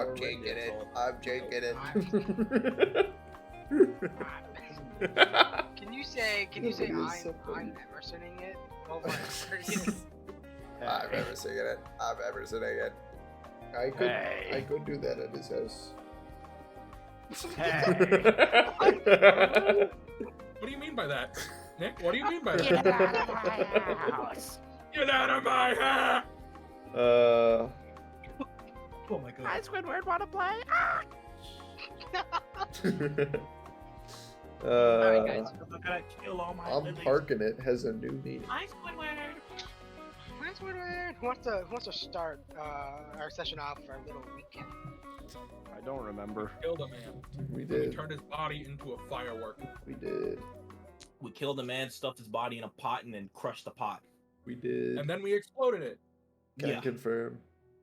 I'm taking it. I'm taking it. Can you say I'm Emersoning it over it? I'm Emersoning it. I'm Emersoning it. I could do that at his house. What do you mean by that, Nick? What do you mean by that? Get out of my house! Get out of my house! Oh my god. Hi, Squidward, wanna play? Alright, guys. I'm gonna kill all my I'm lilies. parking it has a new meaning. Hi, Squidward. Where's Woodward? Who wants to start our session off for a little weekend? I don't remember. Killed a man. We We did. turned his body into a firework. We did. We killed a man, stuffed his body in a pot, and then crushed the pot. We did. And then we exploded it. Can Yeah. confirm.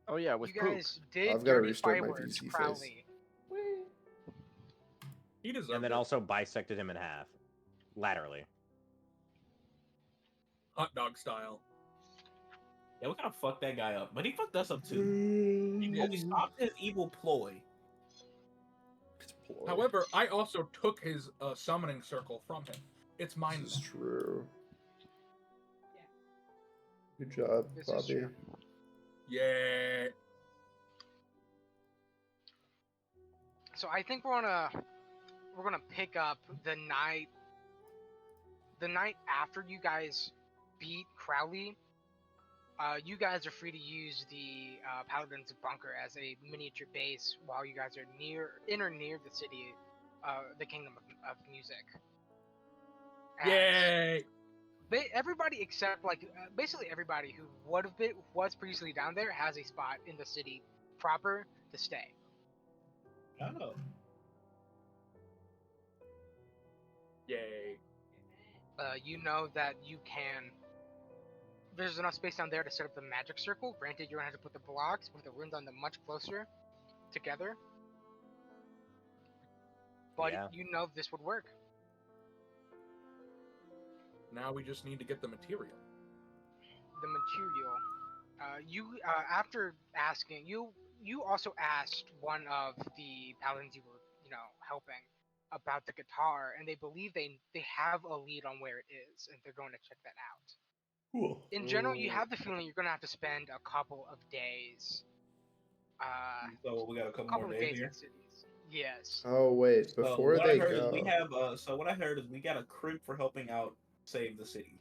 Oh yeah, with You guys did I've gotta dirty restart my fireworks, VC face. Crowley. He deserved And then it. also bisected him in half. Laterally. Hot dog style. Yeah, we kind of fucked that guy up, but he fucked us up too. But we stopped his evil ploy. However, I also took his summoning circle from him. It's mine. This is true. Good job, This is Bobby. true. Yeah. So I think we're gonna pick up the night after you guys beat Crowley. You guys are free to use the Paladin's bunker as a miniature base while you guys are near the city, the Kingdom of Music. And Yay! everybody except basically everybody who was previously down there has a spot in the city proper to stay. Oh. Yay. You know that you can. There's enough space down there to set up the magic circle. Granted, you're gonna have to put the blocks with the runes on them much closer together. But Yeah. you know this would work. Now we just need to get the material. The material. After asking, you also asked one of the paladins you were, helping about the guitar, and they believe they have a lead on where it is, and they're going to check that out. Cool. In general, you have the feeling you're going to have to spend a couple of days. So we got a couple more days here. in cities. Yes. Oh wait, So before what they I heard go. is we have. So what I heard is we got a crimp for helping out save the city.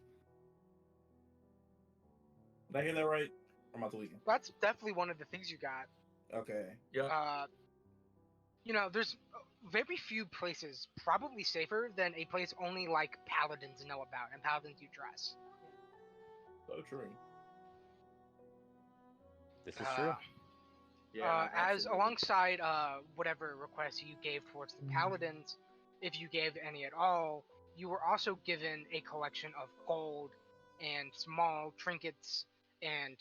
Did I hear that right? Or am I tweaking? That's definitely one of the things you got. Okay. Yeah. There's very few places probably safer than a place only like paladins know about and paladins you trust. So true. This is true. Yeah. As alongside whatever requests you gave towards the paladins, if you gave any at all, you were also given a collection of gold and small trinkets and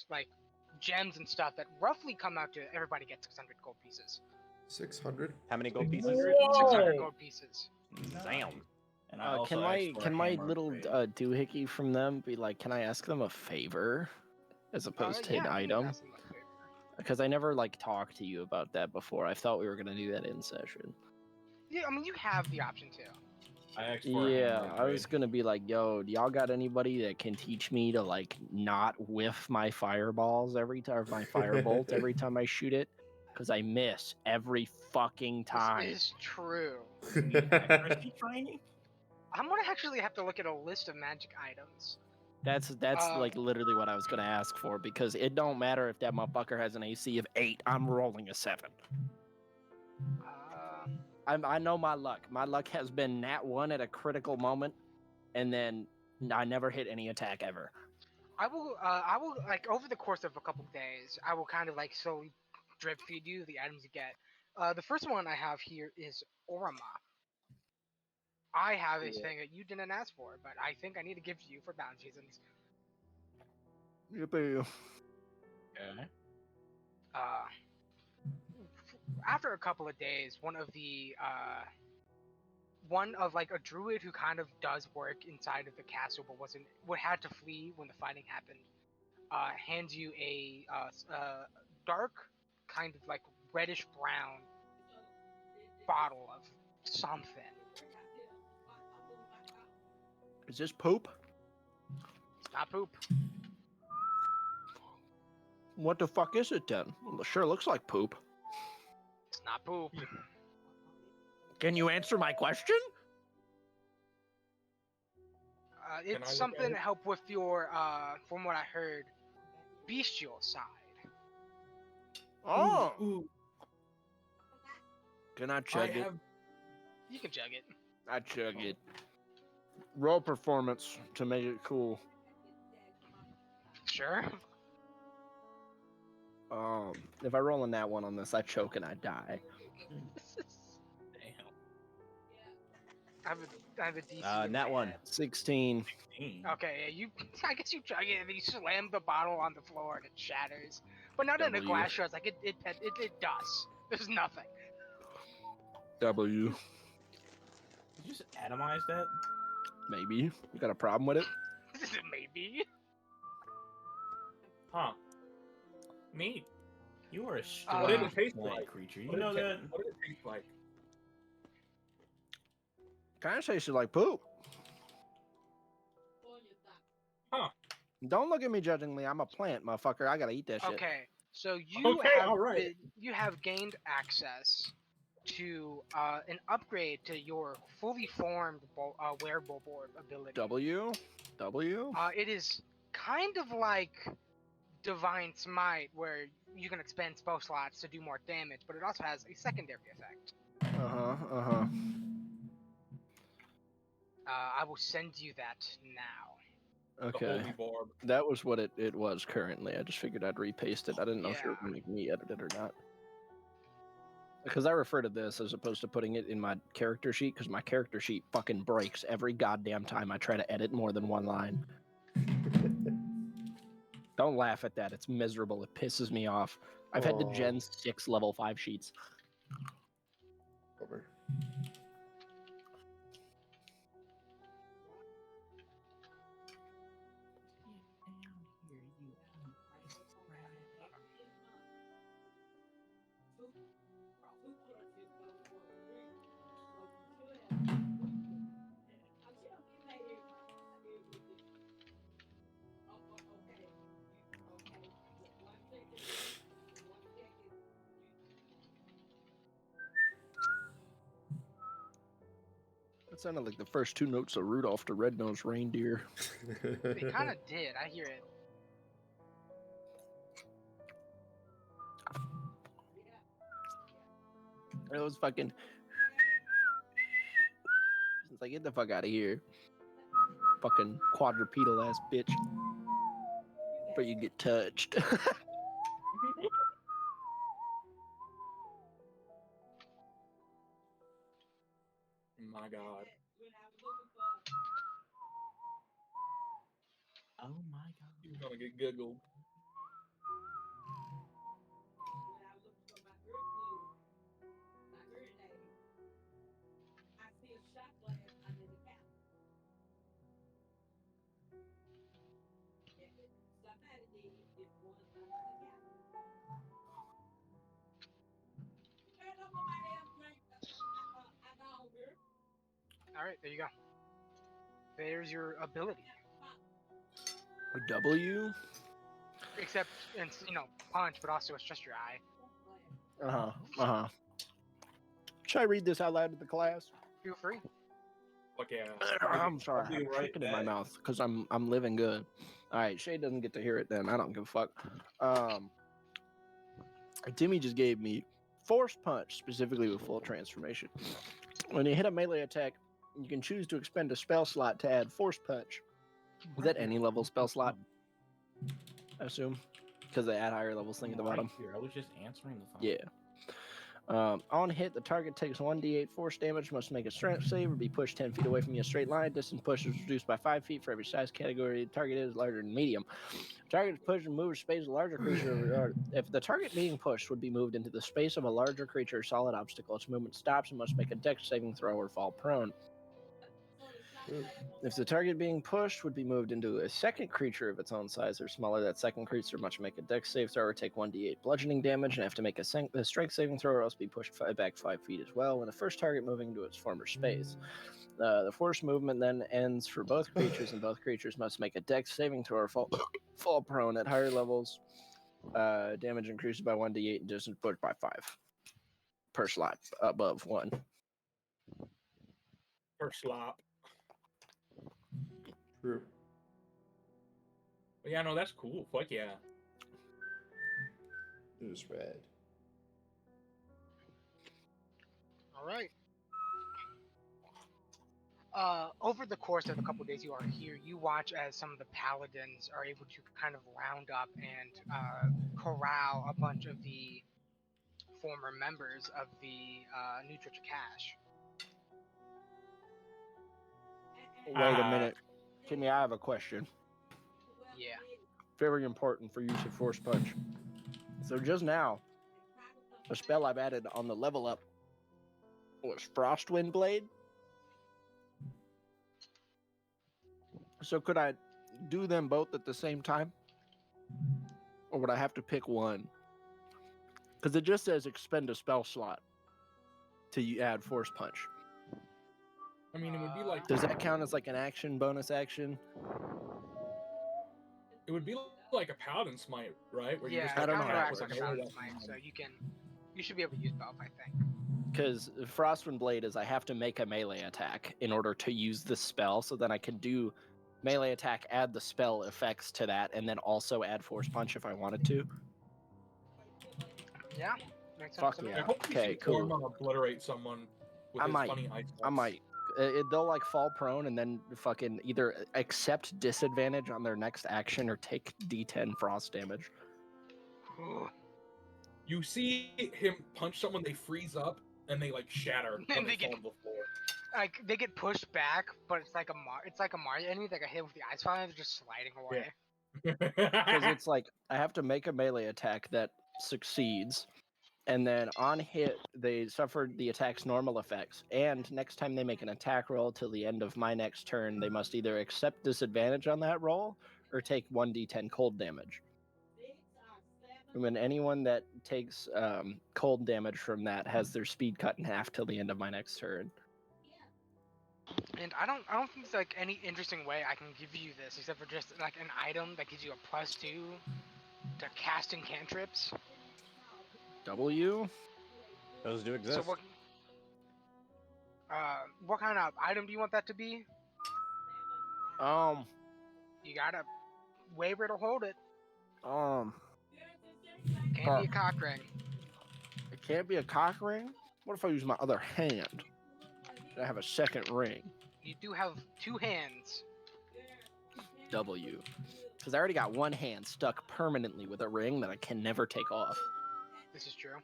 gems and stuff that roughly come out to everybody gets 600 gold pieces. 600. How many gold pieces? 600 gold pieces. Damn. And I also Can asked for a my hammer little upgrade. doohickey from them be like, can I ask them a favor as opposed to Yeah, an you can item? ask them a favor. Because I never talked to you about that before. I thought we were gonna do that in session. Yeah, I mean you have the option to. I asked for a Yeah, hammer I was upgrade. gonna be like, yo, do y'all got anybody that can teach me to not whiff my fireballs every time, or my firebolt every time I shoot it? Because I miss every fucking time. This is true. Accuracy training? I'm gonna actually have to look at a list of magic items. That's literally what I was gonna ask for, because it don't matter if that motherfucker has an AC of 8. I'm rolling a 7. I know my luck. My luck has been nat 1 at a critical moment, and then I never hit any attack ever. I will over the course of a couple of days, I will kind of slowly drip feed you the items you get. The first one I have here is Orama. I have a thing that you didn't ask for, but I think I need to give to you for balance reasons. Yippee. Okay. After a couple of days, one of a druid who kind of does work inside of the castle but had to flee when the fighting happened, hands you a dark kind of reddish brown bottle of something. Is this poop? It's not poop. What the fuck is it then? Well, it sure looks like poop. It's not poop. Can you answer my question? Can I look It's at something it? to help with your, from what I heard, bestial side. Oh, Ooh, can I I chug it? have. You can chug it. I chug it. Roll performance to make it cool. Sure. If I roll in that one on this, I choke and I die. Damn. I have a DC. in Nat my one. head. 16. 16. Okay, yeah, you. I guess you chug it and then you slam the bottle on the floor and it shatters, but not in a W. glass shards. Like it does. There's nothing. W. Did you just atomize that? Maybe. You got a problem with it? Maybe. Huh. Neat. You are a What did it taste plant like? creature. You What did know it that? What did it taste like? Kind of tasted like poop. Huh. Don't look at me judgingly. I'm a plant, motherfucker. I gotta eat that shit. Okay, so you Okay, have alright. you have gained access to an upgrade to your fully formed wearable board ability. W. It is kind of like Divine Smite, where you can expend spell slots to do more damage, but it also has a secondary effect. I will send you that now. The Okay. holy orb. That was what it was currently. I just figured I'd repaste it. I didn't know if you were Yeah. going to make me edit it or not. Because I refer to this as opposed to putting it in my character sheet, because my character sheet fucking breaks every goddamn time I try to edit more than one line. Don't laugh at that. It's miserable. It pisses me off. I've had to gen 6 level 5 sheets. Over. That sounded like the first two notes of Rudolph the Red-Nosed Reindeer. They kind of did. I hear it. It was fucking... It's like, get the fuck out of here. Fucking quadrupedal ass bitch. Before you get touched. My God. Oh my god. You're gonna get giggled. All right, there you go. There's your ability. W? Except it's punch, but also it's just your eye. Should I read this out loud to the class? Feel free. Fuck yeah. I'm sorry, I'll be I'm right chicken in my back. mouth because I'm living good. All right, Shay doesn't get to hear it then. I don't give a fuck. Timmy just gave me Force Punch, specifically with full transformation. When you hit a melee attack, you can choose to expend a spell slot to add Force Punch. Is that any level spell slot? I assume, because they add higher levels thing at the bottom. Here, I was just answering the phone. Yeah. On hit, the target takes 1d8 force damage, must make a strength save, or be pushed 10 feet away from you in a straight line. Distance push is reduced by 5 feet for every size category. The target is larger than medium. Target is pushed and moves space of a larger creature. Or if the target being pushed would be moved into the space of a larger creature or solid obstacle, its movement stops and must make a dex saving throw or fall prone. Ooh. If the target being pushed would be moved into a second creature of its own size or smaller, that second creature must make a dex save throw or take 1d8 bludgeoning damage and have to make a strength saving throw or else be pushed back 5 feet as well when the first target moving into its former space. The forced movement then ends for both creatures, and both creatures must make a dex saving throw or fall prone at higher levels. Damage increases by 1d8 and distance pushed by 5 per slot above 1. Or slop. True. But yeah, no, that's cool. Fuck yeah. It was red. All right. Over the course of the couple days you are here, you watch as some of the paladins are able to kind of round up and corral a bunch of the former members of the New Church of Cash. Wait a minute. Timmy, I have a question. Yeah. Very important for use of Force Punch. So just now, a spell I've added on the level up was Frostwind Blade. So could I do them both at the same time? Or would I have to pick one? Because it just says expend a spell slot to add Force Punch. I mean, it would be like Does that count as like an action, bonus action? it would be like a paladin smite, right? Where you Yeah, just I it don't know how it counteracts like works. a Paladin Smite, so you should be able to use both, I think. Because Frostwind Blade is I have to make a melee attack in order to use the spell, so then I can do melee attack, add the spell effects to that, and then also add Force Punch if I wanted to. Yeah, makes sense Fuck to me. yeah. I hope you Okay, can form cool. obliterate someone with I his might. funny ice I bolts. might. They'll like fall prone and then fucking either accept disadvantage on their next action or take D10 frost damage. You see him punch someone, they freeze up and they like shatter when And they they get- fall to the floor. Like they get pushed back, but it's like a Mario enemy that got hit with the ice fire, they're just sliding away. Because it's like I have to make a melee attack that succeeds, and then on hit they suffered the attack's normal effects. And next time they make an attack roll till the end of my next turn, they must either accept disadvantage on that roll or take 1d10 cold damage. And then anyone that takes cold damage from that has their speed cut in half till the end of my next turn. And I don't think there's like any interesting way I can give you this except for just like an item that gives you a +2 to casting cantrips. W? Those do exist. So what kind of item do you want that to be? You gotta waver to hold it. Can't be a cock ring. It can't be a cock ring? What if I use my other hand? I have a second ring. You do have 2 hands. W. Because I already got one hand stuck permanently with a ring that I can never take off. This is true.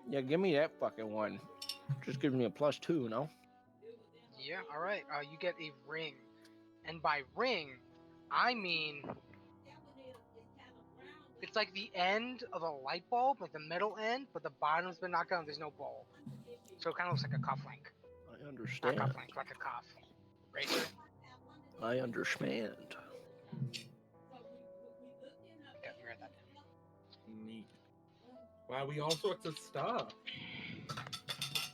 Yeah, give me that fucking one. Just gives me a +2, no? Yeah, alright. You get a ring. And by ring, I mean it's like the end of a light bulb, like the middle end, but the bottom's been knocked out and there's no bulb. So it kind of looks like a cufflink. I Not understand. cufflink, like a cuff. Razor. I understand. Okay, we read that down. Neat. Wow, we all sorts of stuff.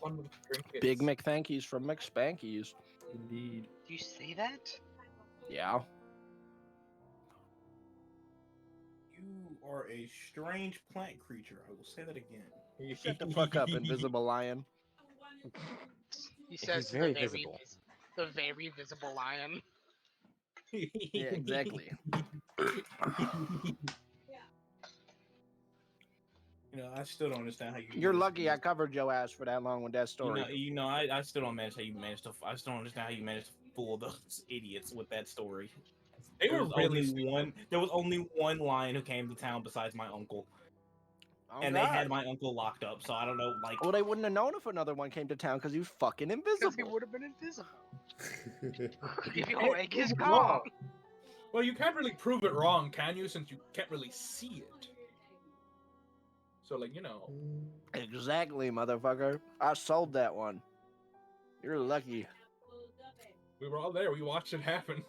Fun with trinkets. Big McThankies from McSpankies. Indeed. Do you say that? Yeah. You are a strange plant creature. I will say that again. Shut the fuck up, Invisible Lion. He says He's very visible. The very visible lion. Yeah, exactly. You know, I still don't understand how you. You're lucky I covered your ass for that long with that story. I still don't manage how you managed to. I still don't understand how you managed to fool those idiots with that story. They There were was really only one. There was only one lion who came to town besides my uncle, Oh, and God. they had my uncle locked up. So I don't know. Like, Well, they wouldn't have known if another one came to town because he's fucking Because he invisible. would have been invisible. If you It like his was calm. wrong. Well, you can't really prove it wrong, can you? Since you can't really see it. So, like, you know. Exactly, motherfucker. I sold that one. You're lucky. We were all there. We watched it happen.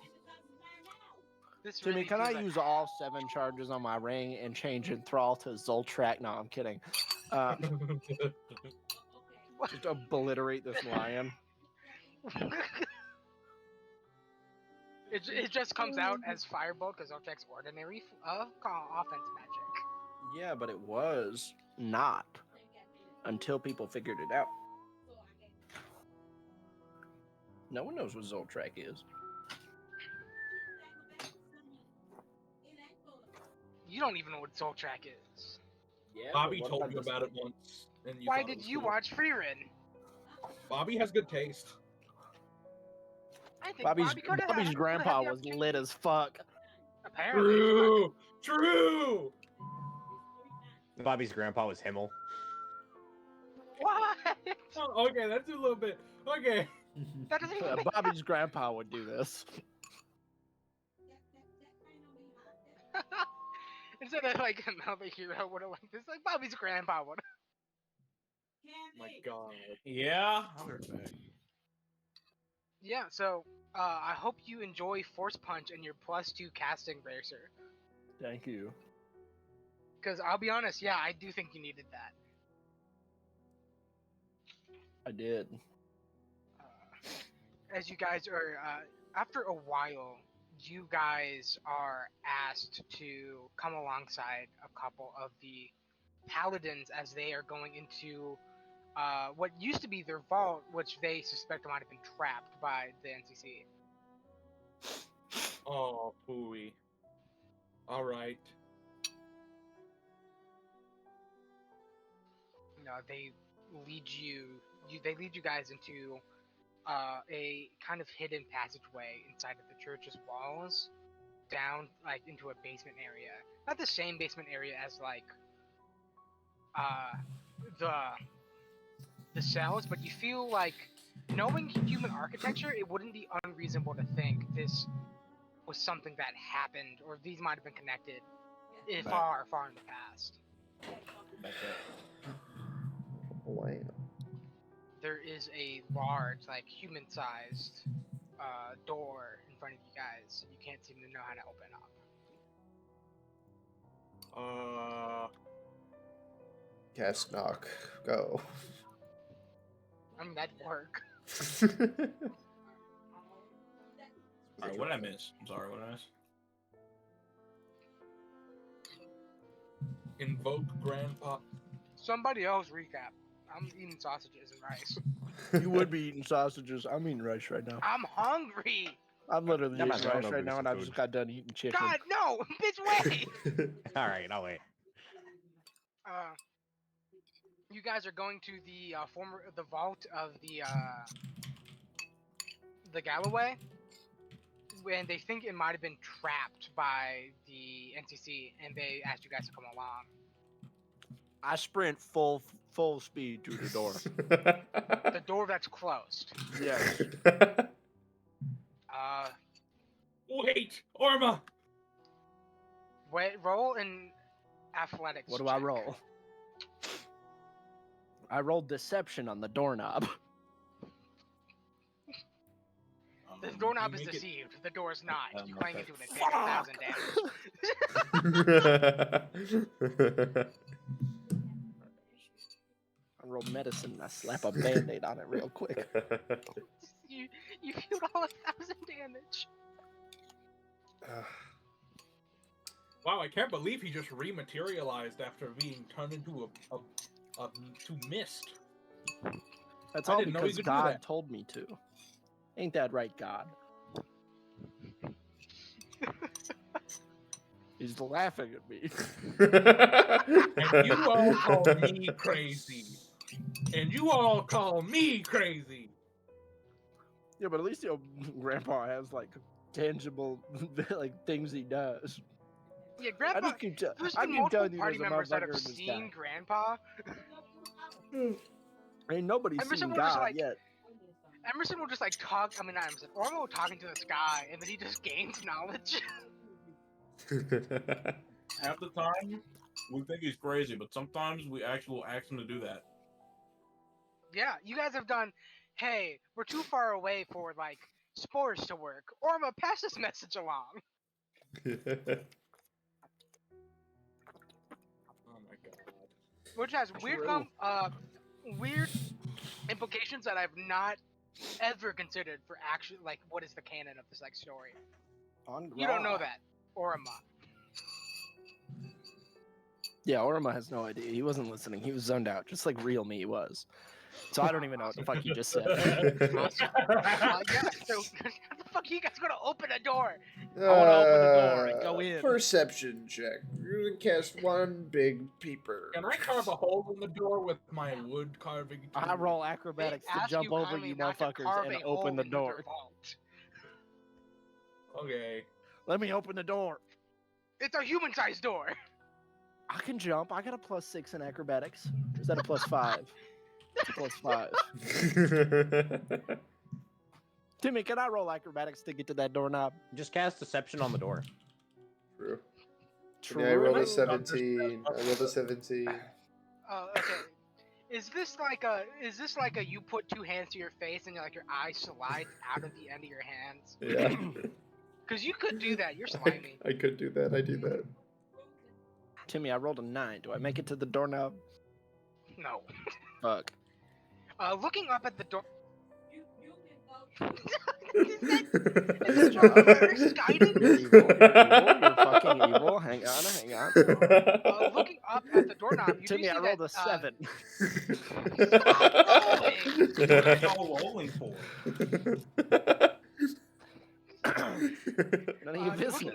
This Timmy, really can feels I like use all 7 charges on my ring and change enthrall to Zoltrak? No, I'm kidding. Just obliterate this lion. it just comes out as Firebolt because Zoltrak's ordinary offense magic. Yeah, but it was not until people figured it out. No one knows what Zoltrak is. You don't even know what Zoltrak is. Yeah, Bobby told you about it once, and you Why thought it did was you cool. watch Freerin? Bobby has good taste. I think Bobby's Bobby could have Bobby's grandpa was lit as fuck. Apparently. True. True. Bobby's grandpa was Himmel. What? Oh, okay, that's a little bit. Okay. That doesn't even make Bobby's grandpa would do this. Instead of like another hero would have like this, like Bobby's grandpa would. My God. Yeah. I'll be right back. Yeah, so I hope you enjoy Force Punch and your +2 casting racer. Thank you. Because I'll be honest, yeah, I do think you needed that. I did. As you guys are, after a while, you guys are asked to come alongside a couple of the paladins as they are going into what used to be their vault, which they suspect might have been trapped by the NCC. Oh, phooey. All right. You know, they lead you guys into a kind of hidden passageway inside of the church's walls, down like into a basement area. Not the same basement area as like the cells, but you feel like, knowing human architecture, it wouldn't be unreasonable to think this was something that happened, or these might have been connected far, far in the past. That's it. Wow. There is a large, like human-sized door in front of you guys. You can't seem to know how to open up. Cast knock. Go. I mean, that'd work. Alright, what did I miss? I'm sorry, what did I miss? Invoke Grandpa. Somebody else recap. I'm eating sausages and rice. You would be eating sausages. I'm eating rice right now. I'm hungry. I'm literally Yeah, man, eating I'll rice go right get now, some and I food. just got done eating chicken. God, no! Bitch, wait! All right, I'll wait. You guys are going to the vault of the Galloway, when they think it might have been trapped by the NCC, and they asked you guys to come along. I sprint full speed through the door. The door that's closed. Yes. Wait, Orma. Wait, roll an athletics. What do I check. roll? I rolled deception on the doorknob. The doorknob you is make it- deceived. The door is not. You Okay. bang into it and take 1,000 damage. I roll medicine and I slap a band-aid on it real quick. you healed all 1,000 damage. Wow, I can't believe he just rematerialized after being turned into to mist. That's I all didn't know he because could do God that. told me to. Ain't that right, God? He's laughing at me. And you all call me crazy. And you all call me crazy. Yeah, but at least your grandpa has like tangible like things he does. Yeah, I Grandpa. just keep, There's I been keep multiple telling you party there's a members that motherfucker have in this seen guy. Grandpa. Ain't nobody Emerson seen will just, God like, yet. Emerson will just like talk. I mean, not Emerson. Ormo will talking to the sky, and then he just gains knowledge. Half the time, we think he's crazy, but sometimes we actually will ask him to do that. Yeah, you guys have done hey, we're too far away for like spores to work. Orma, pass this message along. Oh my god. Which has weird implications that I've not ever considered for actually like what is the canon of this like story. You don't know that, Orma. Yeah, Orima has no idea. He wasn't listening. He was zoned out, just like real me was. So I don't even know what the fuck you just said. Yeah, so how the fuck are you guys gonna open a door? I want to open the door and go in. Perception check. You're gonna cast one big peeper. Can I carve a hole in the door with my wood carving tool? I roll acrobatics to Ask jump over kindly you not to motherfuckers carve and a hole open the into their door. vault. Okay. Let me open the door. It's a human-sized door. I can jump. I got a +6 in acrobatics. Or is that a +5? It's a +5. Timmy, can I roll acrobatics to get to that doorknob? Just cast deception on the door. True. True. Yeah, I rolled a 17. I rolled a 17. Okay. Is this like a you put two hands to your face and like your eye slides out of the end of your hands? Yeah. Because you could do that. You're slimy. I could do that. I do that. Timmy, I rolled a 9. Do I make it to the doorknob? No. Fuck. Looking up at the door. You're evil. You're fucking evil. Hang on. Looking up at the doorknob, you Timmy, do see I rolled that, a 7. What are you all rolling for? None of your business.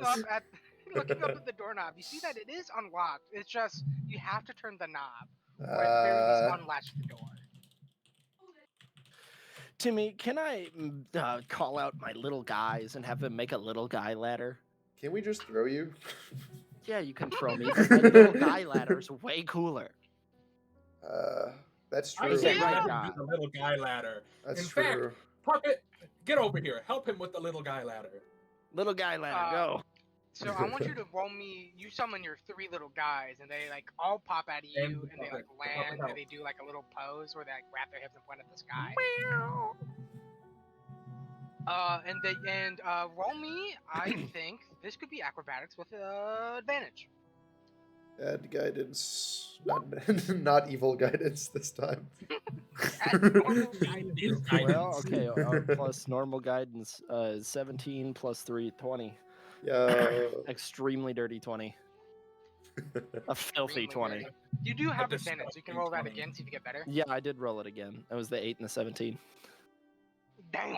Looking up at the doorknob, you see that it is unlocked. It's just you have to turn the knob, or at the very least unlatch the door. Timmy, can I call out my little guys and have them make a little guy ladder? Can we just throw you? Yeah, you can throw me, but my little guy ladder is way cooler. That's I true. say Yeah. let him do the little guy ladder. That's In true. fact, Puppet, get over here. Help him with the little guy ladder. Little guy ladder, go. So I want you to roll me. You summon your 3 little guys, and they like all pop out of you, and they like land, and they do like a little pose where they like wrap their hips and point at the sky. And roll me. I think this could be acrobatics with advantage. Bad guidance. Not evil guidance this time. Well, okay, plus normal guidance is 17 plus 3, 20. Yo. Extremely dirty 20. A filthy 20. You do have A advantage, so you can roll that 20. again, see if you get better. Yeah, I did roll it again. That was the 8 and the 17. Damn.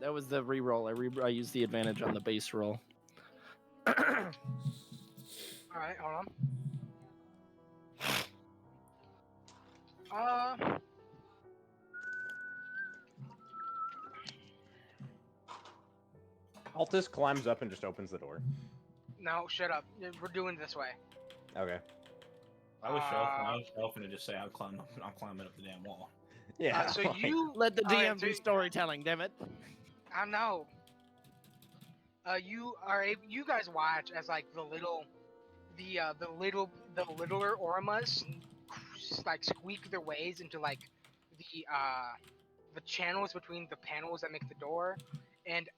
That was the re-roll. I used the advantage on the base roll. Alright, hold on. Altus climbs up and just opens the door. No, shut up. We're doing this way. Okay. I was shelving to just say I'm climbing up the damn wall. Yeah. So like- you Let the DM Alright, so do storytelling, damn it. I know. You guys watch as like the littler Ormas like squeak their ways into like the channels between the panels that make the door, and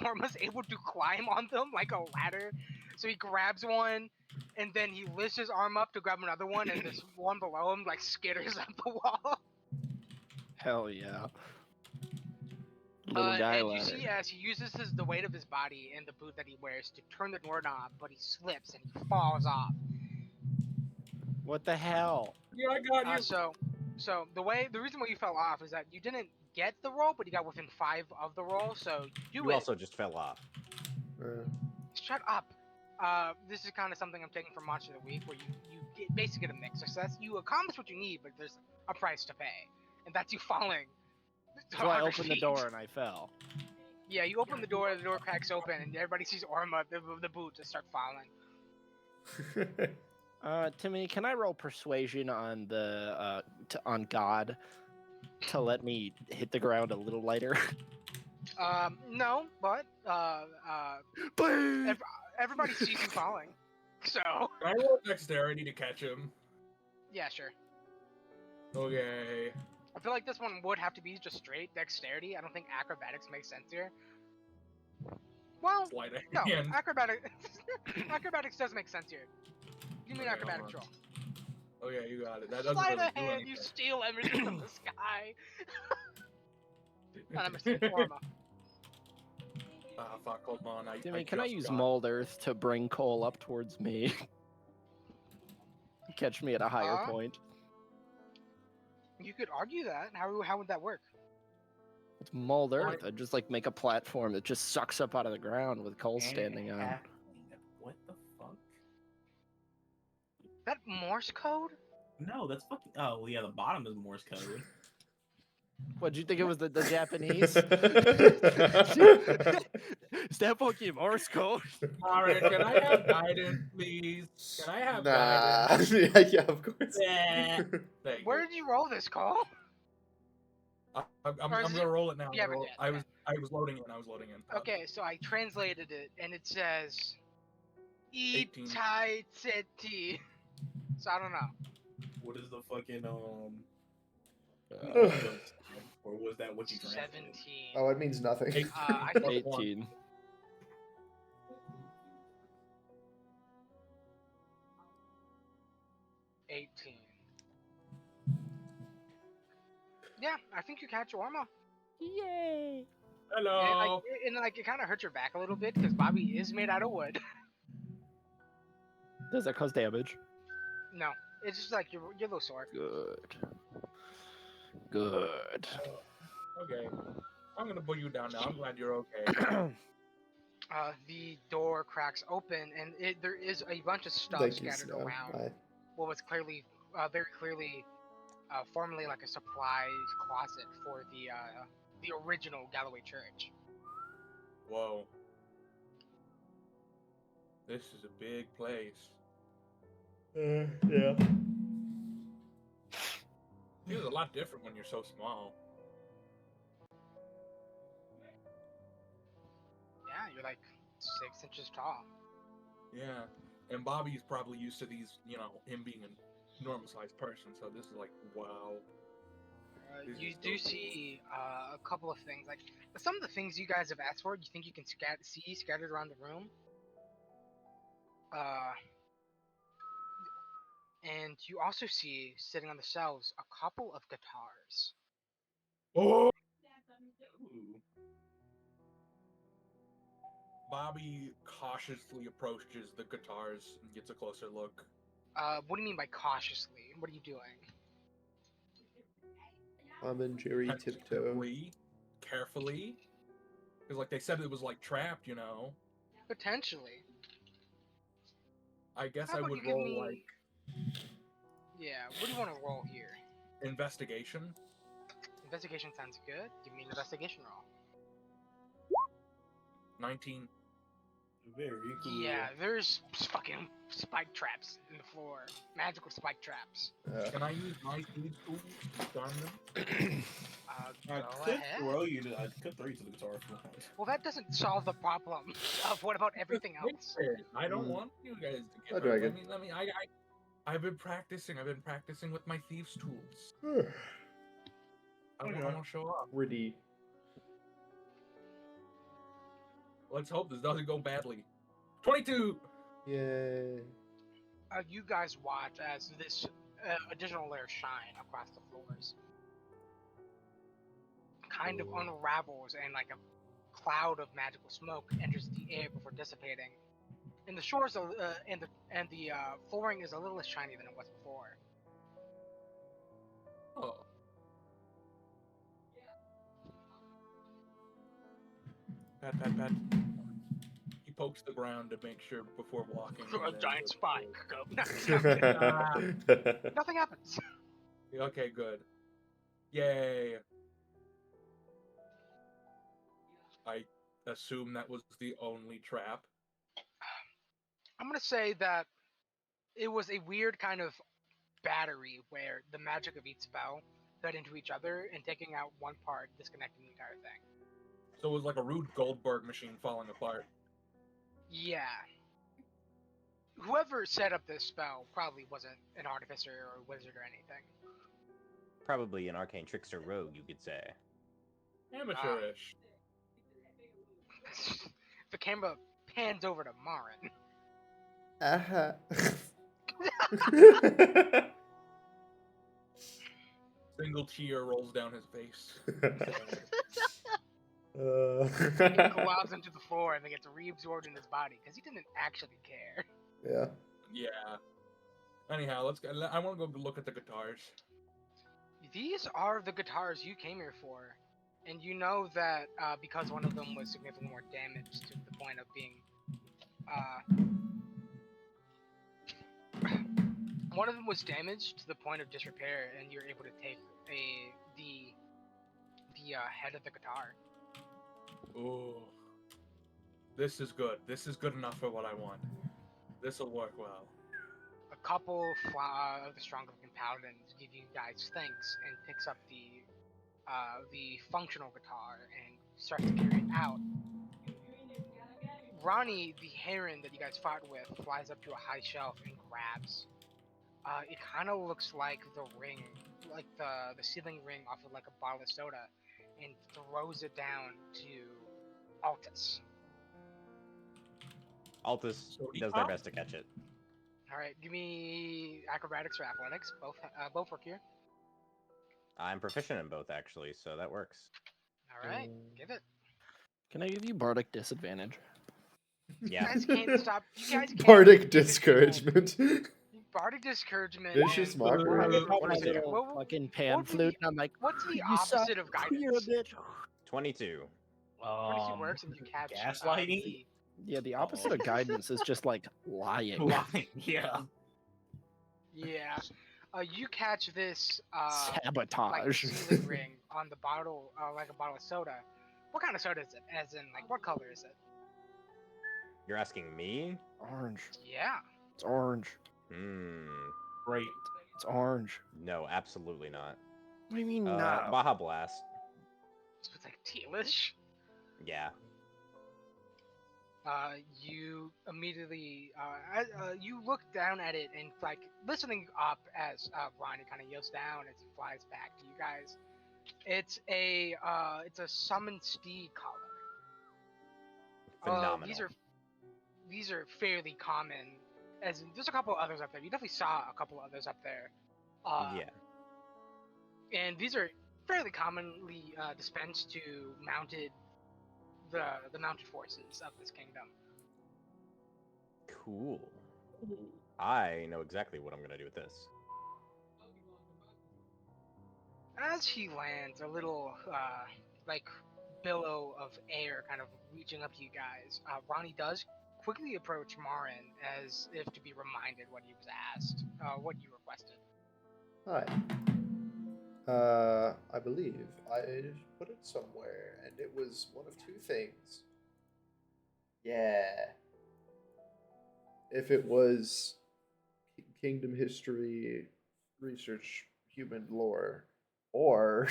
Orma's able to climb on them like a ladder. So he grabs one, and then he lifts his arm up to grab another one, and this one below him like skitters up the wall. Hell yeah. Little guy and ladder. you see as he uses the weight of his body and the boot that he wears to turn the doorknob, but he slips and he falls off. What the hell? Yeah, I got you. So the reason why you fell off is that you didn't get the roll, but you got within 5 of the roll. So You also just fell off. Shut up. This is kind of something I'm taking from Monster of the Week, where you basically get a mixed success. You accomplish what you need, but there's a price to pay, and that's you falling. So I on your opened the feet. door and I fell. Yeah, you open the door cracks open, and everybody sees Orma, the boot, just start falling. Timmy, can I roll persuasion on the on God to let me hit the ground a little lighter? No, but Please. everybody sees you falling, so Can I roll dexterity to catch him? yeah, sure. Okay. I feel like this one would have to be just straight dexterity. I don't think acrobatics makes sense here. Well, Sleight of no, hand. acrobatics does make sense here. Give me an Okay, acrobatics hold roll. on. Oh yeah, you got it. That doesn't Sleight really of do hand, anything. you steal everything from the sky. And I'm a Forma. Ah, fuck, hold on. Timmy, can I just use got- mold earth to bring Cole up towards me? Catch me at a higher point. You could argue that. How would that work? It's mold earth. I'd just like make a platform that just sucks up out of the ground with Cole standing on. What the fuck? That Morse code? No, that's fucking. Oh, well, yeah, the bottom is Morse code. What'd you think it was the Japanese? Is that fucking Morse code? Alright, can I have guidance, please? Can I have Nah. guidance? Yeah, of course. Yeah. Thank Where you. did you roll this, Cole? I'm Or is gonna it- roll it now. Yeah, but yeah, I was loading in. Okay, so I translated it, and it says 18. Itaiteti. So I don't know. What is the fucking Ugh. or was that what you translated? 17. Oh, it means nothing. I Plus think 18. 18. Yeah, I think you catch Orma. Yay! Hello. And it kind of hurts your back a little bit because Bobby is made out of wood. Does that cause damage? No, it's just like you're a little sore. Good. Good. Okay. I'm gonna put you down now. I'm glad you're okay. The door cracks open, and there is a bunch of stuff Thank you, scattered Snow. around. Bye. What was clearly, very clearly, formerly like a supplies closet for the original Galloway Church. Whoa. This is a big place. Yeah. Feels a lot different when you're so small. Yeah, you're like 6 inches tall. Yeah. And Bobby's probably used to these, him being a normal sized person, so this is like, wow. This You is do so cool. see a couple of things, like some of the things you guys have asked for. You think you can see scattered around the room. And you also see sitting on the shelves a couple of guitars. Oh! Ooh. Bobby cautiously approaches the guitars and gets a closer look. What do you mean by cautiously? What are you doing? I'm in Jerry tiptoe. Carefully. Because, like, they said it was, like, trapped, Potentially. I guess How I about would you give roll, me- like, Yeah, what do you want to roll here? investigation. Investigation sounds good. Give me an investigation roll. 19. Very cool. Yeah, there's fucking spike traps in the floor. Magical spike traps. Can I use my thieves tools to disarm them? I Go could ahead. I could throw you to the guitar if you want. Well, that doesn't solve the problem of what about everything else. I don't Mm. want you guys to get I'll hurt. drag it. Let me, I've been practicing. I've been practicing with my thieves tools. I Okay. want to show off. Pretty. Let's hope this doesn't go badly. 22! Yay. You guys watch as this additional layer shine across the floors. Kind of unravels and like a cloud of magical smoke enters the air before dissipating. And the shores and the flooring is a little less shiny than it was before. Oh. Pat. He pokes the ground to make sure before walking. A and then giant goes- spike. Nothing happens. Okay, good. Yay. I assume that was the only trap. I'm gonna say that it was a weird kind of battery where the magic of each spell fed into each other and taking out one part, disconnecting the entire thing. So it was like a Rube Goldberg machine falling apart. Yeah. Whoever set up this spell probably wasn't an artificer or a wizard or anything. probably an arcane trickster rogue, you could say. Amateurish. The camera pans over to Marin. Uh-huh. Single tear rolls down his face. He globs into the floor and then gets reabsorbed in his body because he didn't actually care. Yeah. Yeah. Anyhow, I want to go look at the guitars. These are the guitars you came here for. And you know that because one of them was significantly more damaged to the point of being... one of them was damaged to the point of disrepair, and you're able to take the head of the guitar. Ooh. This is good. This is good enough for what I want. This'll work well. A couple of the stronger-looking paladins give you guys thanks and picks up the functional guitar and starts to carry it out. Ronnie, the heron that you guys fought with, flies up to a high shelf and grabs. It kind of looks like the ring, like the ceiling ring off of like a bottle of soda, and throws it down to Altus. Altus Sody does their pop? best to catch it. All right, give me acrobatics or athletics. Both work here. I'm proficient in both, actually, so that works. All right, give it. Can I give you bardic disadvantage? Yeah. You guys can't stop. You guys can't Bardic give people- discouragement. Bardic discouragement. Vicious and- mockery. Bardic I got my disadvantage. little What- fucking what pan would be flute, and I'm like, What's the "You suck, opposite of you're a guidance? bitch." 22. 22 works and you catch gaslighting? Yeah, the opposite of guidance is just like lying. Lying, yeah. Yeah. You catch this like Sabotage. ceiling ring on the bottle, like a bottle of soda. What kind of soda is it? As in, like, what color is it? You're asking me? Orange. Yeah. It's orange. Great. It's orange. No, absolutely not. What do you mean no? Baja Blast. So it's like tealish. Yeah. You immediately, you look down at it and like listening up as Ronnie kind of yells down as he flies back to you guys. It's a summoned steed collar. Phenomenal. These are fairly common. As in, there's a couple others up there. You definitely saw a couple others up there. Yeah. And these are fairly commonly dispensed to the mounted forces of this kingdom. Cool. I know exactly what I'm gonna do with this. As he lands, a little like billow of air kind of reaching up to you guys. Ronnie does quickly approach Marin as if to be reminded what he was asked, what you requested. Hi. I believe I put it somewhere, and it was one of two things. Yeah. If it was kingdom history, research human lore, or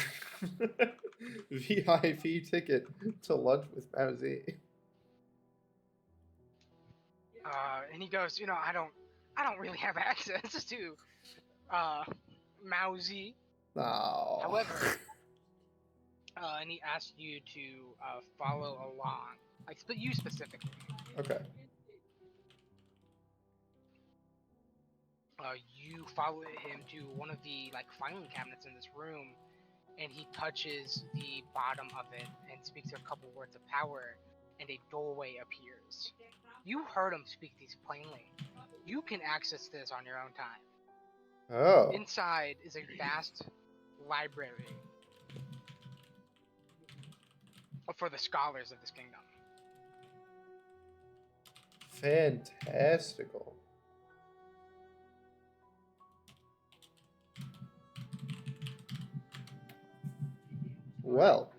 VIP ticket to lunch with Mauzy. And he goes, I don't really have access to Mauzy. Oh. However, and he asked you to follow along, like you specifically. Okay. You follow him to one of the filing cabinets in this room, and he touches the bottom of it and speaks a couple words of power, and a doorway appears. You heard him speak these plainly. You can access this on your own time. Oh. Inside is a vast library for the scholars of this kingdom. Fantastical. Well,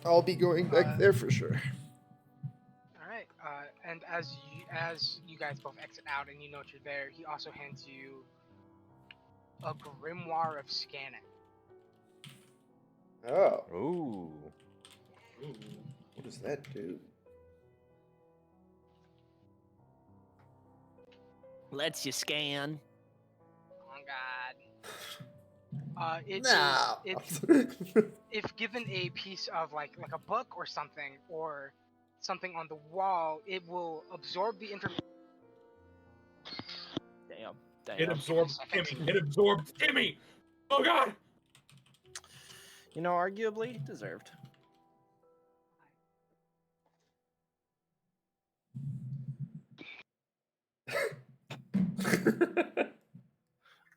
I'll be going back there for sure. All right, and as you guys both exit out and you know you're there, he also hands you a grimoire of scanning. Oh, Ooh. what does that do? Lets you scan. Oh God. No. If given a piece of like a book or something on the wall, it will absorb the information. Damn. It absorbed Timmy. It absorbed Timmy. Oh God. You know, arguably deserved.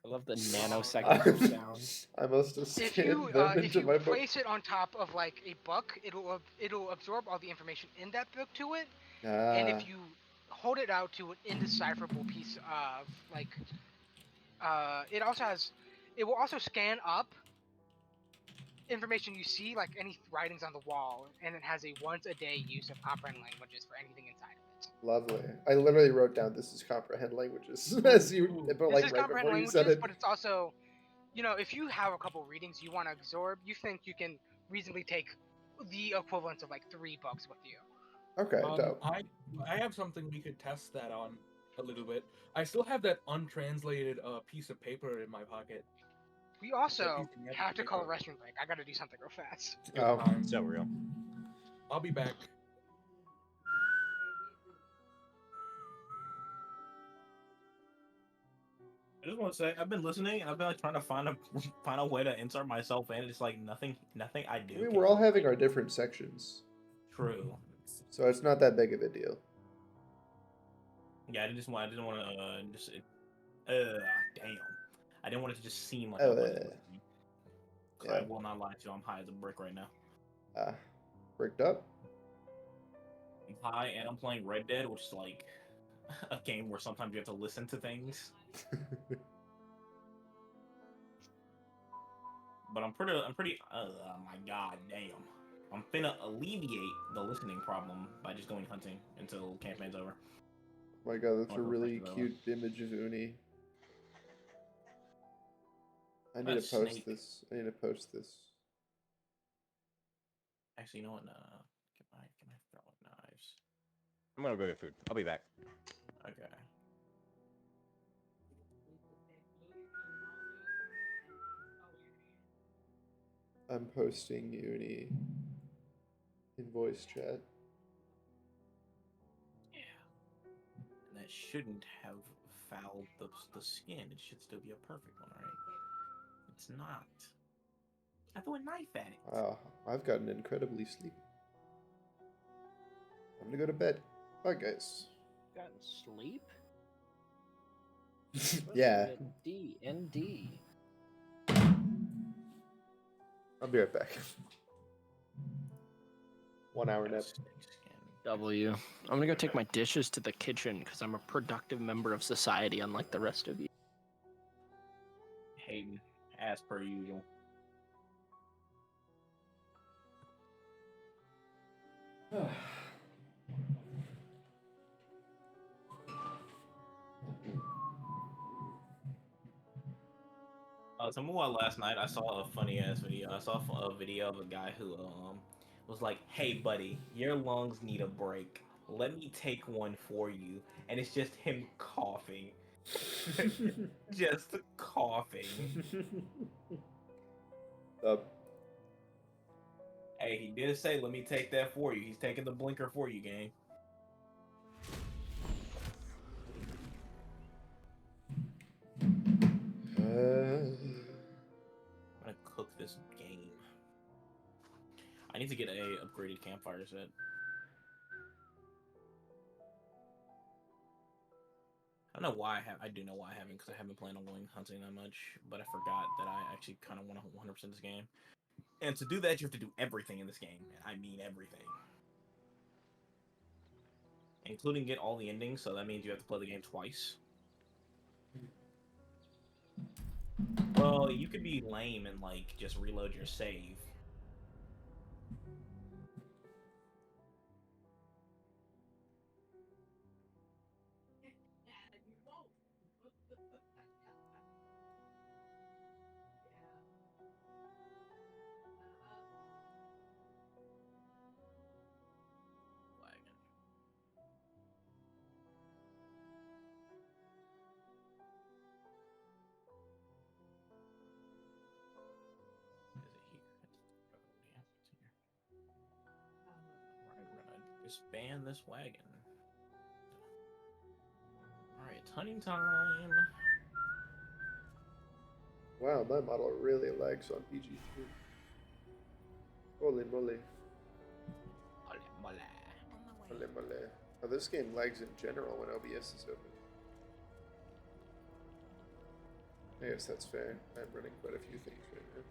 I love the nanosecond sounds. I must have If scanned you them if into you my book. place it on top of like a book, it'll absorb all the information in that book to it. And Ah, if you hold it out to an indecipherable piece of like, it will also scan up information you see, like any writings on the wall, and it has a once a day use of comprehend languages for anything inside of it. lovely. I literally wrote down this is comprehend languages as you, but This like is right comprehend before you said languages, it. but it's also, if you have a couple readings you want to absorb, you think you can reasonably take the equivalent of like 3 books with you. Okay, dope. I have something we could test that on a little bit. I still have that untranslated piece of paper in my pocket. We also That piece of have to call a paper. restroom break. I gotta do something real fast. Oh. So real. I'll be back. I just want to say I've been listening and I've been like trying to find a way to insert myself in. It's like nothing I do. I mean, can we're all help. having our different sections, True. so it's not that big of a deal. Yeah, I didn't want to damn. I didn't want it to just seem like I Oh, wasn't listening. 'Cause I yeah. will not lie to you, I'm high as a brick right now. Bricked up. I'm high and I'm playing Red Dead, which is like a game where sometimes you have to listen to things. But I'm pretty. Oh my god, damn! I'm finna alleviate the listening problem by just going hunting until campaign's over. Oh my god, that's Oh, a really perfect, cute image of Uni. I need A to post snake. this. I need to post this. Actually, you know what? Get my throwing knives. I'm gonna go get food. I'll be back. Okay. I'm posting Uni in voice chat. Yeah. And that shouldn't have fouled the skin. It should still be a perfect one, right? It's not. I threw a knife at it. Wow, I've gotten incredibly sleepy. I'm gonna go to bed. Bye, guys. Gotten sleep? Yeah. D and D. I'll be right back. 1 hour nap. W. I'm gonna go take my dishes to the kitchen because I'm a productive member of society, unlike the rest of you. Hayden, as per usual. Tell me what, last night I saw a funny ass video. I saw a video of a guy who was like, "Hey buddy, your lungs need a break. Let me take one for you." And it's just him coughing. Just coughing. Hey, he did say, "Let me take that for you." He's taking the blinker for you, gang. I'm gonna cook this game. I need to get a upgraded campfire set. I don't know why I do know why I haven't, because I haven't planned on going hunting that much, but I forgot that I actually kind of want to 100% this game. And to do that, you have to do everything in this game. I mean everything. Including get all the endings, so that means you have to play the game twice. Well, you could be lame and, like, just reload your save. just ban this wagon. Alright, it's hunting time. Wow, my model really lags on PG3. Holy moly. Holy moly. Oh, this game lags in general when OBS is open. I guess that's fair. I'm running quite a few things right now.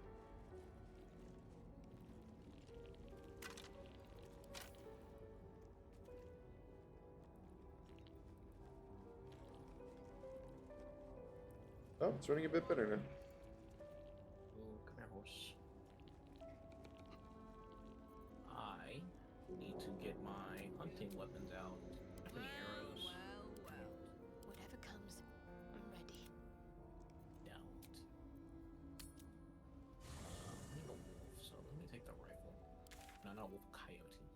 Oh, it's running a bit better now. Oh, come here, horse. I need to get my hunting weapons out. How many arrows? Well. Whatever comes, I'm ready. Don't. I need a wolf, so let me take the rifle. No, not a wolf, coyote.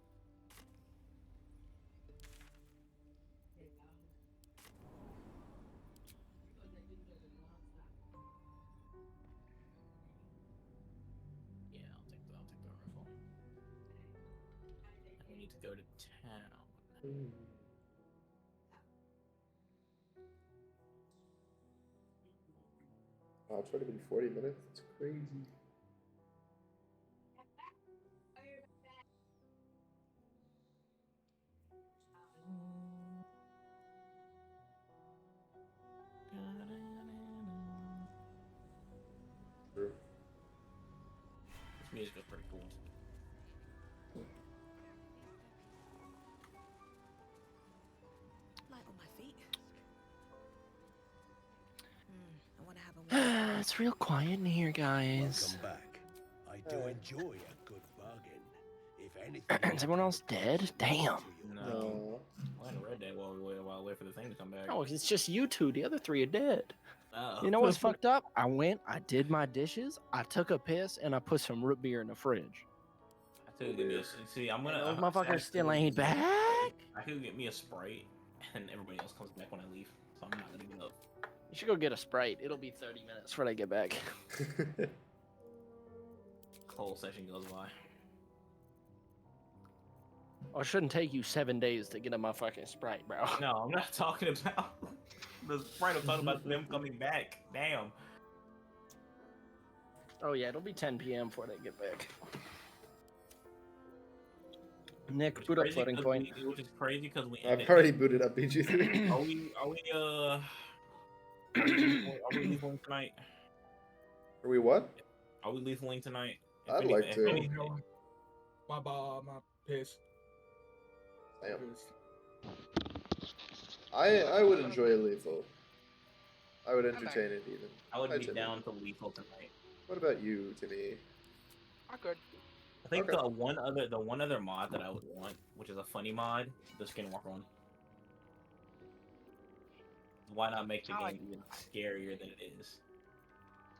Yeah, I'll take the rifle. And we need to go to town. Wow, it's already been 40 minutes. That's crazy. True. This music is pretty cool. Light on my feet. I want to have a It's real quiet in here, guys. Welcome back. I do enjoy a good bargain. If anything, Is everyone else dead? Damn. No. I had a red day while I wait for the thing to come back. Oh, it's just you two. The other three are dead. Oh. You know what's fucked up? I went, I did my dishes, I took a piss, and I put some root beer in the fridge. I could get me a, see, I'm gonna. Those motherfuckers still ain't back. I could get me a Sprite, and everybody else comes back when I leave, so I'm not gonna give it up. You should go get a Sprite. It'll be 30 minutes before they get back. Whole session goes by. Oh, it shouldn't take you 7 days to get a motherfucking Sprite, bro. No, I'm not talking about the Sprite. I'm talking about them coming back. Damn. Oh yeah, it'll be 10 p.m. before they get back. Nick, boot up floating point. Which is crazy because we. I've already booted up BG3. Are we leaving tonight? Are we what? Are we leaving tonight? I'd like to. My piss. Damn. I would enjoy a lethal. I would entertain it even. I would be Timmy. down to lethal tonight. What about you, Timmy? I'm good. I think Okay. the one other mod that I would want, which is a funny mod, the Skinwalker one. Why not make the I game even scarier than it is?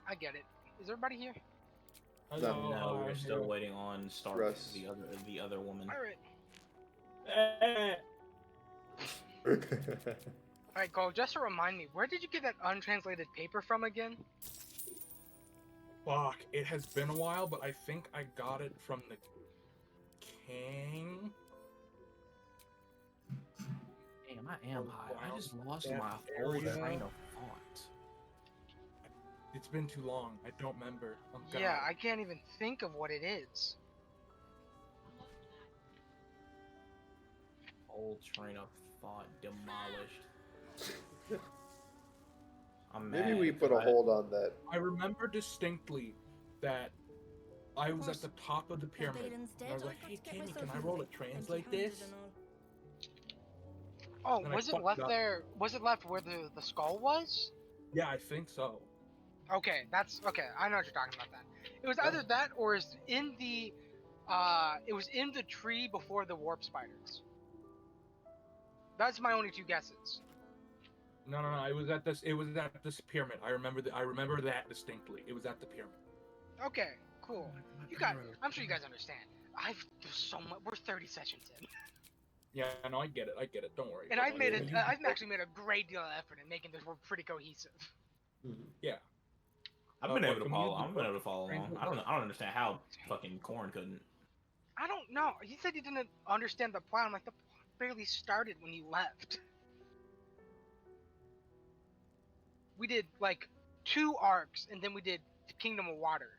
I get it. Is everybody here? Hello, No, we're I'm still here. waiting on Stark, Russ. the other woman. Alright. Alright, Cole, just to remind me, where did you get that untranslated paper from again? Fuck, it has been a while, but I think I got it from the king. Damn, I am high. I just lost That my whole area. train of thought. It's been too long. I don't remember. Oh, God. Yeah, I can't even think of what it is. Whole train of thought demolished. I'm Maybe mad we put a 'cause hold on that. I remember distinctly that I was at the top of the pyramid. And I was like, hey, Kenny, can I roll a translate this? Oh, Then I was it fucked left up. there? Was it left where the skull was? Yeah, I think so. Okay, that's okay. I know what you're talking about. That it was either that or is in the, it was in the tree before the warp spiders. That's my only two guesses. No, it was at this. It was at this pyramid. I remember that distinctly. It was at the pyramid. Okay, cool. You got. I'm sure you guys understand. There's so much. We're 30 sessions in, Yeah, no, I get it. Don't worry. and Don't I've made worry. it. I've actually made a great deal of effort in making this work pretty cohesive. Yeah. I've been able to can we follow. use the I've been able to book? follow along. I don't understand how fucking Corn couldn't. I don't know. He said he didn't understand the plot. I'm like, the plot barely started when you left. We did like 2 arcs, and then we did Kingdom of Water.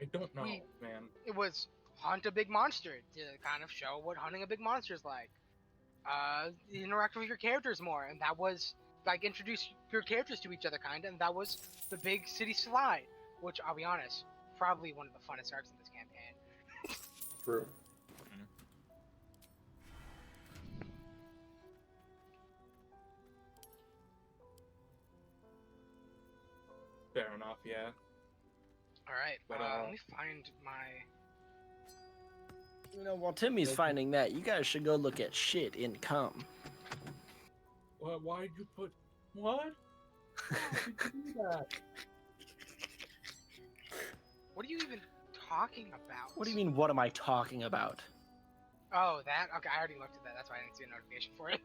I don't know, We- man. It was hunt a big monster to kind of show what hunting a big monster is like. Interact with your characters more, and that was like introduce your characters to each other, kind of. And that was the big city slide, which I'll be honest, probably one of the funnest arcs in this campaign. True. Fair enough, yeah. All right, But, let me find my. You know, while Timmy's finding that, you guys should go look at shit income. Well, why'd you put what? Why did you do that? What are you even talking about? What do you mean, what am I talking about? Oh, that? Okay, I already looked at that. That's why I didn't see a notification for it.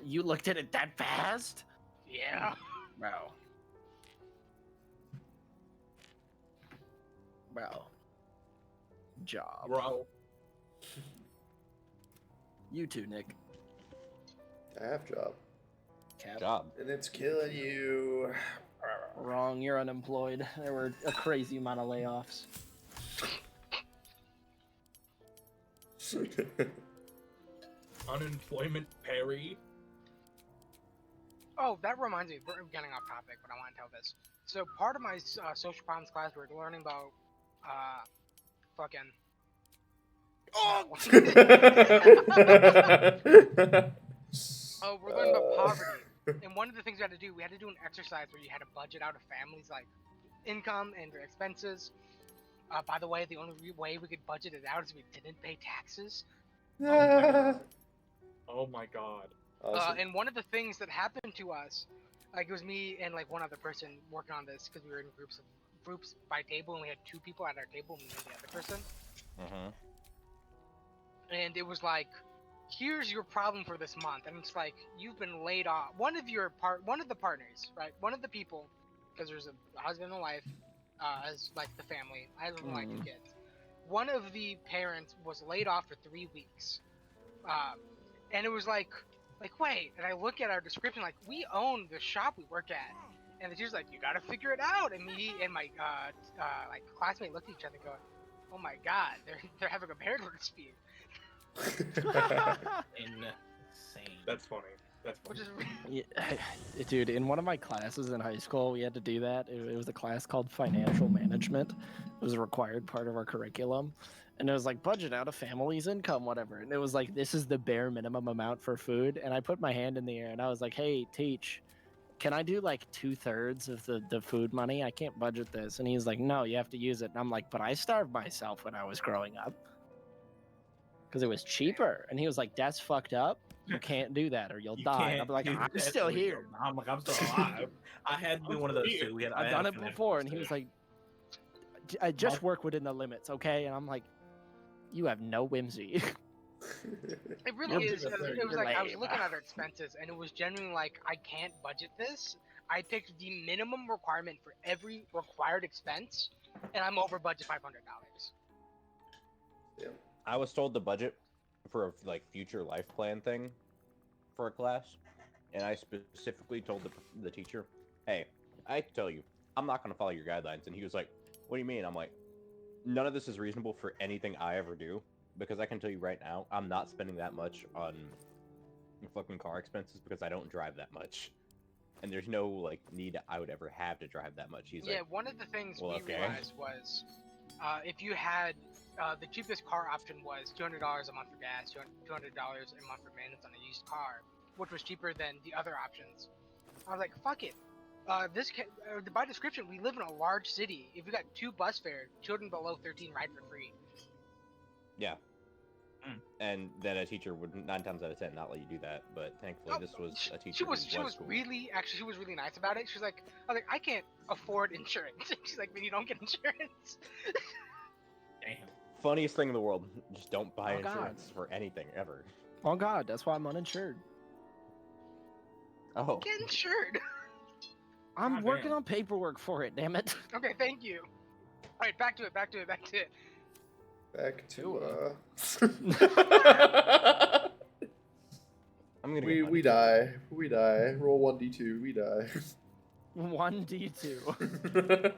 You looked at it that fast? Yeah. Bro. Job. Bro. You too, Nick. I have job. Cap. Job. And it's killing you. Wrong, you're unemployed. There were a crazy amount of layoffs. Unemployment Perry. Oh, that reminds me. We're getting off topic, but I want to tell this. So part of my social problems class, we're learning about fucking. Oh, we're learning about poverty. And one of the things we had to do an exercise where you had to budget out a family's like income and their expenses. By the way, the only way we could budget it out is we didn't pay taxes. Oh my god. Awesome. And one of the things that happened to us, like it was me and like one other person working on this because we were in groups by table and we had 2 people at our table and the other person. Mm-hmm. And it was like, here's your problem for this month, and it's like you've been laid off. One of the partners, right? One of the people, because there's a husband and wife, as like the family. I have like 2 kids. One of the parents was laid off for 3 weeks, and it was like wait. And I look at our description, like we own the shop we work at, and the teacher's like, you gotta figure it out. And me and my like classmate looked at each other, going, oh my god, they're having a marital dispute. Insane. That's funny. That's funny. Which is Yeah, dude, in one of my classes in high school, we had to do that. It was a class called financial management. It was a required part of our curriculum. And it was like, budget out a family's income, whatever. And it was like, this is the bare minimum amount for food. And I put my hand in the air and I was like, hey, teach, can I do like 2/3 of the food money? I can't budget this. And he's like, no, you have to use it. And I'm like, but I starved myself when I was growing up because it was cheaper. And he was like, that's fucked up. You can't do that or you'll die. And I'm like, I'm still here. I'm like, I'm still alive. I had to be one of those too. I've done it before. And he was like, I just work within the limits, okay? And I'm like, you have no whimsy. It really is. It was like I was lame. looking at our expenses, and it was genuinely like I can't budget this. I picked the minimum requirement for every required expense, and I'm over budget $500. Yeah. I was told the budget for a like future life plan thing for a class, and I specifically told the teacher, "Hey, I tell you, I'm not going to follow your guidelines." And he was like, "What do you mean?" I'm like, "None of this is reasonable for anything I ever do, because I can tell you right now, I'm not spending that much on fucking car expenses because I don't drive that much, and there's no like need I would ever have to drive that much." He's Yeah, like, one of the things well, we okay. realized was if you had the cheapest car option was $200 a month for gas, $200 a month for maintenance on a used car, which was cheaper than the other options. I was like, fuck it. By description, we live in a large city. If we got 2 bus fares, children below 13 ride for free. "Yeah." And then a teacher would 9 times out of 10 not let you do that, but thankfully this was a teacher She was cool. really nice about it. She was like, I can't afford insurance. She's like, but you don't get insurance. Damn. Funniest thing in the world. Just don't buy Oh, God. insurance for anything ever. Oh God, that's why I'm uninsured. Oh, Get insured. I'm God working damn. on paperwork for it. Damn it. Okay, thank you. Alright, back to it. Back to I'm gonna we get we die. We die. Roll 1d2. We die. 1d2.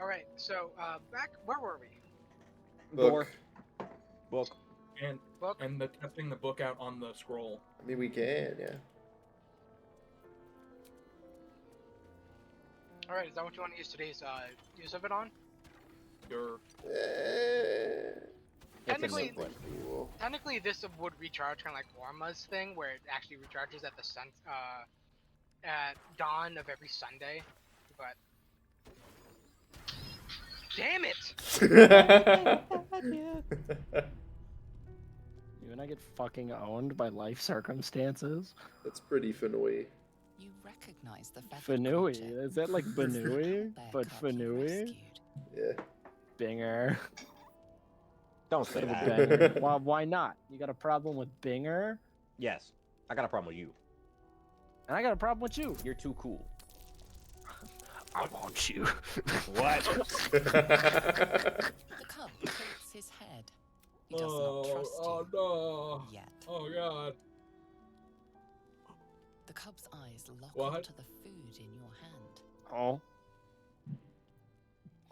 Alright, so, back, where were we? Door. Book. And Book? and the testing the book out on the scroll. I mean, we can, yeah. Alright, is that what you want to use today's, use of it on? Your Technically, Something cool. technically this would recharge kind of like Warma's thing, where it actually recharges at the at dawn of every Sunday, but... Damn it! You and I get fucking owned by life circumstances. That's pretty Finoi. You recognize the feathered Fanui. creature Is that like Banui? bear But cub you Fanui? rescued. Yeah. Binger. Don't say For the that. banger. Why not? You got a problem with Binger? Yes. I got a problem with you. And I got a problem with you. You're too cool. I want you. What? The cub tilts his head. He does not trust you oh no! yet. Oh god! The cub's eyes lock What? onto the food in your hand. Oh.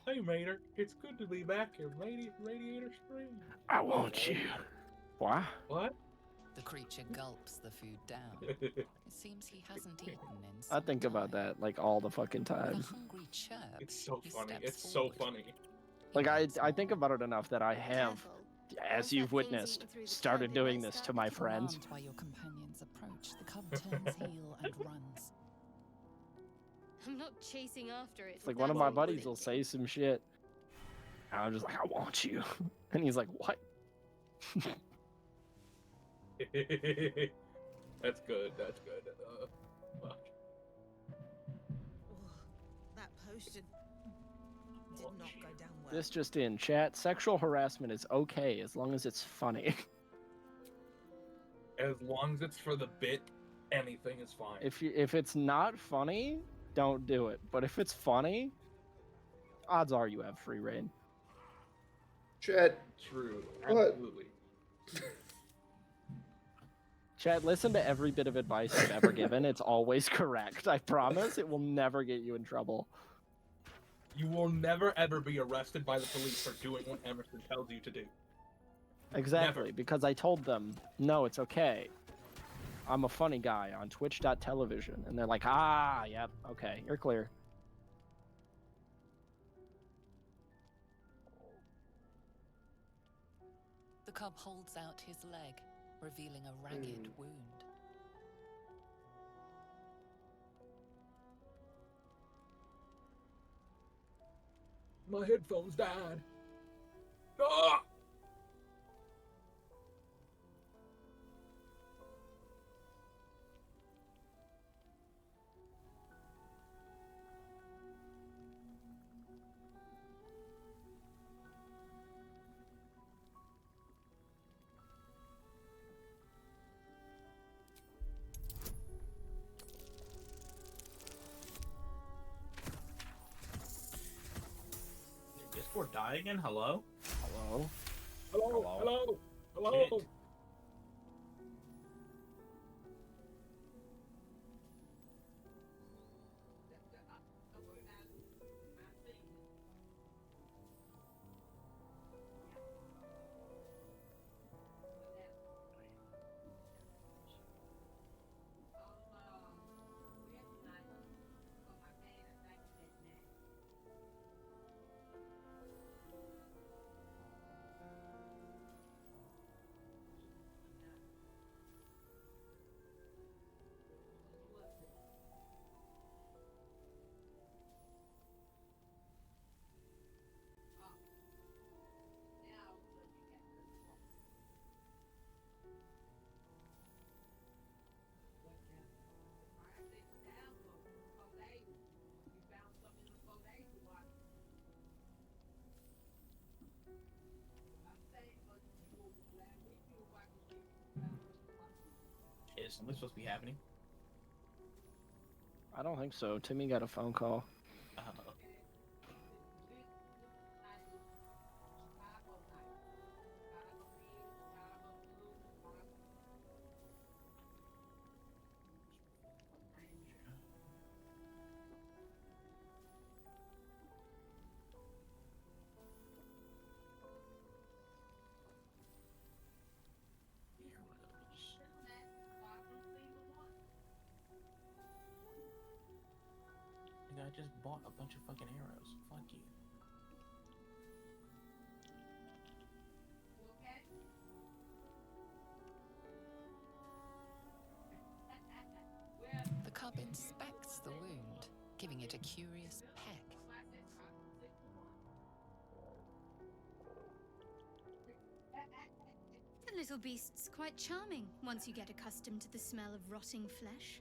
Hey Mater, it's good to be back in Radiator Spring. I want you. Why? What? The creature gulps the food down. It seems he hasn't eaten in I some think about time. that like all the fucking With a time. hungry chirp, It's so he funny. steps It's so forward. funny. He Like wants I more. think about it enough that I have, as you've witnessed, started doing this to my friends. Alarmed by your companion's approach, the cub turns heel and runs. I'm not chasing after it. It's like one of my buddies will say some shit. And I'm just like, I want you. And he's like, what? That's good. That's good. Fuck. That potion did not go down well. This just in, chat. Sexual harassment is okay as long as it's funny. As long as it's for the bit, anything is fine. If it's not funny, don't do it. But if it's funny, odds are you have free reign. Chat. True. What? Absolutely. Chat, listen to every bit of advice I've ever given. It's always correct. I promise it will never get you in trouble. You will never ever be arrested by the police for doing what Emerson tells you to do. Exactly, Never. because I told them, no, it's okay. I'm a funny guy on twitch.television. And they're like, ah, yep, okay, you're clear. The cub holds out his leg, revealing a ragged wound. My headphones died. Ah! Discord die again? Hello? Hello? Hello? Hello? Hello? Shit. Is something supposed to be happening? I don't think so. Timmy got a phone call. just bought a bunch of fucking arrows. Fuck you. The cub inspects the wound, giving it a curious peck. The little beast's quite charming once you get accustomed to the smell of rotting flesh.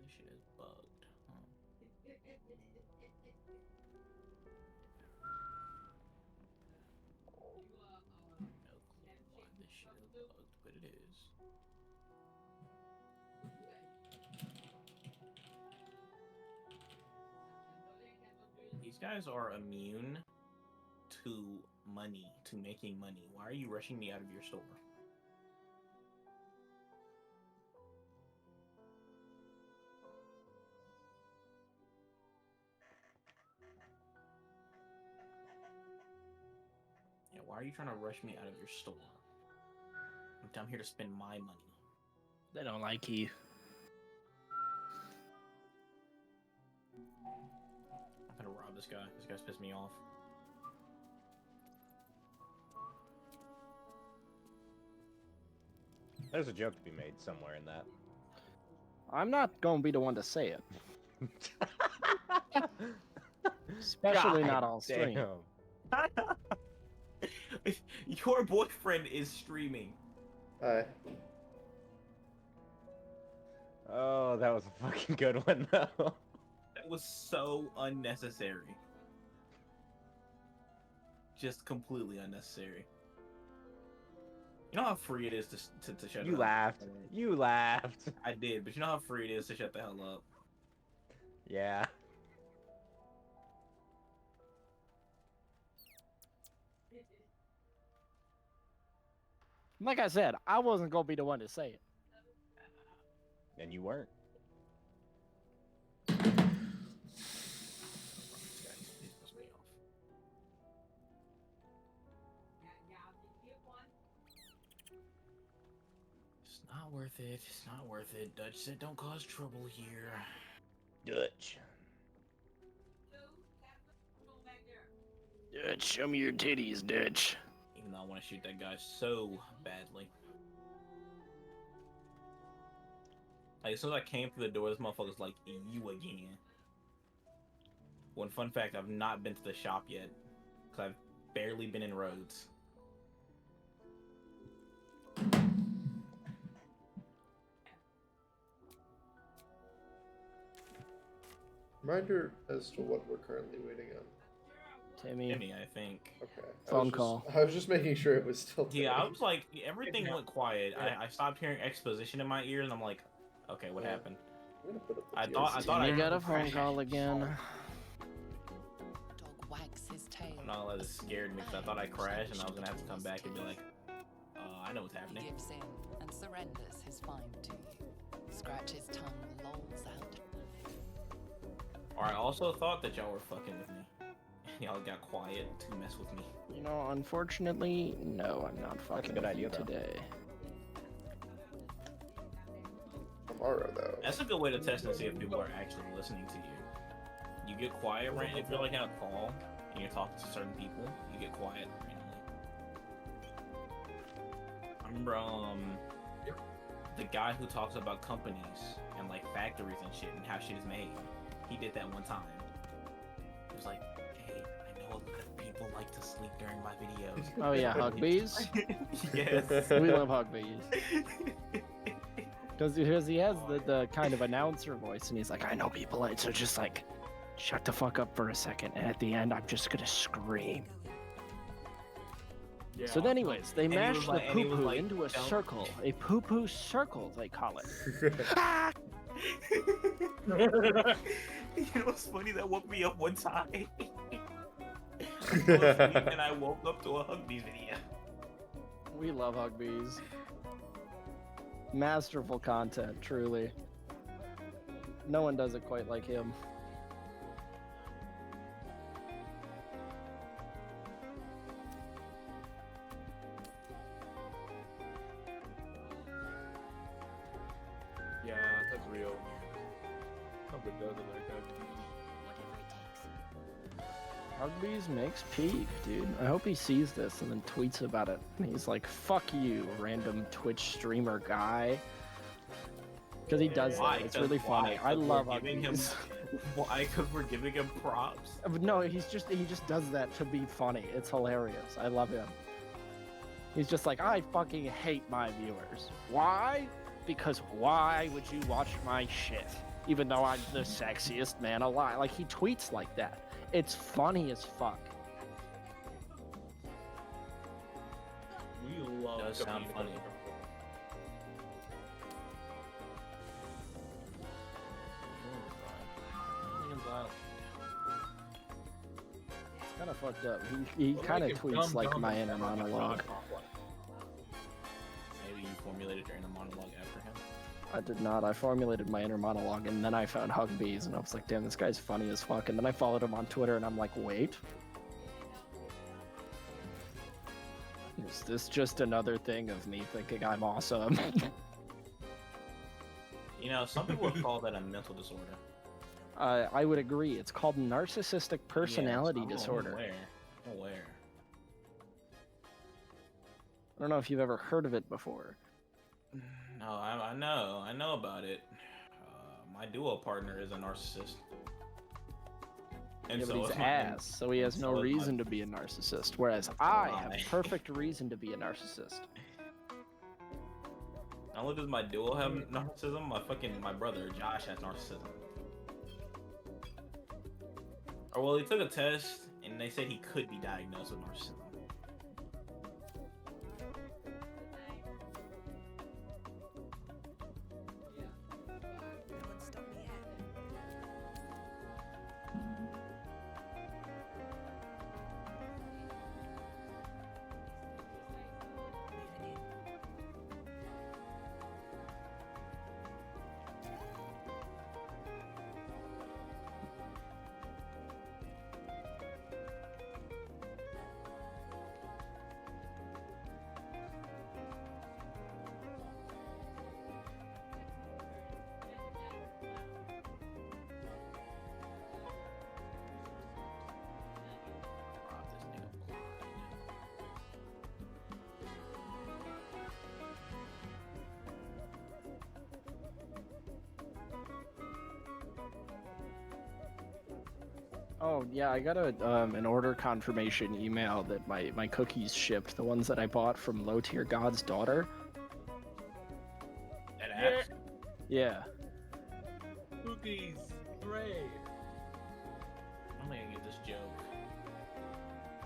This shit is bugged. Huh? No clue why this shit is bugged, but it is. These guys are immune to money, to making money. Why are you rushing me out of your store? Yeah, why are you trying to rush me out of your store? I'm here to spend my money. They don't like you. I'm gonna rob this guy. This guy's pissed me off. There's a joke to be made somewhere in that. I'm not gonna be the one to say it. Especially not on stream. Your boyfriend is streaming. Hi. Oh, that was a fucking good one, though. That was so unnecessary. Just completely unnecessary. You know how free it is to shut You it up? laughed. You laughed. I did, but you know how free it is to shut the hell up? Yeah. Like I said, I wasn't gonna be the one to say it. And you weren't. This guy, he's pissed me off. It's not worth it. It's not worth it. Dutch said don't cause trouble here. Dutch. Dutch, show me your titties, Dutch. Even though I want to shoot that guy so badly. Like, as soon as I came through the door, this motherfucker's like, you again. One fun fact, I've not been to the shop yet. Because I've barely been in Rhodes. Reminder as to what we're currently waiting on. Timmy, I think. Okay. Phone call. I was just making sure it was still. Yeah, I was like, everything went quiet. I stopped hearing exposition in my ears, and I'm like, okay, what happened? I thought I got a phone call again. Dog wags his tail. I'm not let it scared me because I thought I crashed, and I was gonna have to come back and be like, I know what's He happening. gives in and surrenders his find to you. Scratches tongue, lolls out. Or I also thought that y'all were fucking with me. Y'all got quiet to mess with me. You know, unfortunately, no, I'm not fucking good with idea, you though. today. Tomorrow, though. That's a good way to test and see if people are actually listening to you. You get quiet, right? If you're like in a call and you're talking to certain people, you get quiet randomly. I remember the guy who talks about companies and like factories and shit and how shit is made. He did that one time. He was like, hey, I know a lot of people like to sleep during my videos. Oh yeah, hug bees. Yes. We love hug bees. Because he has the kind of announcer voice, and he's like, I know people, so just like, shut the fuck up for a second, and at the end, I'm just gonna scream. Yeah. So anyways, they And he mash was the like- and he was poo-poo like, into a "Don't-" circle. A poo-poo circle, they call it. You know what's funny? That woke me up one time. I was asleep and I woke up to a Hugbees video. We love Hugbees. Masterful content, truly. No one does it quite like him. Yeah, that's real. Nobody does it like that. Hugbees makes peak, dude. I hope he sees this and then tweets about it. And he's like, fuck you, random Twitch streamer guy. Because he does that. It's really funny. I love Hugbees. Why? Because we're giving him props. No, he just does that to be funny. It's hilarious. I love him. He's just like, I fucking hate my viewers. Why? Because why would you watch my shit? Even though I'm the sexiest man alive. Like, he tweets like that. It's funny as fuck. We love Does sound comedic funny. It's kind of fucked up. He kind of tweets like my inner monologue. Maybe you formulated your inner monologue after him. I did not. I formulated my inner monologue, and then I found Hugbees, and I was like, damn, this guy's funny as fuck. And then I followed him on Twitter, and I'm like, wait. Is this just another thing of me thinking I'm awesome? You know, some people would call that a mental disorder. I would agree. It's called narcissistic personality Yes, disorder. I'm aware. I don't know if you've ever heard of it before. No, I know about it. My duo partner is a narcissist. And Yeah, but so he's is my- ass, so he has and no so is my- reason to be a narcissist. Whereas I have Why? perfect reason to be a narcissist. Not only does my duo have narcissism, my brother Josh has narcissism. Or well, he took a test and they said he could be diagnosed with narcissism. Oh yeah, I got an order confirmation email that my cookies shipped, the ones that I bought from Low Tier God's daughter. That ass? Yeah. Cookies, hooray! I'm gonna get this joke.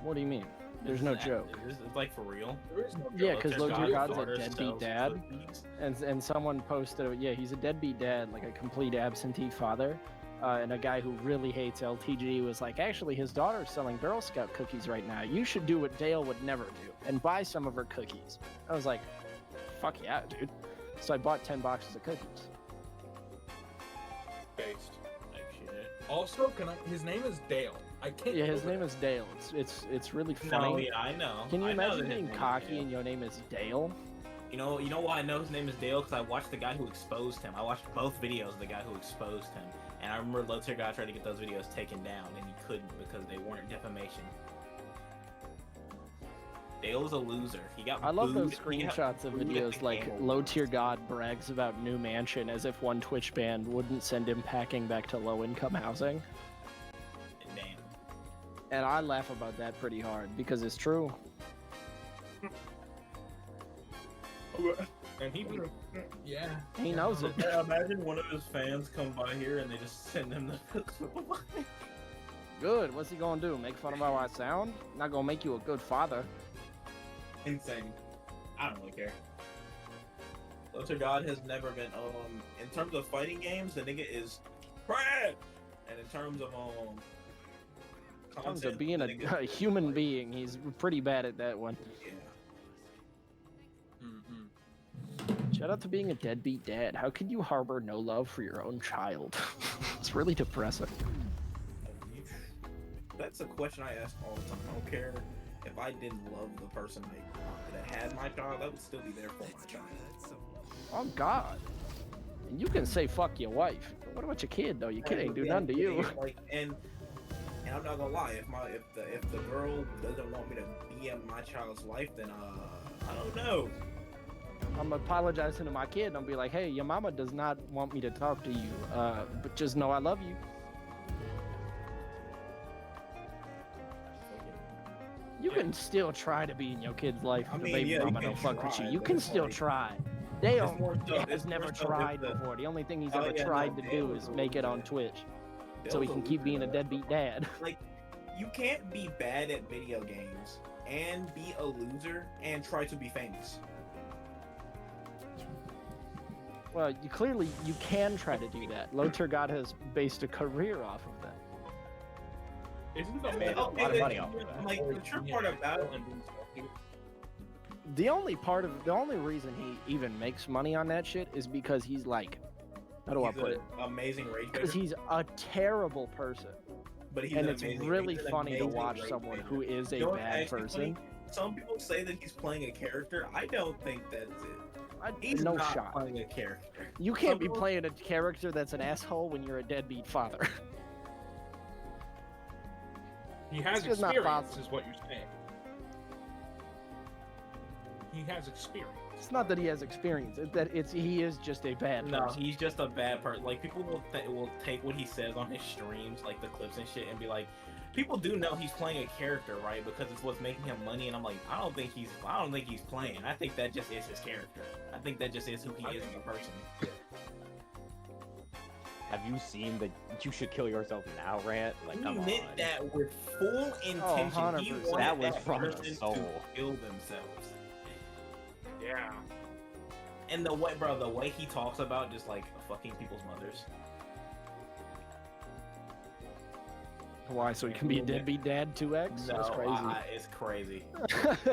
What do you mean? There's no joke. It's like for real. There is no Yeah, because Low Tier God's daughter a deadbeat sells dad, cookies. and someone posted, yeah, he's a deadbeat dad, like a complete absentee father. And a guy who really hates LTG was like, actually, his daughter's selling Girl Scout cookies right now. You should do what Dale would never do and buy some of her cookies. I was like, fuck yeah, dude. So I bought 10 boxes of cookies. Based. Like shit. Also, his name is Dale. I can't. Yeah, his name is Dale. It's really funny. No, yeah, I know. Can you I know imagine that his being name is cocky Dale. and your name is Dale? You know why I know his name is Dale? Because I watched the guy who exposed him. I watched both videos of the guy who exposed him. And I remember Low Tier God tried to get those videos taken down, and he couldn't because they weren't defamation. Dale is a loser. He got I love those booed- he got screenshots of booed at videos the like Camel Low Wars. Tier God brags about new mansion as if one Twitch band wouldn't send him packing back to low income housing. Damn. And I laugh about that pretty hard because it's true. And he, yeah. He knows it. Yeah, imagine one of his fans come by here and they just send him the clip of mine. Good. What's he gonna do? Make fun of how I sound? Not gonna make you a good father. Insane. I don't really care. Luther God has never been in terms of fighting games, the nigga is trash. And in terms of In terms of being a human being, he's pretty bad at that one. Yeah. Shout out to being a deadbeat dad. How could you harbor no love for your own child? It's really depressing. That's a question I ask all the time. I don't care if I didn't love the person that had my child, I would still be there for my child. Oh God. And you can say fuck your wife. But what about your kid though? Your kid ain't do nothing to you. Like, and I'm not gonna lie, if the girl doesn't want me to be in my child's life, then I don't know. I'm apologizing to my kid and I'll be like, hey, your mama does not want me to talk to you. But just know I love you. You can still try to be in your kid's life if the baby mama don't fuck with you. You can still try. Dale has never tried before. The only thing he's ever tried to do is make it on Twitch. So he can keep being a deadbeat dad. Like, you can't be bad at video games and be a loser and try to be famous. Well, you can try to do that. Lotur God has based a career off of that. Isn't the made a lot of money off of that. Like, the true part about it. The only reason he even makes money on that shit is because he's like, how do I put it? Amazing rage because he's a terrible person. But and it's really funny to watch someone who is a bad person. Some people say that he's playing a character. I don't think that's it. He's no not shot. playing a character. You can't be playing a character that's an asshole when you're a deadbeat father. He has experience, is what you're saying. He has experience. It's not that he has experience. It's that he is just a bad person. No, he's just a bad person. Like, people will take what he says on his streams, like the clips and shit, and be like, people do know he's playing a character, right? Because it's what's making him money. And I'm like, I don't think he's playing. I think that just is his character. I think that just is who he is as a person. Have you seen the "you should kill yourself now" rant? Like, come on. He meant that with full intention. Oh, he 100%. wanted That was from the person soul. to kill themselves. Yeah. And the way he talks about just like fucking people's mothers. Why? So he can be a deadbeat dad 2x? No, That's crazy. It's crazy.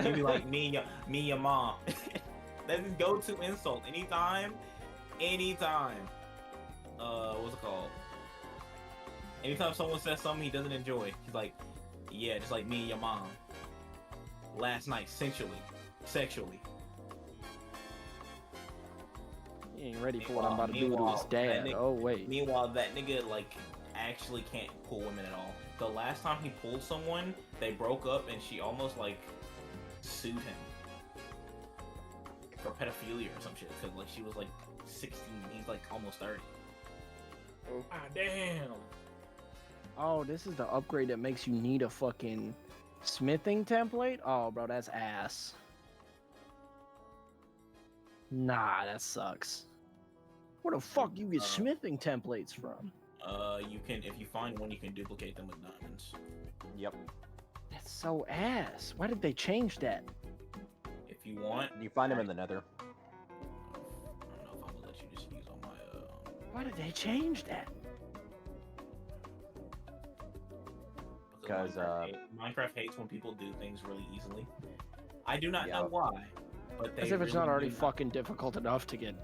He'd be like, me and your mom. That's his go-to insult. Anytime. What's it called? Anytime someone says something he doesn't enjoy, he's like, yeah, just like me and your mom. Last night, sexually. He ain't ready for what I'm about to do to his dad. Oh, wait. Meanwhile, that nigga, like, actually can't pull women at all. The last time he pulled someone, they broke up and she almost, like, sued him for pedophilia or some shit. Because, like, she was, like, 16. He's, like, almost 30. Ah, damn. Oh, this is the upgrade that makes you need a fucking smithing template? Oh, bro, that's ass. Nah, that sucks. Where the fuck do you get smithing templates from? You can, if you find one, you can duplicate them with diamonds. Yep. That's so ass. Why did they change that? If you want, You find them in the Nether. I don't know if I'm gonna let you just use on my. Why did they change that? Because Minecraft hates when people do things really easily. I do not Yeah. know why, but they As if it's really not already do fucking difficult enough to get.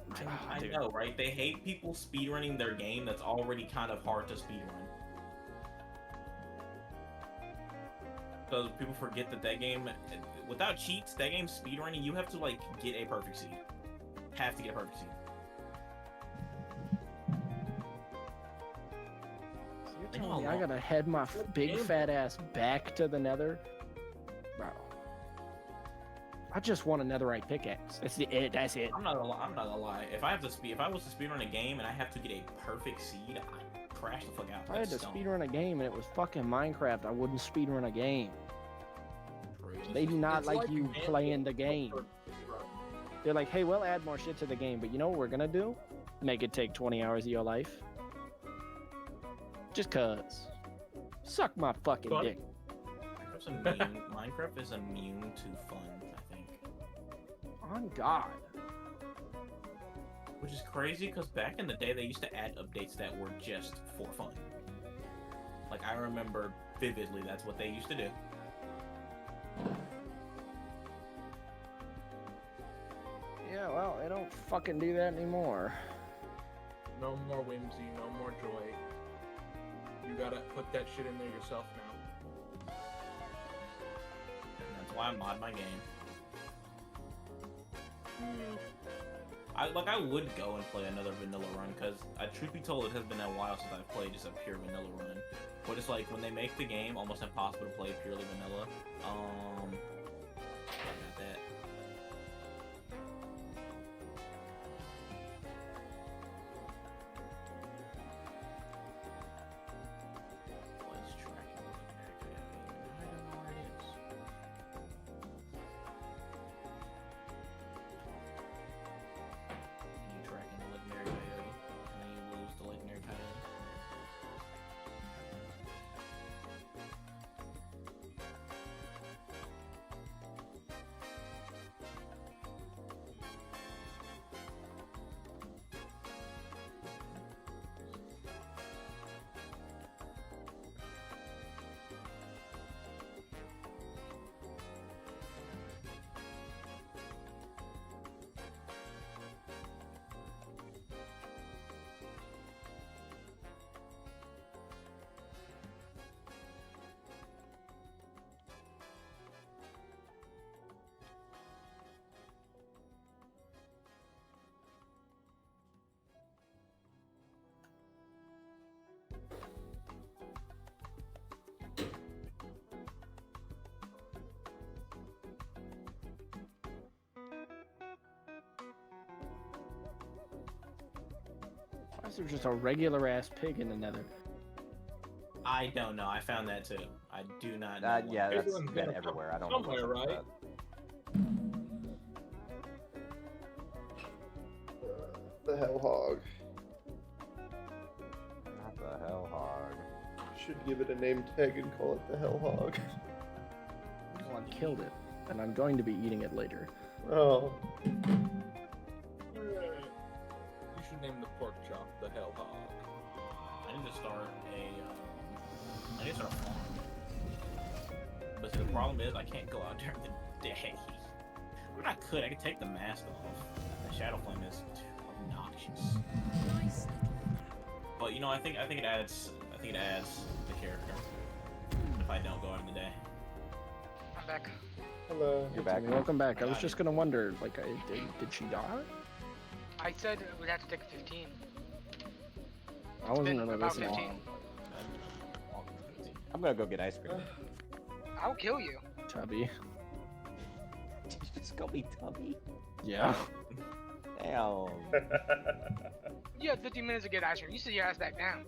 I Dude. know, right? They hate people speedrunning their game that's already kind of hard to speedrun. Because people forget that game, without cheats, that game speedrunning, you have to, like, get a perfect seed. Have to get a perfect seed. So you're telling me I gotta head my big fat ass back to the Nether? Bro. I just want a netherite pickaxe. That's it. That's it. I'm not gonna lie. If I was to speedrun a game and I have to get a perfect seed, I'd crash the fuck out. If I had to speedrun a game and it was fucking Minecraft, I wouldn't speedrun a game. They do not like you playing the game. They're like, hey, we'll add more shit to the game, but you know what we're gonna do? Make it take 20 hours of your life. Just cause. Suck my fucking dick. Minecraft is immune to fun, I think. On God. Which is crazy, because back in the day, they used to add updates that were just for fun. Like, I remember vividly that's what they used to do. Yeah, well, they don't fucking do that anymore. No more whimsy, no more joy. You gotta put that shit in there yourself now. And that's why I mod my game. I would go and play another vanilla run, because truth be told, it has been a while since I've played just a pure vanilla run. But it's like when they make the game almost impossible to play purely vanilla. I got that. What's tracking? I don't know where it is. You tracking the legendary coyote, and then you lose the legendary coyote. Why is there just a regular ass pig in the nether? I don't know. I found that too. I do not know. Yeah, that's Everyone's been gonna everywhere. I come don't know what's somewhere, up with right? The hell hog. Not the hell hog. Should give it a name tag and call it the hell hog. Someone killed it, and I'm going to be eating it later. Oh. You should name the pork chop the hell hog. I need to start a farm. But see, the problem is I can't go out during the day. I mean, I could take the mask off. The shadow flame is obnoxious. But you know, I think it adds the character if I don't go out in the day. I'm back. Hello. You're back. Welcome back. I was just gonna wonder, like, did she die? I said we'd have to take 15. I wasn't been really about listening. 15. I'm gonna go get ice cream. I'll kill you. Tubby. Did you just call me Tubby? Yeah. Damn. You had 15 minutes to get ice cream. You sit your ass back down.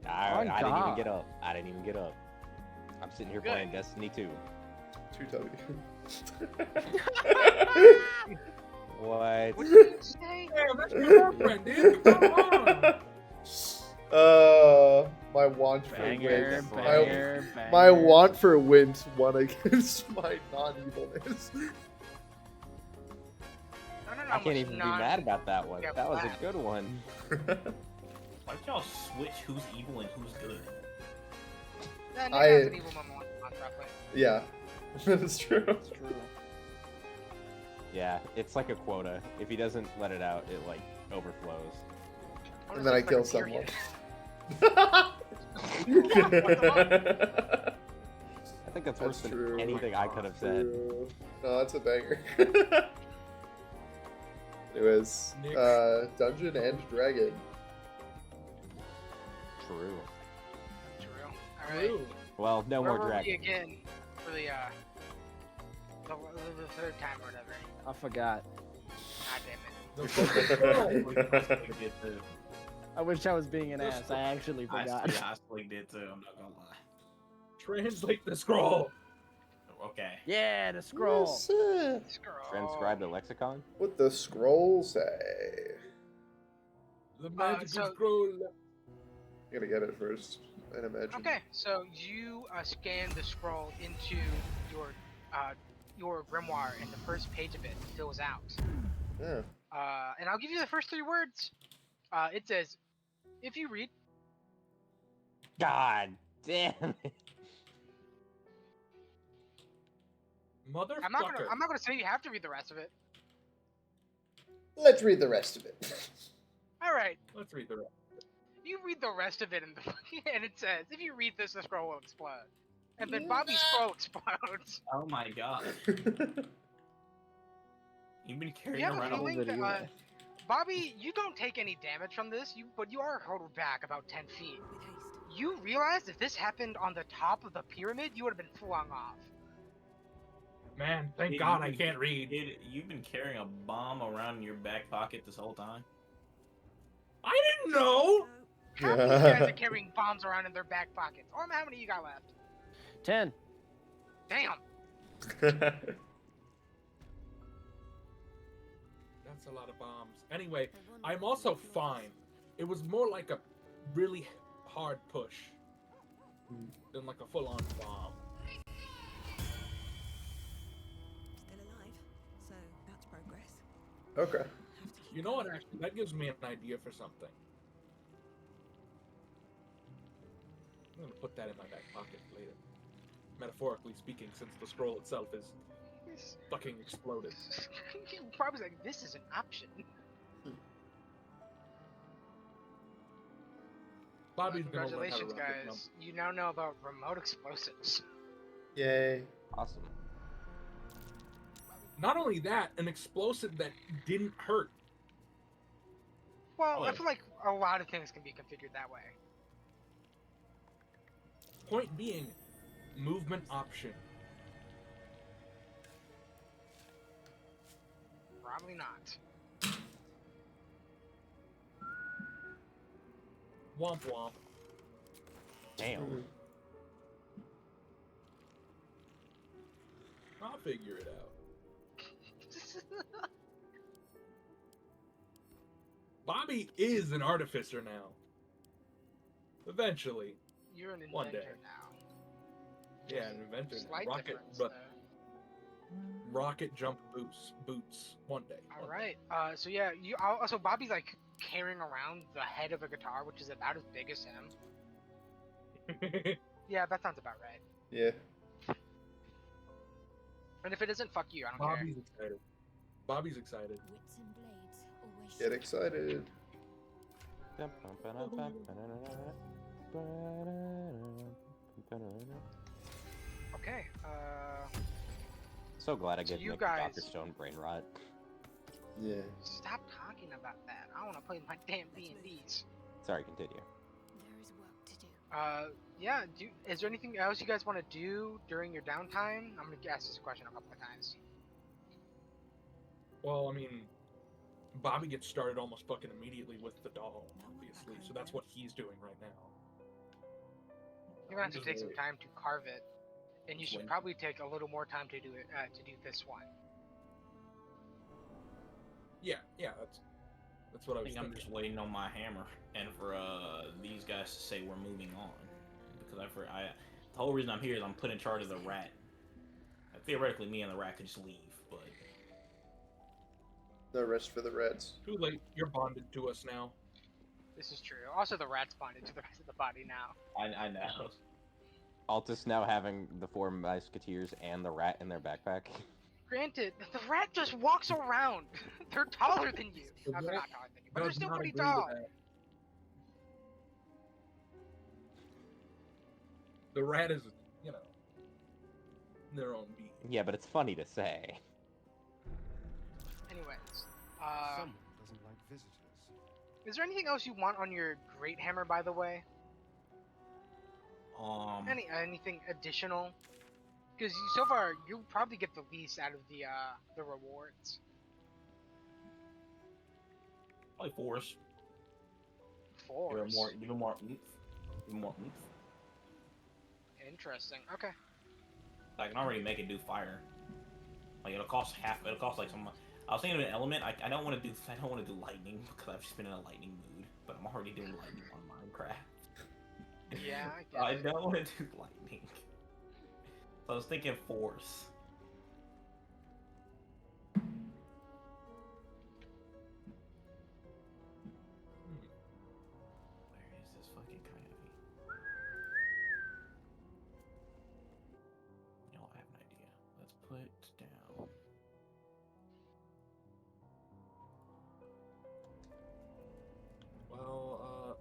I didn't even get up. I didn't even get up. I'm sitting here Good. playing Destiny 2. Too Tubby. What? What did you say? Damn, that's your girlfriend, dude. Come on. My want for Banger, wins. banger, My banger. want for wins won against my non-evilness. I can't even be mad about that one. Yeah, That was flat. a good one. Why don't y'all switch who's evil and who's good? Nah, Nick I- has an evil moment on roughly. Yeah, that's true. It's true. Yeah, it's like a quota. If he doesn't let it out, it like overflows. And then I kill Like a someone. period. I think that's worse That's than true. anything I could have said. True. No, that's a banger. Anyways, Nick. Dungeon and Dragon. True. Alright. Ooh. Well, no Where more were we dragon. again for the third time or whatever. I forgot. God damn it. I wish I was being an ass. I actually forgot. I actually did too. I'm not gonna lie. Translate the scroll. Okay. Yeah, the scroll. Yes, sir. Transcribe the lexicon. What the scroll say? The magical so- scroll. You gotta get it first, I'd imagine. Okay, so you scan the scroll into your grimoire, and the first page of it fills out. Yeah. And I'll give you the first 3 words. It says, "If you read." God damn it. Motherfucker. I'm not gonna say you have to read the rest of it. Let's read the rest of it. All right. Let's read the rest. You read the rest of it, and it says, "If you read this, the scroll will explode." And then Bobby's scroll explodes. Oh my god. You've been carrying You have a around feeling video that, Bobby, you don't take any damage from this, but you are hurtled back about 10 feet. With haste. You realize if this happened on the top of the pyramid, you would have been flung off. Man, thank Kid, God I can't read. Kid, you've been carrying a bomb around in your back pocket this whole time. I didn't know. How many of you guys are carrying bombs around in their back pockets? Or how many you got left? 10. Damn. That's a lot of bombs. Anyway, I'm also fine. It was more like a really hard push than like a full-on bomb. Still alive, so that's progress. Okay. Have to keep You know what? going. Actually, that gives me an idea for something. I'm gonna put that in my back pocket later. Metaphorically speaking, since the scroll itself is fucking exploded. Probably like, this is an option. Bobby's gonna learn how to Congratulations, rocket jump. guys. You now know about remote explosives. Yay. Awesome. Not only that, an explosive that didn't hurt. Well, Oh, I yeah. feel like a lot of things can be configured that way. Point being, movement option. Probably not. Womp womp. Damn. Mhm. I'll figure it out. Bobby is an artificer now. Eventually. You're an One day. inventor now. Yeah, an inventor. Slight Rocket, difference, but though. rocket jump boots. One day. All right. So yeah, so Bobby's like carrying around the head of a guitar, which is about as big as him. One Yeah, that sounds about right. Yeah. And if it isn't, fuck you. I don't Bobby's excited. Bobby's excited. Wits and blades always Get excited. care. Okay. So glad I So get you Nick guys- Dr. Stone brain rot. Yeah. Stop talking about that. I want to play my damn D&Ds. Sorry, continue. there is work to do. Yeah. Is there anything else you guys want to do during your downtime? I'm gonna ask this question a couple of times. Well, I mean, Bobby gets started almost fucking immediately with the doll, obviously. So that's what he's doing right now. You're gonna have to Just take some wait. time to carve it, and you should Wait. probably take a little more time to do it to do this one. Yeah, that's what I I was think I'm thinking. just waiting on my hammer and for these guys to say we're moving on. Because the whole reason I'm here is I'm put in charge of the rat. Theoretically, me and the rat could just leave, but No rest for the Reds. Too late. You're bonded to us now. This is true. Also, the rat's bonded to the rest of the body now. I know. Altus now having the 4 musketeers and the rat in their backpack. Granted, the rat just walks around. They're taller than you. The They're rat not taller than you, but they're Does still not pretty agree with tall. that. The rat is, their own being. Yeah, but it's funny to say. Anyways, Someone doesn't like visitors. is there anything else you want on your great hammer, by the way? Anything additional? Because so far you probably get the least out of the rewards. Probably force. Force. Even more oomph. Interesting. Okay. I can already make it do fire. Like it'll cost half. It'll cost like some. I was thinking of an element. I don't want to do. I don't want to do lightning because I've just been in a lightning mood. But I'm already doing lightning on Minecraft. Yeah, I get I it. don't want to do lightning. So I was thinking force. Where is this fucking coyote? You know, I have an idea. Let's put down. Well,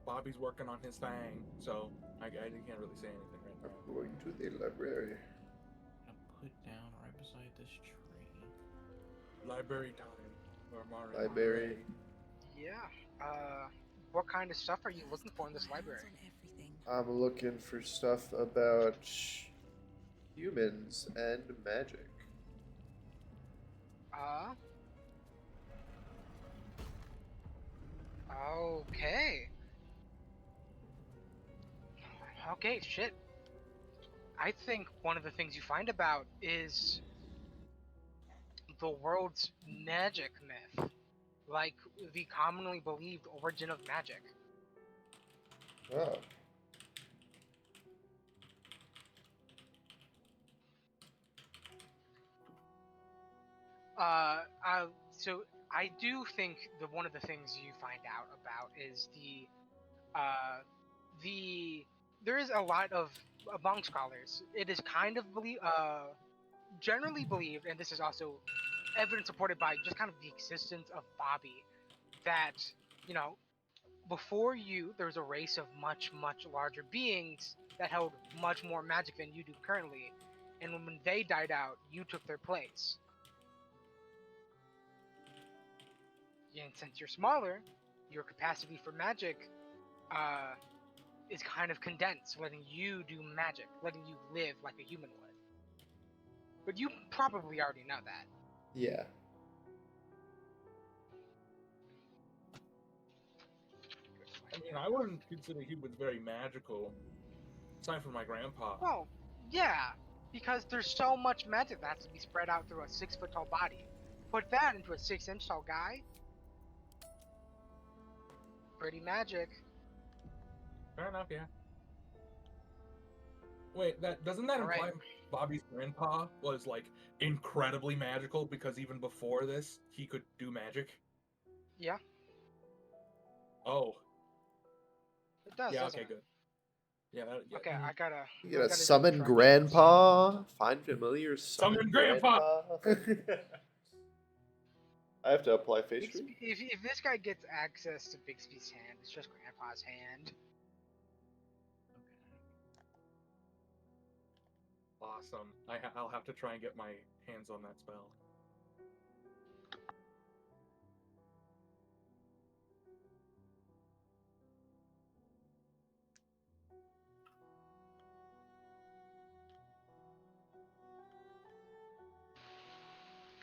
Bobby's working on his thing, so I can't really say anything right now. I'm going to the library. I'm gonna put down right beside this tree. Library time. Library. Yeah. What kind of stuff are you looking for in this library? I'm looking for stuff about humans and magic. Okay. Okay, shit. I think one of the things you find about is the world's magic myth. Like the commonly believed origin of magic. Oh. So I do think one of the things you find out about is there is a lot of among scholars. It is kind of generally believed, and this is also evidence supported by just kind of the existence of Bobby, that you know before you there was a race of much larger beings that held much more magic than you do currently, and when they died out, you took their place. And since you're smaller, your capacity for magic is kind of condensed, letting you do magic, letting you live like a human would. But you probably already know that. Yeah. I mean, I wouldn't consider humans very magical, aside from my grandpa. Well, yeah, because there's so much magic that has to be spread out through a 6-foot tall body. Put that into a 6-inch tall guy. Pretty magic. Fair enough, yeah. Wait, doesn't that imply Bobby's grandpa was like incredibly magical because even before this he could do magic? Yeah. Oh. It does. Yeah. Doesn't Okay. it? Good. Yeah. Okay. I gotta. You gotta summon Grandpa. Find familiar. Summon Grandpa. I have to apply face cream. If this guy gets access to Bixby's hand, it's just Grandpa's hand. Awesome. I'll have to try and get my hands on that spell.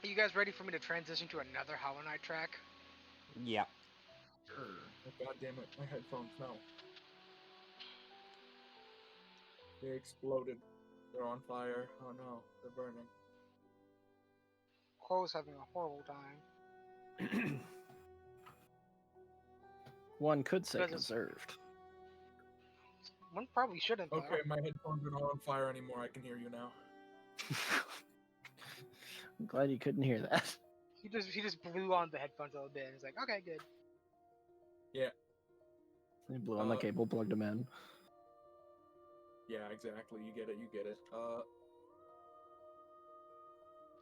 Are you guys ready for me to transition to another Hollow Knight track? Yeah. Sure. Oh, God damn it, my headphones, no. They exploded. They're on fire. Oh no, they're burning. Chloe's having a horrible time. One could say conserved. One probably shouldn't, though. Okay, my headphones are not on fire anymore. I can hear you now. I'm glad you couldn't hear that. He just blew on the headphones a little bit and he's like, okay, good. Yeah. He blew on the cable, plugged him in. Yeah, exactly. You get it.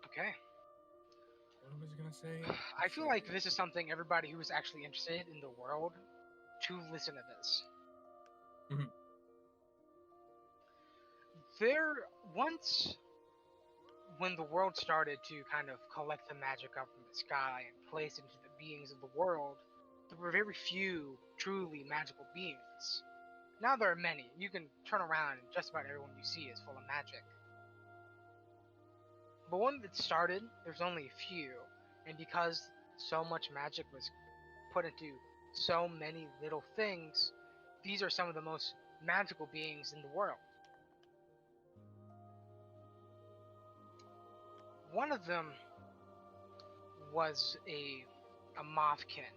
Okay. What was I gonna say? I feel like this is something everybody who is actually interested in the world to listen to this. Mhm. There once, when the world started to kind of collect the magic up from the sky and place it into the beings of the world, there were very few truly magical beings. Now there are many. You can turn around and just about everyone you see is full of magic. But when it started, there's only a few, and because so much magic was put into so many little things, these are some of the most magical beings in the world. one of them was a mothkin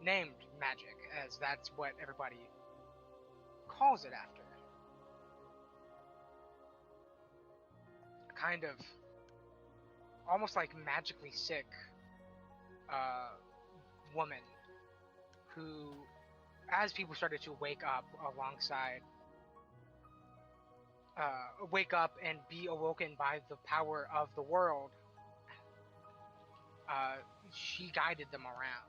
named Magic, as that's what everybody calls it after. A kind of almost like magically sick woman who, as people started to wake up and be awoken by the power of the world, she guided them around.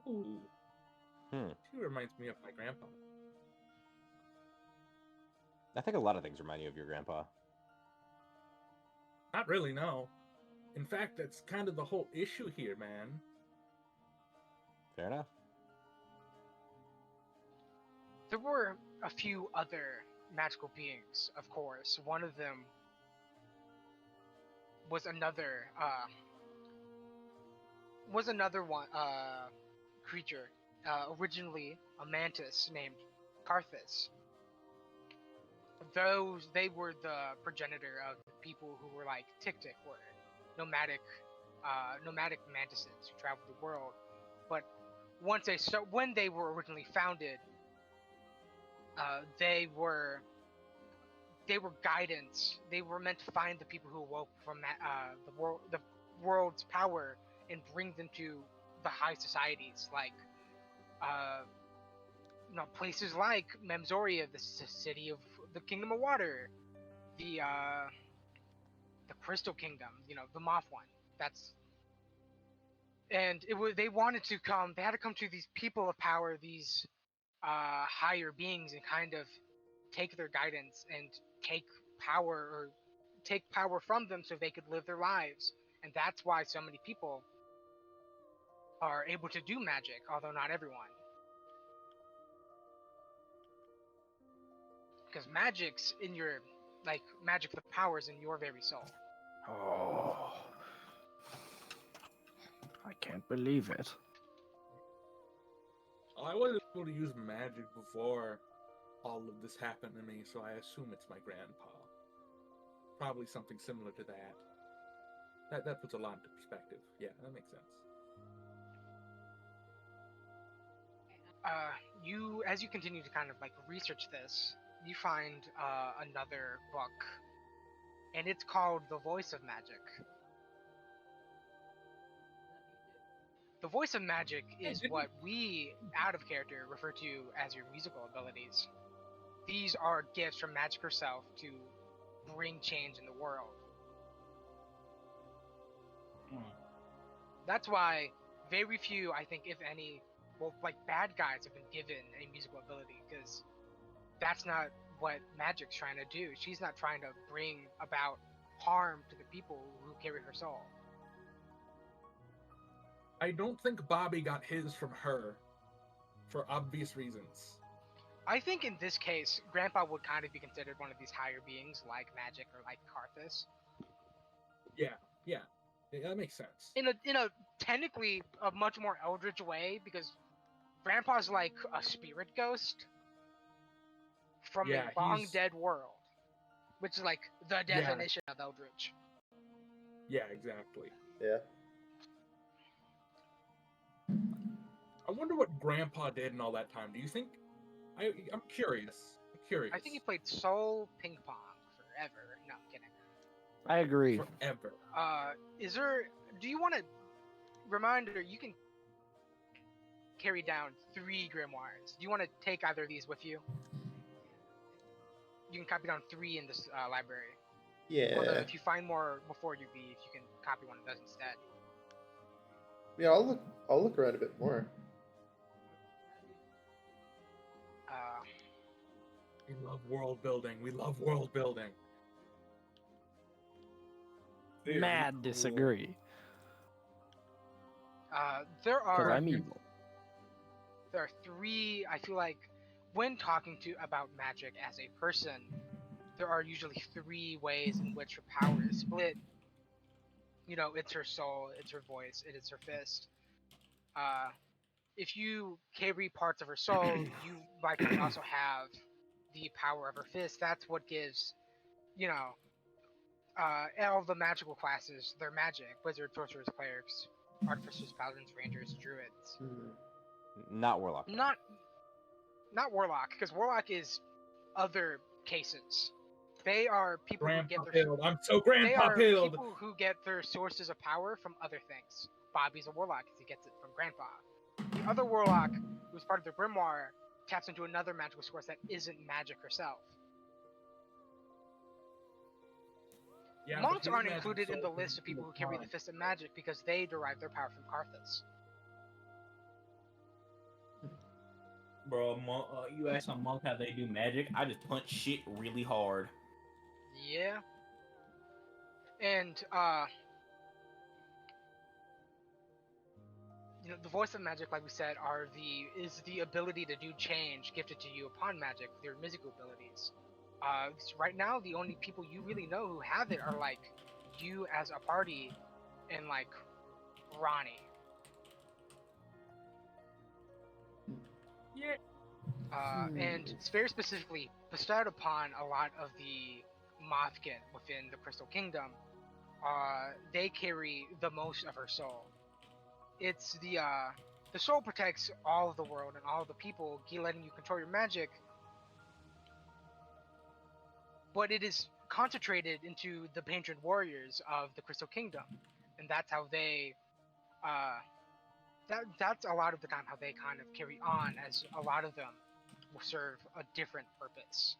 Ooh. Hmm. She reminds me of my grandpa. I think a lot of things remind you of your grandpa. Not really, no. In fact, that's kind of the whole issue here, man. Fair enough. There were a few other magical beings, of course. One of them was another creature, originally a mantis named Karthus. They were the progenitor of the people who were like Tik-Tik, were nomadic mantises who traveled the world. But when they were originally founded, they were guidance. They were meant to find the people who awoke from the world's power and bring them to the high societies, like places like Memzoria, the city of the Kingdom of Water, the Crystal Kingdom, the Moth one. They wanted to come. They had to come to these people of power, these higher beings, and kind of take their guidance and take power from them so they could live their lives. And that's why so many people are able to do magic, although not everyone. Because magic's in your, magic for the powers in your very soul. Oh. I can't believe it. I wasn't able to use magic before all of this happened to me, so I assume it's my grandpa. Probably something similar to that. That puts a lot into perspective. Yeah, that makes sense. As you continue to kind of research this, you find another book, and it's called The Voice of Magic. The Voice of Magic is what we, out of character, refer to as your musical abilities. These are gifts from Magic herself to bring change in the world. That's why very few, I think, if any, bad guys have been given a musical ability, because that's not what Magic's trying to do. She's not trying to bring about harm to the people who carry her soul. I don't think Bobby got his from her, for obvious reasons. I think in this case, Grandpa would kind of be considered one of these higher beings, like Magic or like Karthus. Yeah, that makes sense. In a technically a much more eldritch way, because Grandpa's like a spirit ghost from a long dead world, which is like the definition of eldritch. Yeah, exactly. Yeah. I wonder what Grandpa did in all that time. Do you think? I'm curious. I think he played Soul Ping Pong forever. No, I'm kidding. I agree. Forever. Do you want to reminder? You can carry down 3 grimoires. Do you want to take either of these with you? You can copy down 3 in this library. Yeah. Although if you find more before you leave, you can copy one of those instead. Yeah, I'll look around a bit more. We love world building. Mad disagree. There are. Because I'm evil. There are 3. I feel like when talking about Magic as a person, there are usually 3 ways in which her power is split. It's her soul, it's her voice, it is her fist. if you carry parts of her soul, you likely also have the power of her fist. That's what gives, you know, all the magical classes their magic: wizards, sorcerers, clerics, artificers, paladins, rangers, druids. Not warlock. Not warlock, because warlock is other cases. They are people who get Grandpa their pilled. I'm so they grandpa are pilled. people who get their sources of power from other things. Bobby's a warlock because he gets it from grandpa. The other warlock, who's part of the grimoire, taps into another magical source that isn't magic herself. Yeah, Monks but his aren't magic included in soul the list comes of people from who carry the time. Fist of Magic because they derive their power from Karthus. Bro, you ask a monk how they do magic, I just punch shit really hard. Yeah. And, you know, the voice of magic, like we said, is the ability to do change gifted to you upon magic with your musical abilities. So right now, the only people you really know who have it are, like, you as a party and, like, Ronnie. Yeah. And very specifically, bestowed upon a lot of the Mothkin within the Crystal Kingdom, they carry the most of her soul. It's the soul protects all of the world and all of the people, letting you control your magic, but it is concentrated into the patron warriors of the Crystal Kingdom, and that's how they, that's a lot of the time how they kind of carry on, as a lot of them will serve a different purpose.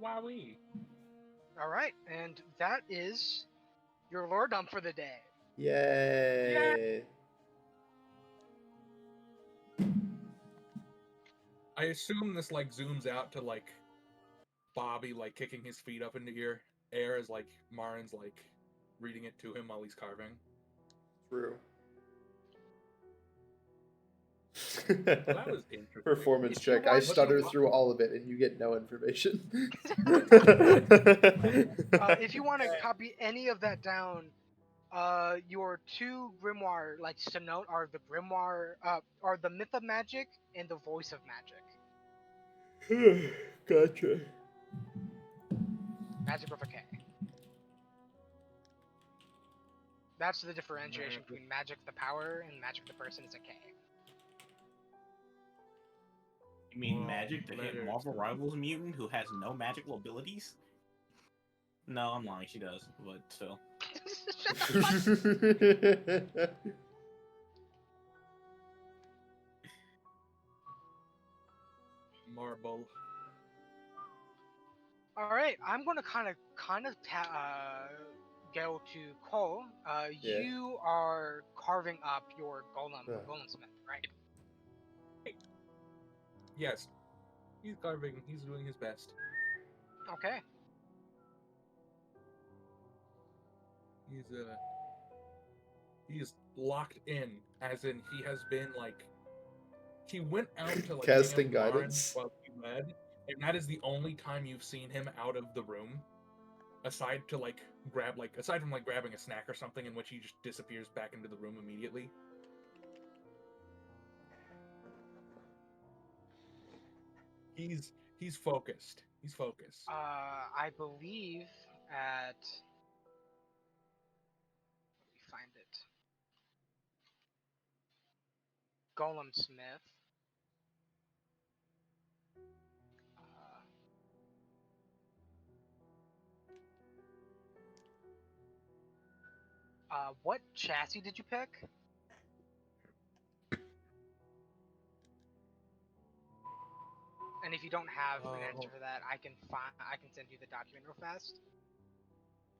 Wowee. All right, and that is your lore dump for the day. Yay! I assume this like zooms out to like Bobby like kicking his feet up into air as like Marin's like reading it to him while he's carving. True. That was interesting. Performance check. I stutter through all of it, and you get no information. If you want to copy any of that down, your two grimoire likes to note are the grimoire, are the Myth of Magic and the Voice of Magic. Gotcha. Magic with a K. That's the differentiation between Magic the Power and Magic the Person is a K. You mean magic to hit Marvel Rivals mutant who has no magical abilities? No, I'm lying. She does, but still. Marble. All right, I'm gonna kind of go to Cole. Yeah. You are carving up your golem-smith, right? Yes. He's carving. He's doing his best. Okay. He's locked in, as in he has been like he went out to like Casting hang out with Lauren guidance. while he led, and that is the only time you've seen him out of the room, aside from like grabbing a snack or something, in which he just disappears back into the room immediately. He's focused. He's focused. I believe at. Let me find it. Golem Smith. What chassis did you pick? And if you don't have an answer for that, I can send you the document real fast.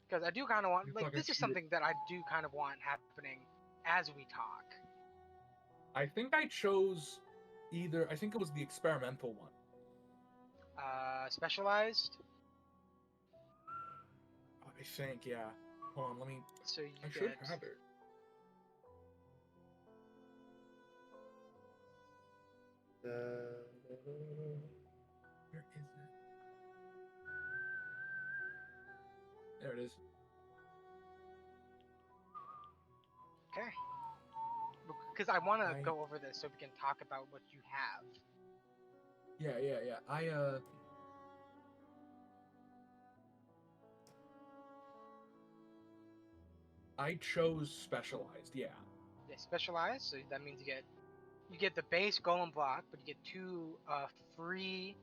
Because I do kind of want, like, this is something that I do kind of want happening as we talk. I think I chose I think it was the experimental one. Specialized? I think, yeah. Hold on, let me. So I should have it. Where is it? There it is. Okay. because I want to go over this so we can talk about what you have. Yeah. I chose specialized. Yeah. Yeah, specialized. So that means you get the base golem block, but you get 2 free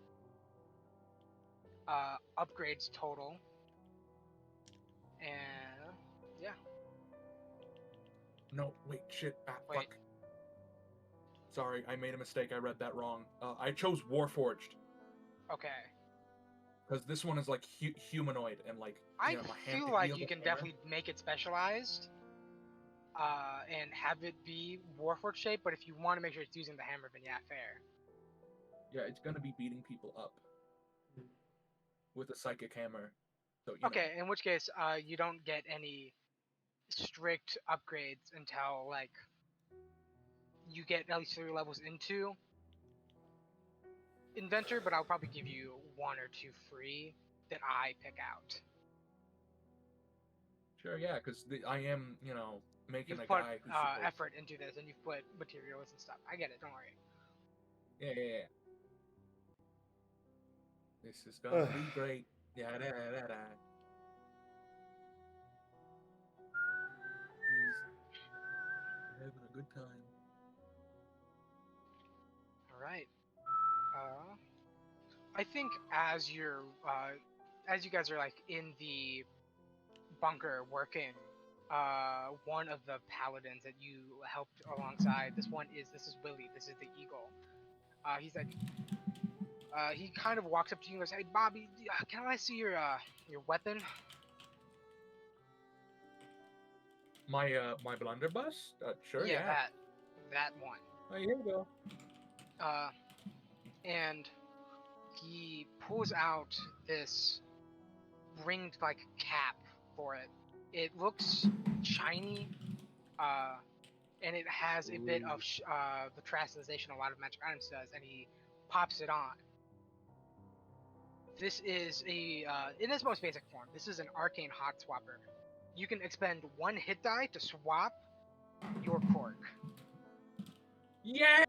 upgrades total. And yeah. No, wait, shit. Wait. Fuck. Sorry, I made a mistake. I read that wrong. I chose Warforged. Okay. Because this one is like humanoid and like. I my hand feel can like wield you a can hammer. definitely make it specialized. And have it be Warforged shape, but if you want to make sure it's using the hammer, then yeah, fair. Yeah, it's gonna be beating people up with a psychic hammer. So Okay, in which case, you don't get any strict upgrades until like you get at least 3 levels into Inventor, but I'll probably give you 1 or 2 free that I pick out. Sure, yeah, because I am, making You've a put guy who's effort into this, and you've put materials and stuff. I get it. Don't worry. Yeah. This is gonna be great. Yeah. He's having a good time. All right. I think as you guys are like in the bunker working, one of the paladins that you helped alongside, this is Willie. This is the Eagle. He's like, he kind of walks up to you and goes, "Hey, Bobby, can I see your weapon?" My blunderbuss? Sure, yeah. that one. Oh, here we go. And he pulls out this ringed like cap for it. It looks shiny, and it has a bit of the translation a lot of magic items does, and he pops it on. This is in its most basic form, this is an arcane hot swapper. You can expend 1 hit die to swap your cork. Yeah!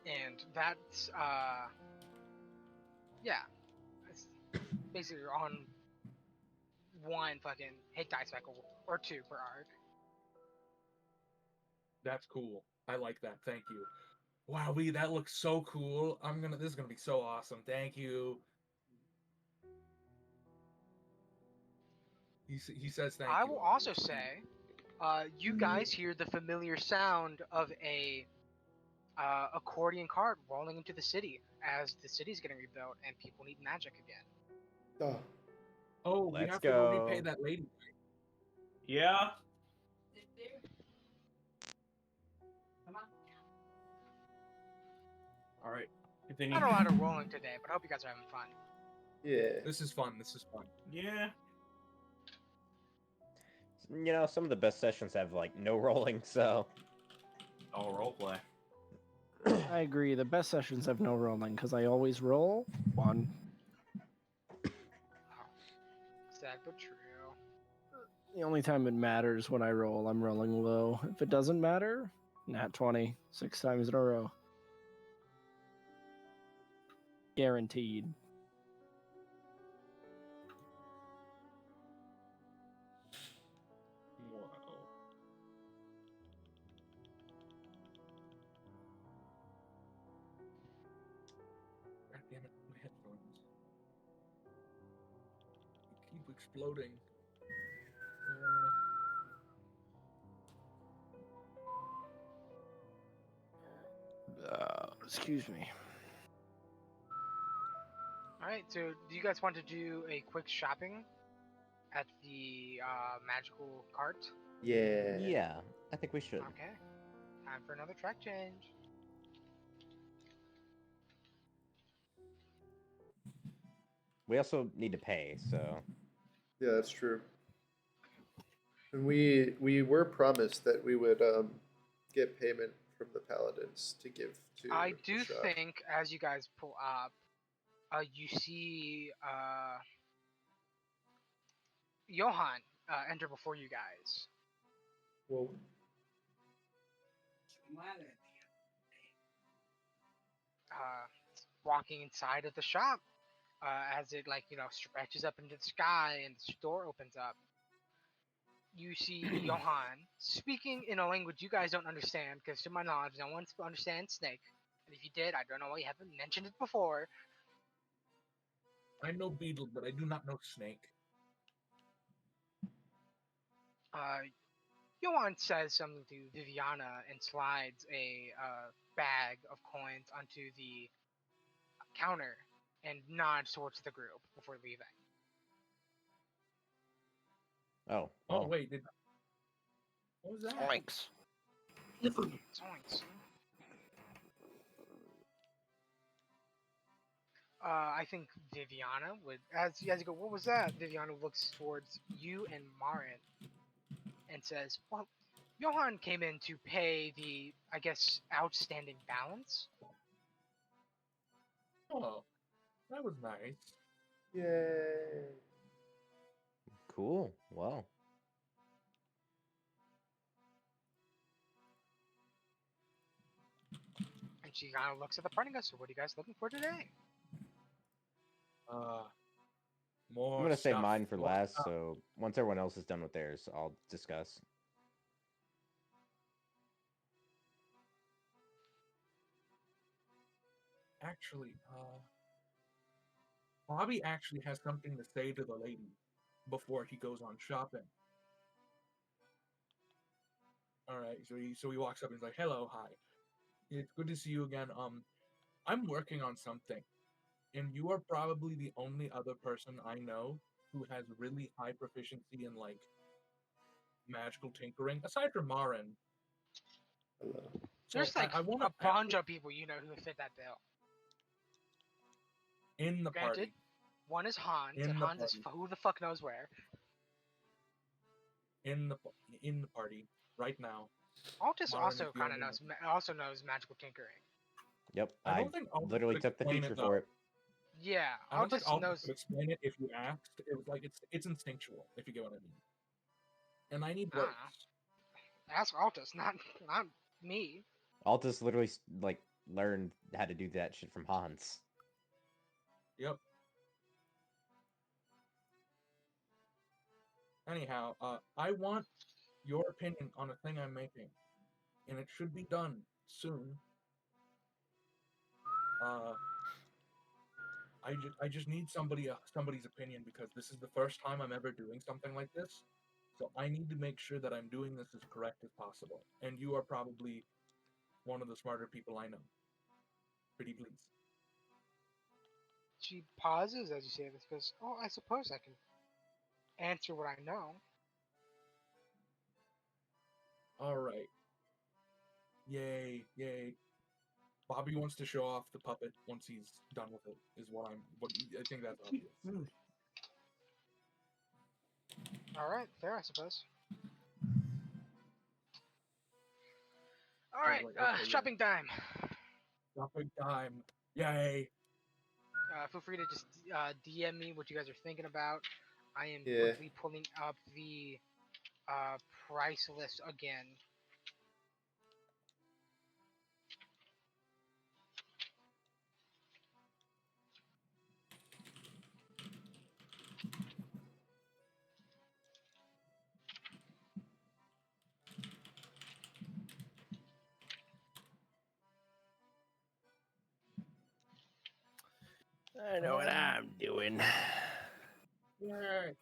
And that's, it's basically on 1 fucking hit die cycle, or 2 per arc. That's cool. I like that. Thank you. Wow, that looks so cool. This is gonna be so awesome. Thank you. He says thank you. I will also say, you guys hear the familiar sound of a accordion cart rolling into the city as the city's getting rebuilt and people need magic again. Oh, we have to go repay that lady. Yeah. Come on. All right. Continue. Not a lot of rolling today, but I hope you guys are having fun. Yeah. This is fun. Yeah. Some of the best sessions have like no rolling, so. Oh, roleplay. I agree. The best sessions have no rolling because I always roll 1. Sad but true. The only time it matters when I roll, I'm rolling low. If it doesn't matter, nat 20, 6 times in a row. Guaranteed. Wow. God damn it, my headphones. They keep exploding. Excuse me. Alright, so do you guys want to do a quick shopping at the magical cart? Yeah. Yeah, I think we should. Okay. Time for another track change. We also need to pay, so. Yeah, that's true. And we were promised that we would get payment from the paladins to give to. I do the shop. think as you guys pull up, you see Johan enter before you guys. Whoa. Walking inside of the shop, as it stretches up into the sky and the door opens up. You see Johann speaking in a language you guys don't understand, because to my knowledge, no one understands Snake. And if you did, I don't know why you haven't mentioned it before. I know Beetle, but I do not know Snake. Johann says something to Viviana and slides a bag of coins onto the counter and nods towards the group before leaving. Oh. Oh, Well. wait, what was that? Thanks. Zoinks. I think Viviana would, as you guys go, what was that? Viviana looks towards you and Marin and says, well, Johann came in to pay the, I guess, outstanding balance. Oh, that was nice. Yay. Cool. Well. And she kind of looks at the party and goes, so what are you guys looking for today? More I'm gonna save stuff. mine for More last, stuff. so once everyone else is done with theirs, I'll discuss. Actually, Bobby actually has something to say to the lady before he goes on shopping. All right, so he walks up and he's like, "Hello, hi. It's good to see you again. I'm working on something, and you are probably the only other person I know who has really high proficiency in like magical tinkering, aside from Marin. Hello. So There's like I want a to bunch of people you know who fit that bill. in the Granted, party. one is Hans, In and the Hans is party. who the fuck knows where. In the party right now. Altus Marin also is the kind of only knows magical tinkering. Yep. I I don't think Altus literally could took the explain feature it, for though. it. Yeah, I don't think Altus Altus knows. could explain it if you asked. It was like it's instinctual, if you get what I mean. And I need I don't words. know. Ask Altus, not me. Altus literally like learned how to do that shit from Hans. Yep. Anyhow, I want your opinion on a thing I'm making, and it should be done soon. I just need somebody's opinion because this is the first time I'm ever doing something like this. So I need to make sure that I'm doing this as correct as possible. And you are probably one of the smarter people I know. Pretty please. She pauses as you say this, goes, "Oh, I suppose I can answer what I know." All right. Yay, yay. Bobby wants to show off the puppet once he's done with it. I think that's obvious. All right, fair, I suppose. All right, like, okay, shopping time. Shopping time. Yay. Feel free to just DM me what you guys are thinking about. I am Yeah. quickly pulling up the price list again. I know what I'm doing. Yay.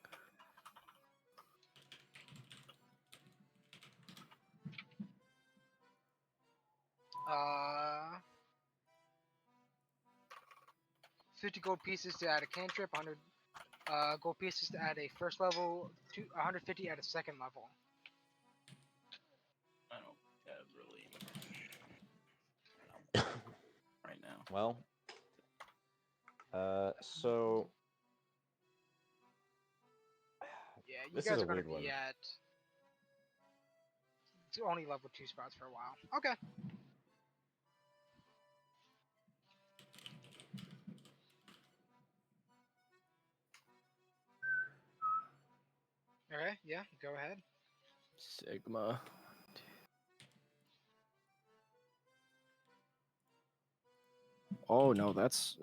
Uh, 50 gold pieces to add a cantrip, 100 gold pieces to add a first level, 150 at a second level. I don't really right now. Well, so Yeah, you this guys is a are gonna weird be one. at only level 2 spots for a while. Okay. Okay, yeah, go ahead. Sigma. Oh no, that's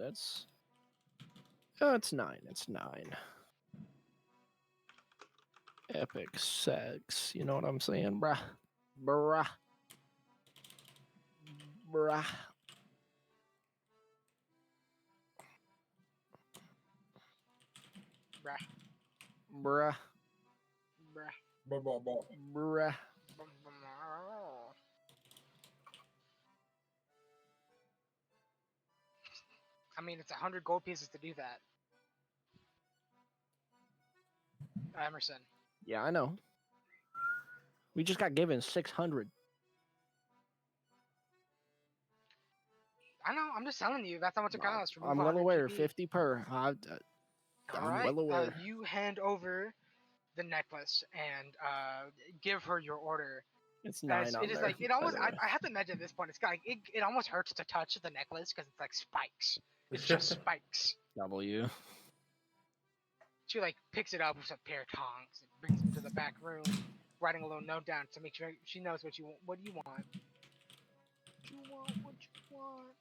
oh, it's 9. It's 9. Epic sex. You know what I'm saying, bruh? Bruh. Bruh. Bruh. Bruh. Bruh. Bruh. I mean, it's 100 gold pieces to do that. Emerson. Yeah, I know. We just got given 600. I know. I'm just telling you. That's how much it costs. I'm well aware. 50 per. I'm Alright, well aware. you hand over the necklace and give her your order. It's 9 on it is there. like it almost. I have to imagine at this point, it's got like it almost hurts to touch the necklace because it's like spikes. It's just spikes. W. She like picks it up with a pair of tongs and brings it to the back room, writing a little note down to make sure she knows what you want. What do you want? What you want? What you want?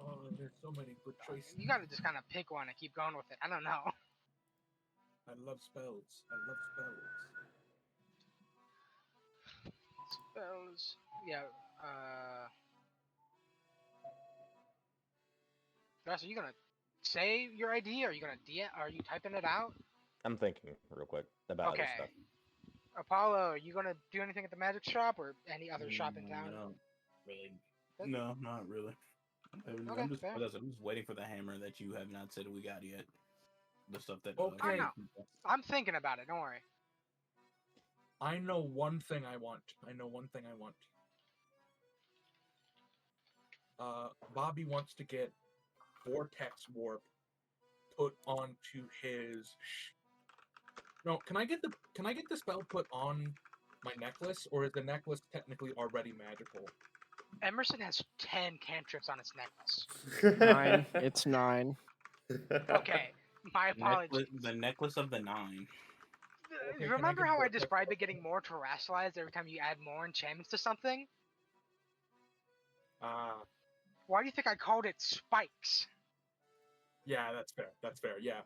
Oh, there's so many good choices. You gotta just kind of pick one and keep going with it. I don't know. I love spells. I love spells. Spells. Yeah. Gus, are you gonna say your ID? Or are you gonna Are you typing it out? I'm thinking real quick about other stuff. Apollo, are you gonna do anything at the magic shop or any other shop in town? No, really. No, not really. Okay, I'm just fair. I'm just waiting for the hammer that you have not said we got yet. The stuff that. I know. I'm thinking about it. Don't worry. I know one thing I want. Bobby wants to get vortex warp put onto his. No, can I get the spell put on my necklace, or is the necklace technically already magical? Emerson has 10 cantrips on his necklace. 9. It's 9. Okay, my apologies. The necklace of the 9. Okay, remember how I described it getting more terrestrialized every time you add more enchantments to something? Why do you think I called it spikes? Yeah, that's fair. Yeah.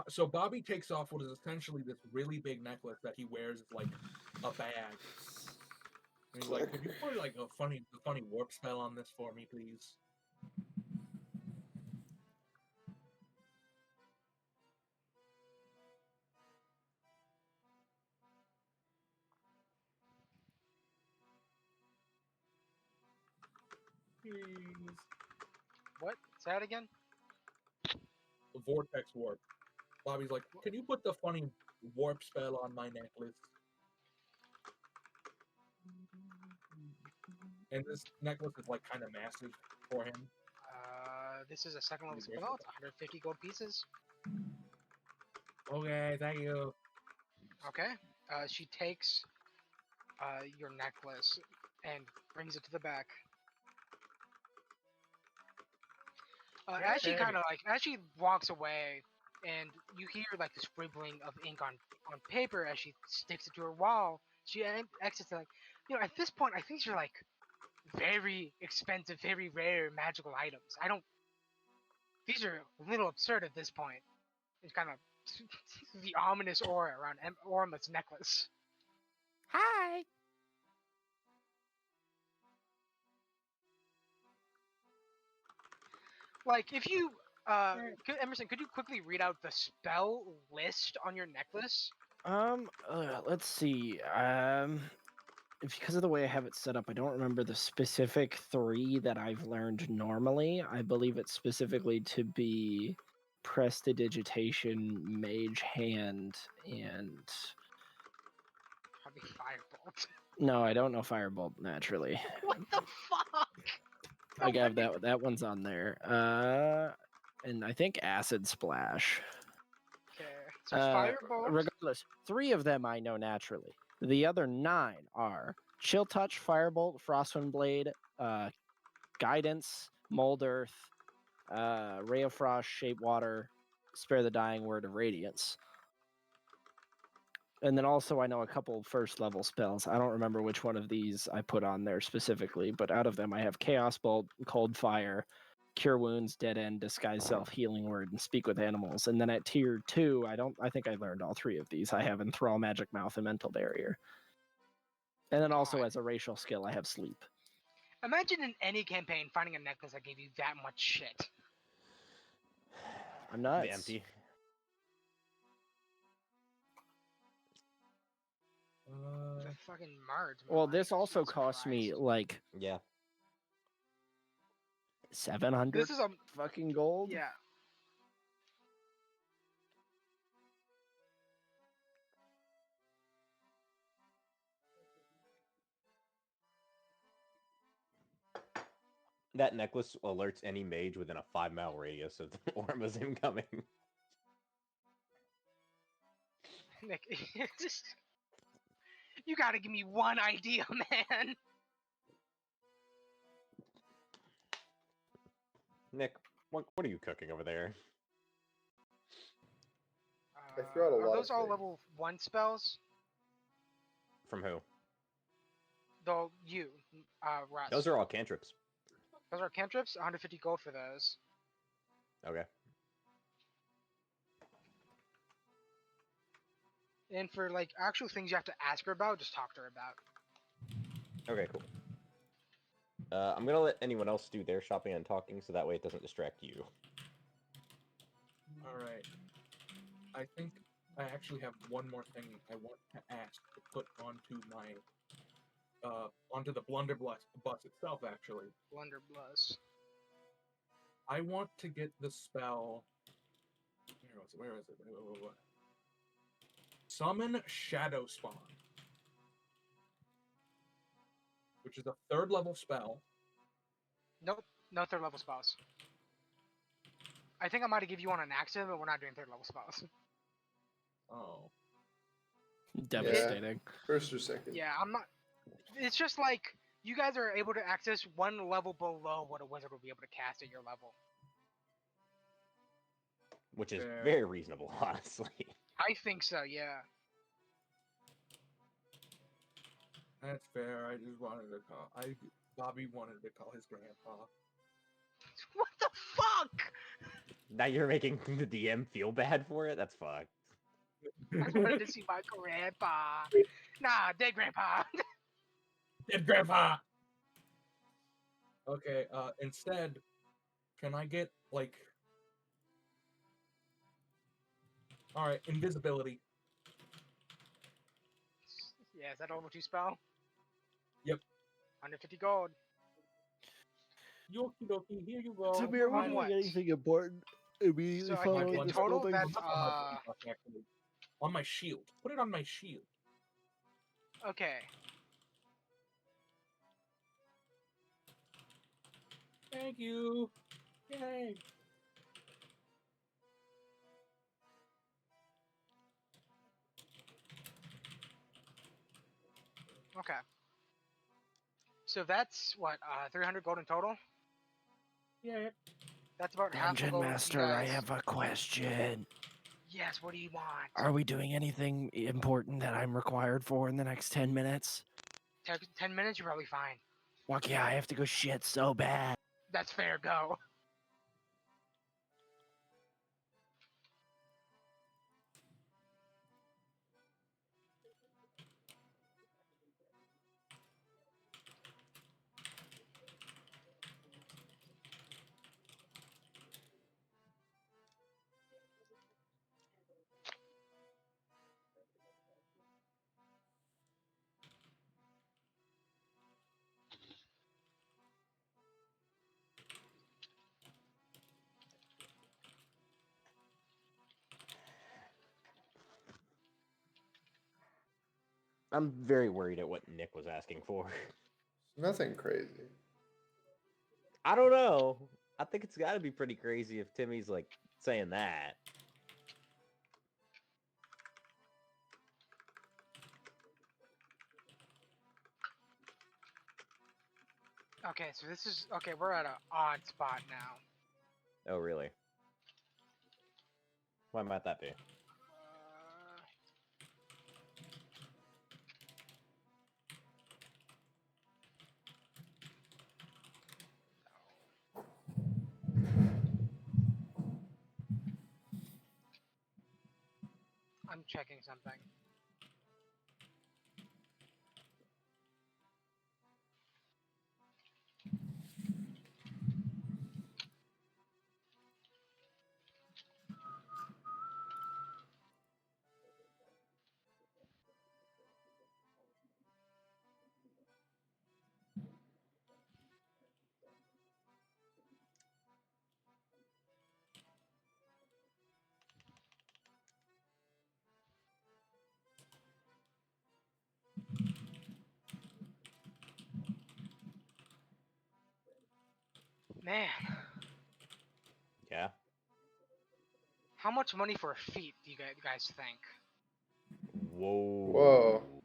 So Bobby takes off what is essentially this really big necklace that he wears as like a bag. And he's like, "Could you put like a funny warp spell on this for me, please?" Please. What? Say that again? The vortex warp. Bobby's like, "Can you put the funny warp spell on my necklace?" And this necklace is like kind of massive for him. This is a second level spell. It's 150 gold pieces. Okay, thank you. Okay. She takes your necklace and brings it to the back. As she walks away, and you hear like the scribbling of ink on paper as she sticks it to her wall. She exits like, at this point, I think these are like very expensive, very rare magical items. These are a little absurd at this point. It's kind of the ominous aura around Orma's necklace. Hi. Like, if you, Emerson, could you quickly read out the spell list on your necklace? Let's see. Because of the way I have it set up, I don't remember the specific 3 that I've learned normally. I believe it's specifically to be Prestidigitation, Mage Hand, and Probably Firebolt. no, I don't know Firebolt naturally. What the fuck? I got that one's on there. And I think Acid Splash. Okay. So it's Firebolt. Regardless, 3 of them I know naturally. The other 9 are Chill Touch, Firebolt, Frostwind Blade, Guidance, Mold Earth, Ray of Frost, Shape Water, Spare the Dying, Word of Radiance. And then also I know a couple first level spells. I don't remember which one of these I put on there specifically, but out of them I have Chaos Bolt, Cold Fire, Cure Wounds, Dead End, Disguise Self, Healing Word, and Speak with Animals. And then at tier 2, I think I learned all 3 of these. I have Enthrall, Magic Mouth, and Mental Barrier. And then also God. as a racial skill, I have Sleep. Imagine in any campaign finding a necklace that gave you that much shit. I'm nuts. The empty. The fucking Mards. Well, this also cost me like Yeah. 700 This is a fucking gold. yeah. That necklace alerts any mage within a 5-mile radius of the Orma's incoming. Nick, just you gotta give me one idea, man. Nick, what are you cooking over there? I threw out a Are lot those of all things. level 1 spells? From who? Though you, Russ. Those are all cantrips. Those are cantrips. 150 gold for those. Okay. And for like actual things you have to ask her about, just talk to her about. Okay, cool. I'm gonna let anyone else do their shopping and talking, so that way it doesn't distract you. All right. I think I actually have one more thing I want to ask to put onto my onto the blunderbuss itself. Actually, Blunderbuss. I want to get the spell. Where is it? Wait. Summon Shadow Spawn, which is a 3rd level spell. Nope, no 3rd level spells. I think I might have give you one on accident, but we're not doing 3rd level spells. Oh. Devastating. Yeah, 1st or 2nd. Yeah, I'm not. It's just like you guys are able to access one level below what a wizard will be able to cast at your level. Which is very reasonable, honestly. I think so, yeah. That's fair. I just wanted to call. Bobby wanted to call his grandpa. What the fuck? Now you're making the DM feel bad for it? That's fucked. I just wanted to see my grandpa. Nah, dead grandpa. Dead grandpa. Okay. Instead, can I get like? All right, invisibility. Yeah, is that level 2 spell? Yep. 150 gold. Yoki dokie, here you go. Samir, we're On doing what? anything important immediately So I following think in this total building? that's on my shield. Put it on my shield. okay. Thank you. Yay. Okay. So that's what 300 gold in total. Yeah. That's about half a Dungeon gold. Master, I have a question. Yes. What do you want? Are we doing anything important that I'm required for in the next 10 minutes? 10 minutes. You're probably fine. Fuck yeah, I have to go shit so bad. That's fair. Go. I'm very worried at what Nick was asking for. Nothing crazy. I don't know. I think it's got to be pretty crazy if Timmy's like saying that. Okay, so this is okay. We're at an odd spot now. Oh, really? Why might that be? I'm checking something. Man, Yeah. how much money for a feat do you guys think? Whoa. Whoa.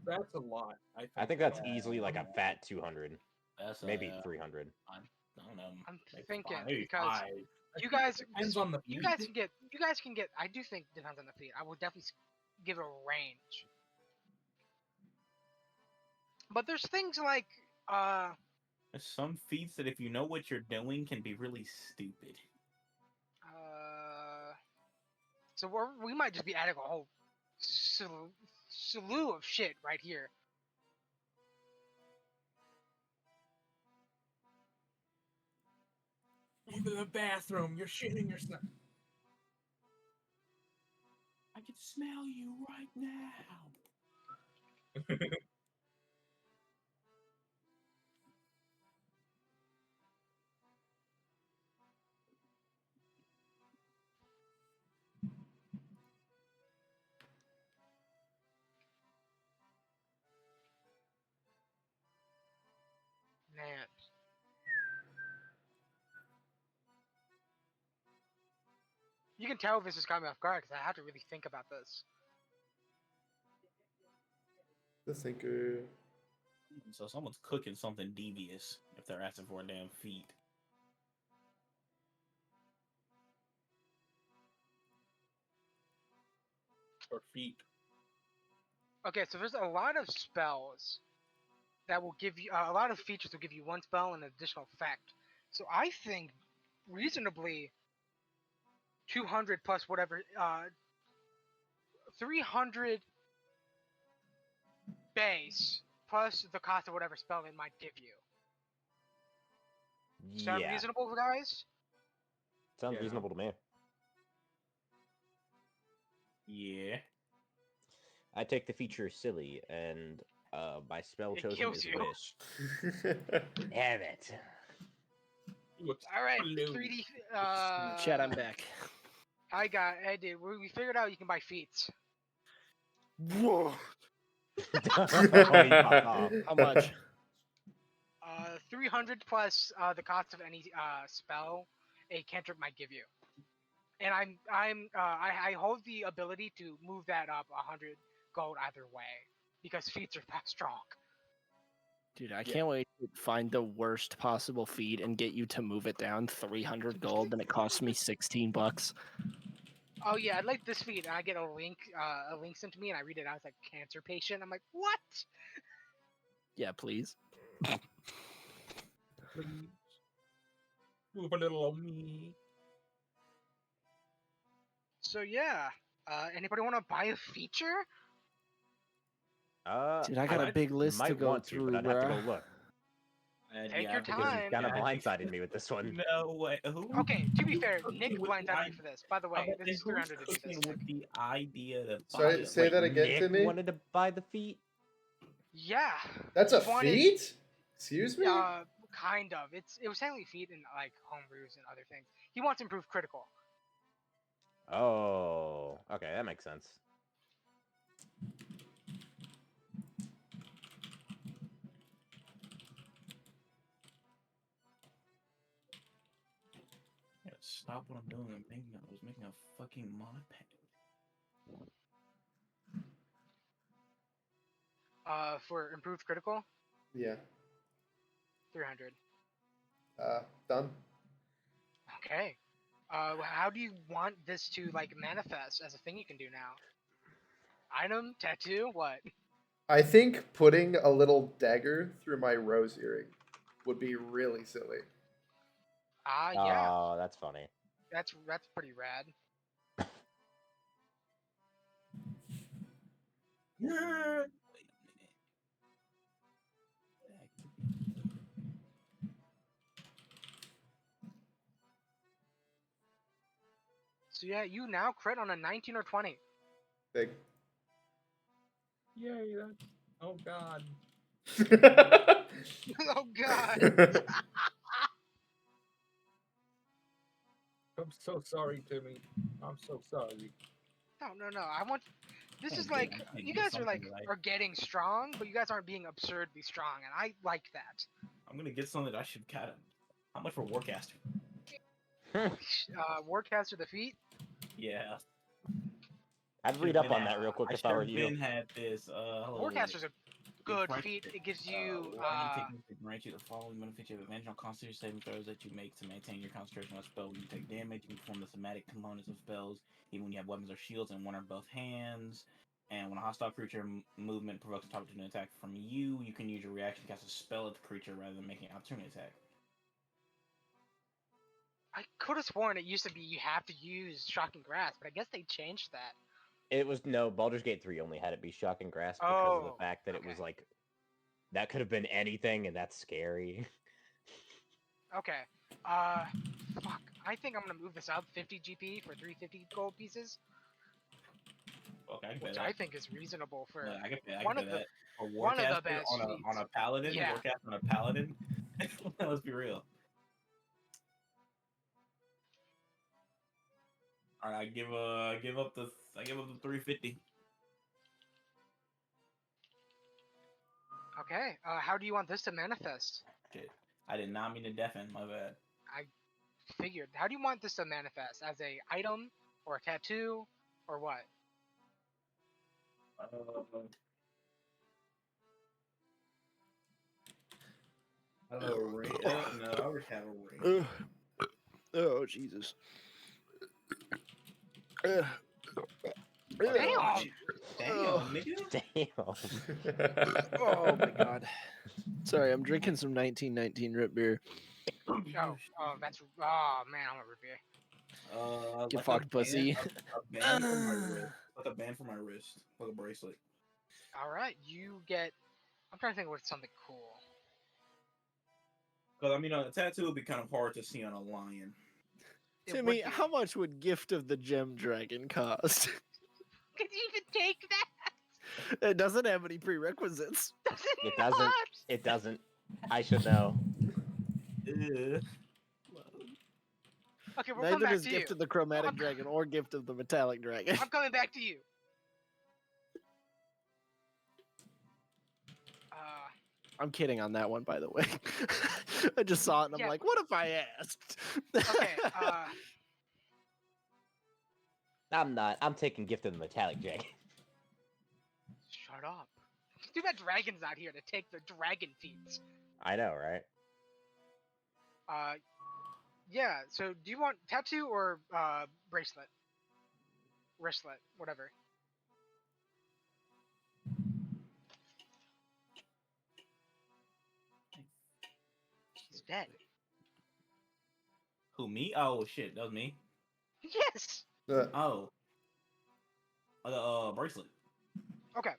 That's a lot. I think that's easily like a fat 200. That's Maybe 300. I don't know. I'm like thinking maybe because 5. you guys, Depends on the you feat. guys can get. I do think depends on the feat. I would definitely give a range. But there's things like There's some feats that if you know what you're doing can be really stupid. so we might just be adding a whole slew of shit right here. Into the bathroom. You're shitting yourself. I can smell you right now. Man. You can tell this has got me off guard because I had to really think about this. The thinker. So someone's cooking something devious if they're asking for a damn feat. Or feet. Okay, so there's a lot of spells that will give you a lot of features will give you one spell and an additional effect. So I think reasonably 200 plus whatever 300 base plus the cost of whatever spell it might give you. Is that Yeah. reasonable, guys? Sounds Yeah. reasonable to me. Yeah. I take the feature silly, and my spell It chosen kills is you. wish. Damn it. All right, 3D. Chat, I'm back. I did. We figured out you can buy feats. Whoa. Oh, he popped off. How much? 300 plus the cost of any spell a cantrip might give you. And I hold the ability to move that up 100 gold either way because feats are that strong. Dude, I can't wait to find the worst possible feed and get you to move it down 300 gold, and it costs me 16 bucks. Oh yeah, I like this feat, and I get a link sent to me, and I read it out as like cancer patient. I'm like, what? Yeah, please. Please. Move a little on me. So yeah, anybody want to buy a feature? Dude, I got a big list to go through, but I'd have to bruh. go look. Take your Because he's time. kind of blindsided me with this one. No way. Who? Okay, to be fair, cooking Nick with the blindsided me for this. By the way, this is 300 to do this. with the idea that Sorry, say that again Nick to me. wanted to buy the feet? Yeah. That's a he wanted- feat? Excuse me? Kind of. It was technically feat in like homebrews and other things. He wants improved critical. Oh, okay, that makes sense. I gotta stop what I'm doing. I was making a fucking mod pack. For improved critical. Yeah. 300. Done. Okay. How do you want this to like manifest as a thing you can do now? Item, tattoo, what? I think putting a little dagger through my rose earring would be really silly. Yeah. Oh, that's funny. That's pretty rad. Yeah. So yeah, you now crit on a 19 or 20. Big. Yay, that's... Oh, God. Oh god. I'm so sorry, Timmy. I'm so sorry. No. I want. This Can't is get- like I can't you get guys are like something that I- are getting strong, but you guys aren't being absurdly strong, and I like that. I'm gonna get something that I should cut. How much for Warcaster? Warcaster defeat. Yeah. I'd read up on that real quick I if I were should have you. been had this. Warcaster's a good feat. It gives you. Grant you the following benefits: you have advantage on Constitution saving throws that you make to maintain your concentration on a spell. When you take damage, you can perform the thematic components of spells, even when you have weapons or shields in one or both hands. And when a hostile creature movement provokes a target to an attack from you, you can use your reaction to cast a spell at the creature rather than making an opportunity attack. I could have sworn it used to be you have to use Shocking Grasp, but I guess they changed that. It was no Baldur's Gate 3 only had it be Shocking Grasp because of the fact that it was like that could have been anything, and that's scary. Okay. Fuck. I think I'm gonna move this up 50 GP for 350 gold pieces. Okay, which I think is reasonable for I can pay one of the that. For one of the Warcaster best on feats. a paladin, Yeah. Warcaster on a paladin. Let's be real. All right, I give up the 350. Okay. How do you want this to manifest? Shit, I did not mean to deafen. My bad. I figured. How do you want this to manifest? As a item or a tattoo or what? I don't know, ring. No, I would have a ring. Oh Jesus. Damn! Damn, nigga. Damn. Oh my God. Sorry, I'm drinking some 1919 root beer. Oh, that's. Oh man, I'm a root beer. Get Like fucked, pussy. A band for my wrist. Like a band for my wrist. Like a bracelet. All right, you get. I'm trying to think of what's something cool. Because I mean, a tattoo would be kind of hard to see on a lion. Timmy, how much would Gift of the Gem Dragon cost? Could you even take that? It doesn't have any prerequisites. It doesn't. It doesn't. I should know. Okay, we'll come Neither back does to Gift you. of the Chromatic Dragon or Gift of the Metallic Dragon. I'm coming back to you. I'm kidding on that one, by the way. I just saw it and I'm like, what if I asked? Okay, I'm not. I'm taking Gift of the Metallic Dragon. Shut up. Too bad Dragon's not here to take the dragon feats. I know, right? Yeah, so do you want tattoo or bracelet? Wristlet, whatever. He's dead. Who, me? Oh, shit. That was me? Yes! Oh. The bracelet. Okay.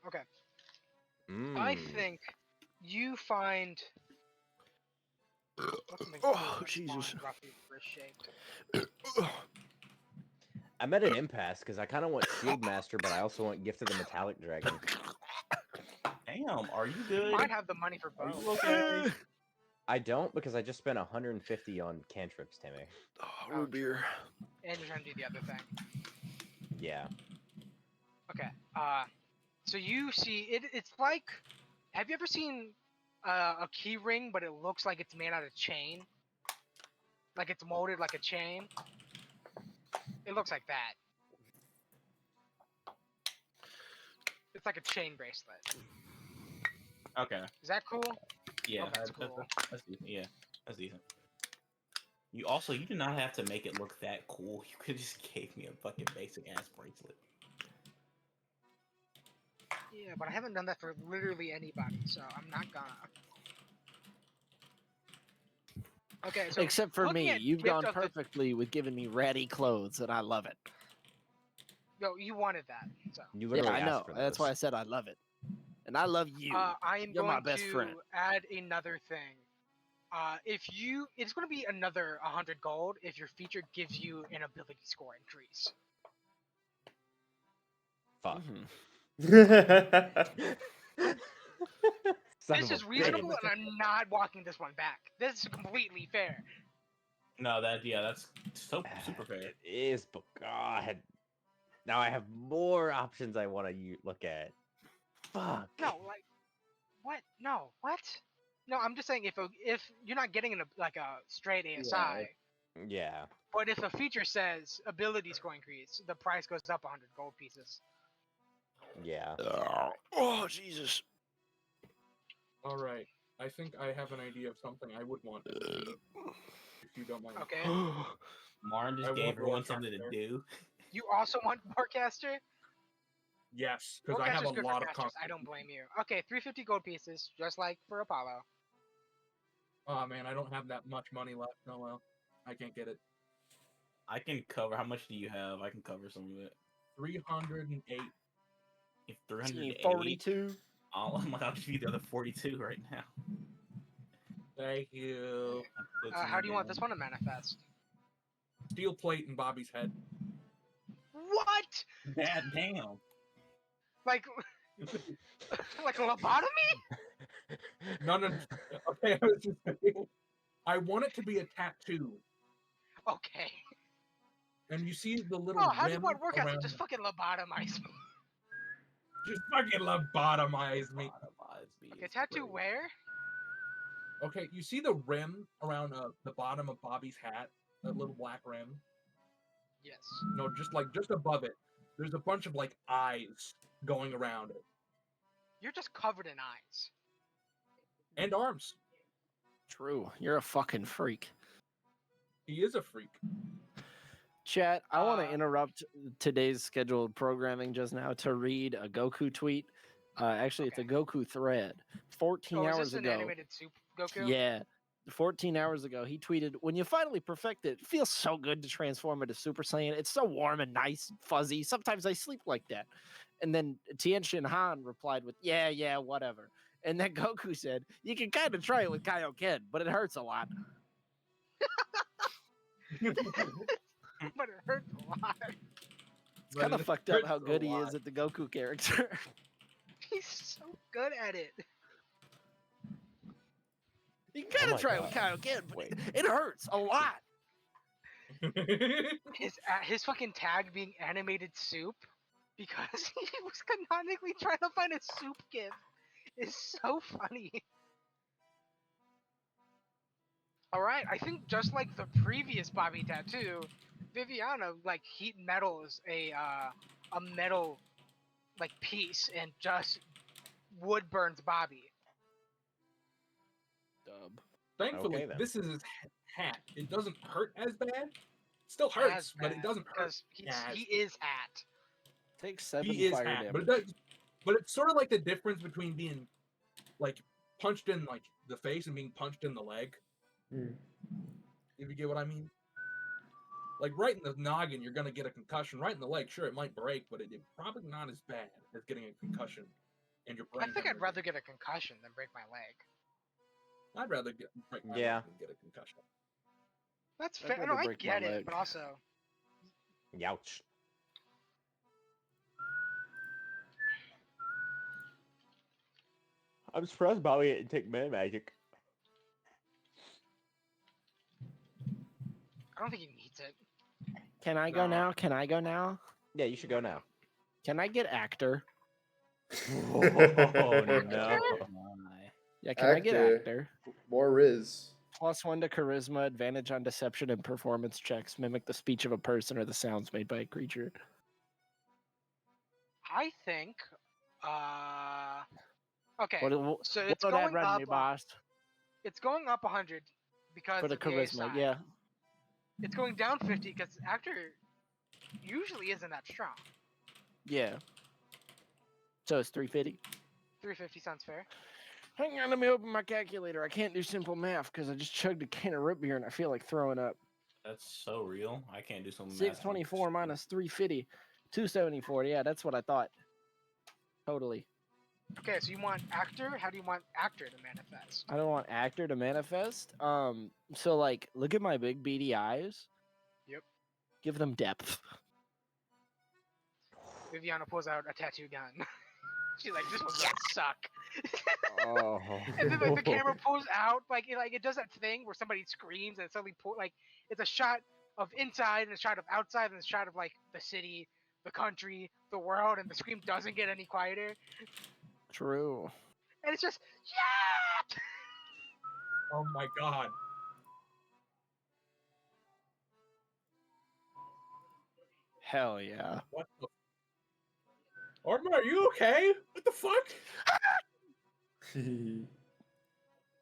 I Mm. think you find... Oh, Jesus. I'm at an impasse because I kind of want Shield Master, but I also want Gift of the Metallic Dragon. Damn, are you good? You might have the money for Are both. you okay? I don't because I just spent 150 on cantrips, Timmy. Oh, root beer. And you're trying to do the other thing. Yeah. Okay, so you see, it's like... Have you ever seen a key ring, but it looks like it's made out of chain? Like it's molded like a chain? It looks like that. It's like a chain bracelet. Okay. Is that cool? Yeah, Okay, that's cool. that's decent. Yeah, that's decent. You do not have to make it look that cool. You could just gave me a fucking basic ass bracelet. Yeah, but I haven't done that for literally anybody, so I'm not gonna. Okay, so Except for looking me, at you've gift gone of the perfectly with giving me ratty clothes, and I love it. no, you wanted that. So You Yeah, literally I asked know. for That's this. why I said I love it, and I love you. I am You're my going best to friend. add another thing. It's going to be another 100 gold if your feature gives you an ability score increase. Fuck. Mhm. Son This of is a reasonable, bitch. and I'm not walking this one back. This is completely fair. No, that's so super fair. It is, but God. Now I have more options I want to look at. Fuck. No, like, what? No, what? No, I'm just saying if you're not getting a straight ASI, Yeah. but if a feature says ability score increase, the price goes up 100 gold pieces. Yeah. Oh, Jesus. All right. I think I have an idea of something I would want to see, if you don't mind. Okay. Martin just I gave want everyone something to Warcaster. do. You also want Warcaster? Yes, because I have Warcaster's a good lot for of casters. I don't blame you. Okay, 350 gold pieces, just like for Apollo. Oh man, I don't have that much money left. Oh well, I can't get it. I can cover. How much do you have? I can cover some of it. 308. If 308, 42. I'll give you the other 42 right now. Thank you. How do you want this one to manifest? Steel plate in Bobby's head. What? Bad damn. Like, like a lobotomy? No. Okay, I was just saying. I want it to be a tattoo. Okay. And you see the little Oh, how do you rim want Warcaster? around. Just fucking lobotomize me. Just fucking lobotomize me. Okay, tattoo where? Okay, you see the rim around the bottom of Bobby's hat? That little black rim? Yes. No, just above it. There's a bunch of like eyes going around it. You're just covered in eyes. And arms. True. You're a fucking freak. He is a freak. Chat, I want to interrupt today's scheduled programming just now to read a Goku tweet. Actually, it's a Goku thread. 14 Oh, is hours this an ago. animated soup Goku? Yeah. 14 hours ago, he tweeted, "When you finally perfect it, it feels so good to transform into Super Saiyan. It's so warm and nice and fuzzy. Sometimes I sleep like that." And then Tien Shin Han replied with, yeah, whatever. And then Goku said, "You can kind of try it with Kaioken, but it hurts a lot." But it hurts a lot. It's kind of fucked up how good he is at the Goku character. He's so good at it. You can kind of try it with Kaioken, but it hurts a lot. His fucking tag being animated soup because he was canonically trying to find a soup gif is so funny. Alright, I think just like the previous Bobby tattoo, Viviana like heat metals a metal like piece and just wood burns Bobby. Dub. Thankfully, Okay, then. this is his hat. It doesn't hurt as bad. Still hurts, but it doesn't hurt. Because he is hat. Takes 7 He is fire hat, damage. but it does. But it's sort of like the difference between being like punched in like the face and being punched in the leg. If you get what I mean. Like right in the noggin, you're gonna get a concussion. Right in the leg, sure, it might break, but it's probably not as bad as getting a concussion and your brain. I think I'd rather get a concussion than break my leg. I'd rather break my leg than get a concussion. That's fair. No, I get it, but also. Youch. I'm surprised Bobby didn't take man magic. I don't think he needs it. Can I go now? Can I go now? Yeah, you should go now. Can I get actor? Oh no. Yeah, can I get actor? More Riz. +1 to charisma, advantage on deception and performance checks. Mimic the speech of a person or the sounds made by a creature. I think. Okay. What so it's will going that run up. me, boss? It's going up 100 because For the of the A charisma, side. yeah. It's going down 50 because actor usually isn't that strong. Yeah. So it's 350. 350 sounds fair. Hang on, let me open my calculator. I can't do simple math because I just chugged a can of root beer and I feel like throwing up. That's so real. I can't do some math. 624 minus 350. 274. Yeah, that's what I thought. Totally. Okay, so you want actor? How do you want actor to manifest? I don't want actor to manifest. So like, look at my big beady eyes. Yep. Give them depth. Viviana pulls out a tattoo gun. She's like, this one's gonna suck. Oh. And then like the camera pulls out, like it does that thing where somebody screams and it suddenly like it's a shot of inside and a shot of outside and a shot of like the city, the country, the world, and the scream doesn't get any quieter. True. And it's just yeah. Oh my god. Hell yeah. What the? Arma, are you okay? What the fuck?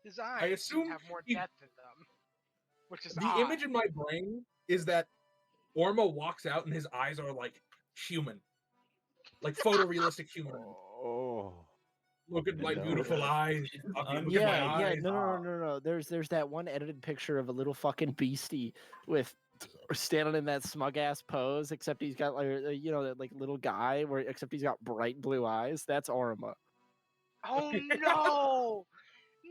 His eyes assume have more he- depth in them, which is The odd. image in my brain is that Orma walks out and his eyes are like human. Like photorealistic human. Oh. Look at my No. beautiful eyes. Look at my Yeah, yeah. eyes. No. There's that one edited picture of a little fucking beastie with standing in that smug ass pose, except he's got like that like little guy where except he's got bright blue eyes. That's Orma. Oh no!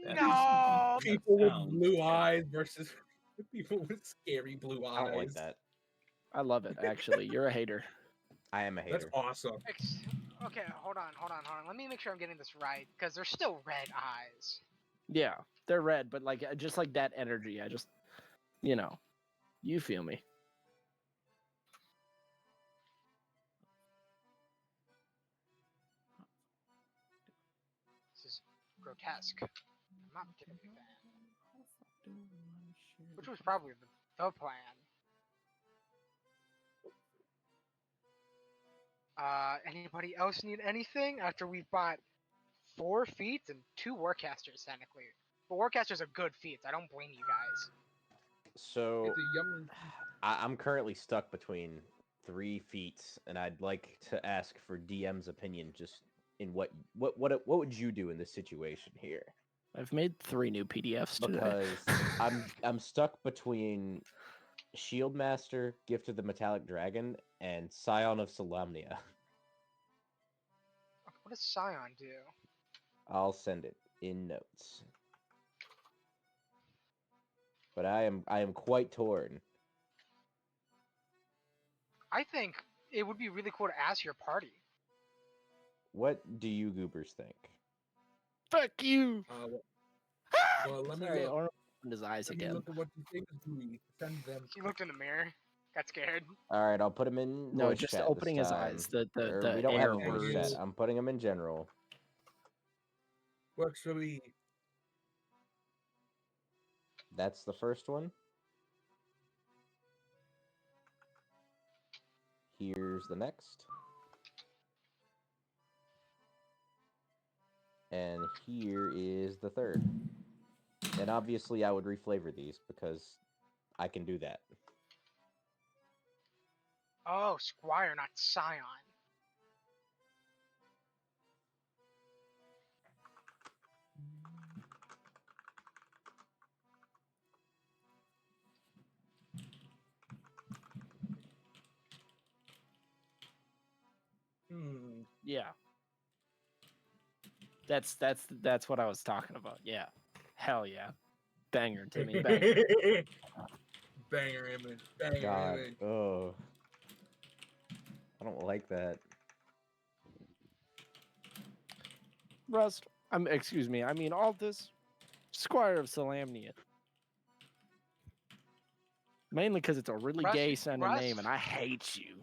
That No! People with sounds blue terrible. eyes versus people with scary blue eyes. I don't like that. I love it. Actually, you're a hater. I am a That's hater. awesome. Okay, hold on. Let me make sure I'm getting this right, because they're still red eyes. Yeah, they're red, but like just like that energy. I just, you feel me. This is grotesque. I'm not a big fan. Which was probably the plan. Anybody else need anything after we've bought 4 feats and 2 warcasters technically? But warcasters are good feats. I don't blame you guys. So It's a yummy. I'm currently stuck between 3 feats, and I'd like to ask for DM's opinion. Just in what would you do in this situation here? I've made 3 new PDFs today. Because I'm stuck between Shield Master, Gift of the Metallic Dragon, and Scion of Solamnia. What does Scion do? I'll send it in notes. But I am quite torn. I think it would be really cool to ask your party. What do you goobers think? Fuck you. Well, let me Sorry, look. Orma opened his eyes Let me again. look at what you think. Do we send them? He looked in the mirror, got scared. All right, I'll put him in. No, voice just chat this opening his time. eyes. The Or we don't have air a voice words. chat. I'm putting him in general. Works for me. That's the first one. Here's the next. And here is the third. And obviously I would reflavor these because I can do that. Oh, Squire, not Scion. Yeah. That's what I was talking about. Yeah. Hell yeah. Banger, Timmy. Banger. Banger image. Banger God. image. Oh. I don't like that. Rust. Excuse me. I mean, Altus, Squire of Solamnia. Mainly because it's a really Rust, gay sounding Rust. name, and I hate you.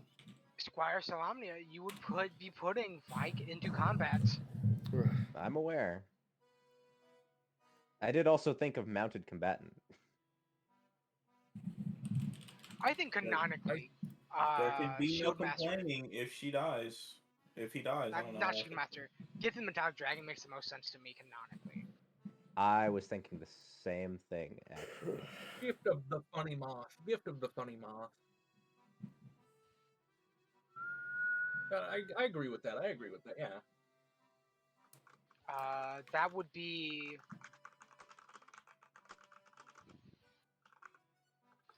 Squire Solamnia, you would be putting Vike into combat. I'm aware. I did also think of mounted combatant. I think canonically, There could be no Shield Master, complaining if she dies. If he dies, I don't know. not Shield Master, Gift of the Metallic Dragon makes the most sense to me canonically. I was thinking the same thing, actually. Gift of the funny moth. Gift of the funny moth. I agree with that. I agree with that. Yeah. That would be.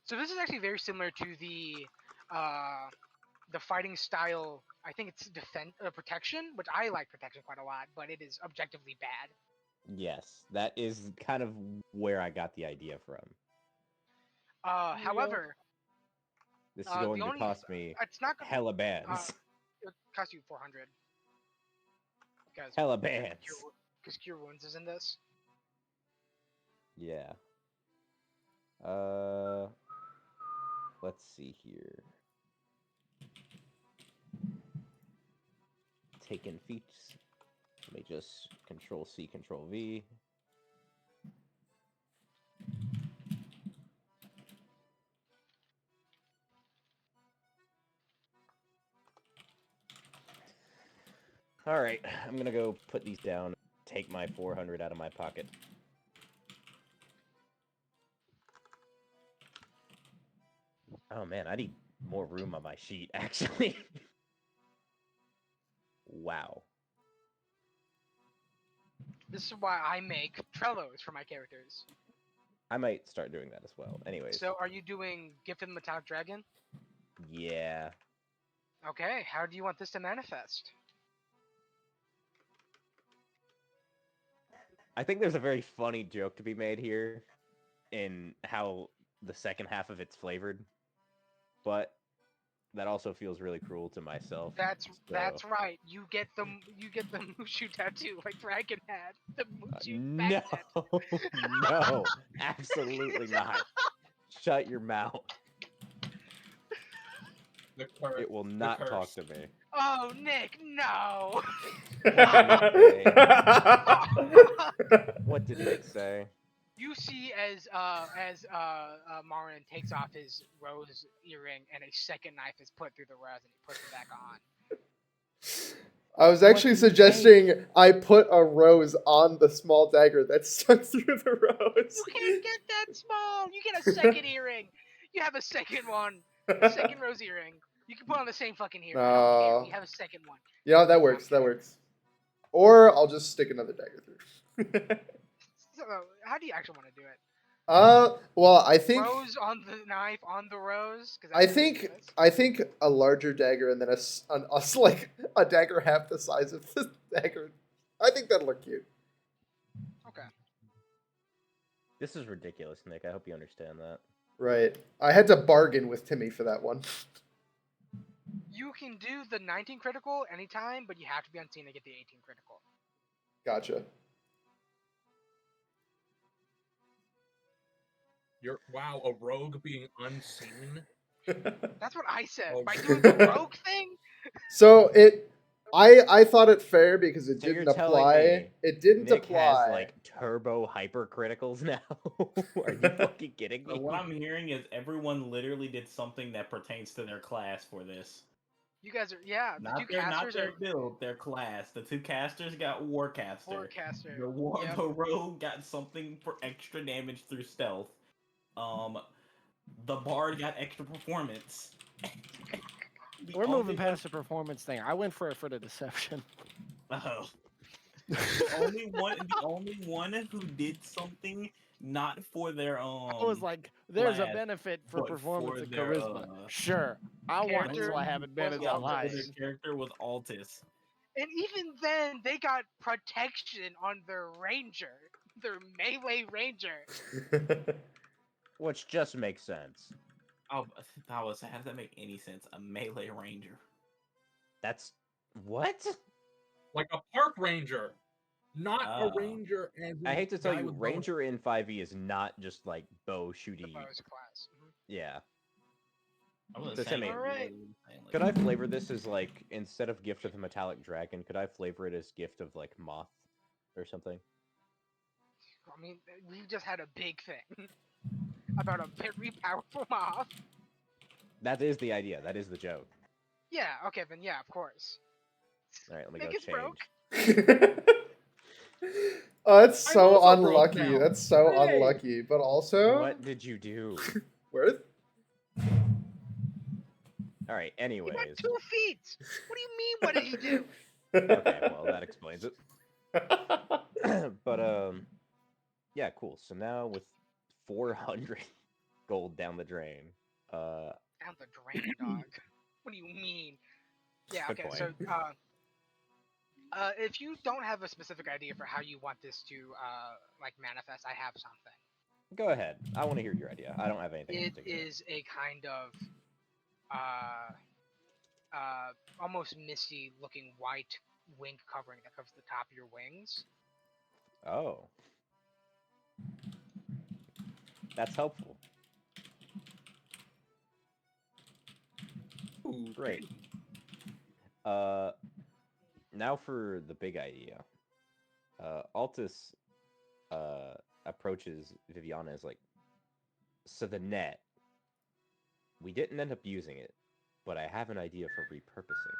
So this is actually very similar to the fighting style. I think it's protection, which I like protection quite a lot, but it is objectively bad. Yes, that is kind of where I got the idea from. However, This is going to cost me it's not gonna, hella bands. it cost you 400 because Hella bands. Because cure wounds is in this. Yeah. Let's see here. Taken feats. Let me just Control C, Control V. All right, I'm gonna go put these down. Take my 400 out of my pocket. Oh man, I need more room on my sheet, actually. Wow. This is why I make Trellos for my characters. I might start doing that as well. Anyways. So, are you doing Gift of the Metallic Dragon? Yeah. Okay, how do you want this to manifest? I think there's a very funny joke to be made here in how the second half of it's flavored, but that also feels really cruel to myself. That's right. You get the Mushu tattoo like Dragon had. The Mushu No, tattoo. no, absolutely not. Shut your mouth. It will not talk to me. Oh, Nick, no. What did Nick say? You see as Marin takes off his rose earring and a second knife is put through the rose and he puts it back on. I was actually suggesting I put a rose on the small dagger that stuck through the rose. You can't get that small. You get a second earring. You have a second one. A second rose earring. You can put on the same fucking earring. I don't care. You have a second one. Yeah, that works. That works. Or I'll just stick another dagger through. So, how do you actually want to do it? Well, I think Rose on the knife on the rose. I think a larger dagger and then like a dagger half the size of the dagger. I think that'll look cute. Okay. This is ridiculous, Nick. I hope you understand that. Right. I had to bargain with Timmy for that one. You can do the 19 critical anytime, but you have to be unseen to get the 18 critical. Gotcha. Wow, a rogue being unseen? That's what I said. Oh. By doing the rogue thing? So I thought it fair because it So didn't you're telling apply. me It didn't Nick apply. has like turbo hyper criticals now. Are you fucking kidding me? So what I'm hearing is everyone literally did something that pertains to their class for this. You guys are, yeah. The two Not casters their are build, their class. The two casters got Warcaster. Warcaster. The rogue got something for extra damage through stealth. The bard got extra performance. We're moving past the performance thing. I went for the deception. Oh. the only one who did something not for their I was like, there's a class, benefit for but performance for and their, charisma. Sure, I want it so I have advantage yeah, on life. their character was Altis. And even then, they got protection on their ranger, their melee ranger. Which just makes sense. Oh, how does that make any sense? A melee ranger. That's what? Like a park ranger, not a ranger. And I hate to tell you, ranger in 5e is not just like bow shooty. The bow's class. Yeah. So, Timmy, Alright. could I flavor this as like, instead of Gift of the Metallic Dragon, could I flavor it as Gift of like Moth or something? I mean, we just had a big thing about a very powerful moth. That is the idea. That is the joke. Yeah, okay, then yeah, of course. All right, let me Nick go is change. broke. Oh, that's I so also broke unlucky. down. That's so Hey. unlucky. But also, What did you do? worth. All right. He Anyways. went 2 feet. What do you mean? What did he do? Okay. Well, that explains it. But yeah, cool. So now with 400 gold down the drain, Down the drain, dog. What do you mean? Yeah. Good Okay. point. So, if you don't have a specific idea for how you want this to like manifest, I have something. go ahead. I want to hear your idea. I don't have anything in It particular. is a kind of almost misty looking white wing covering that covers the top of your wings. Oh. That's helpful. Ooh, Great. Now for the big idea. Altus approaches Viviana as like, so the net. We didn't end up using it, but I have an idea for repurposing.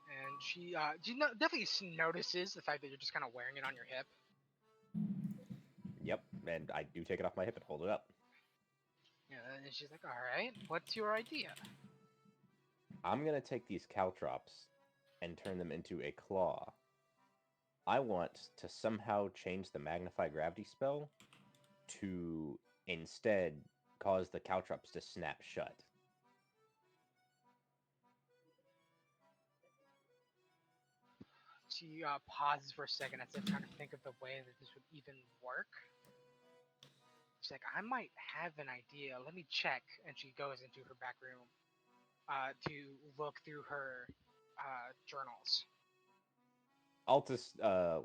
And she definitely notices the fact that you're just kind of wearing it on your hip. Yep, and I do take it off my hip and hold it up. Yeah, and she's like, "All right, what's your idea?" I'm gonna take these caltrops and turn them into a claw. I want to somehow change the magnify gravity spell to instead cause the caltrops to snap shut. She pauses for a second as if trying to think of the way that this would even work. She's like, "I might have an idea. Let me check." And she goes into her back room to look through her journals. Altus,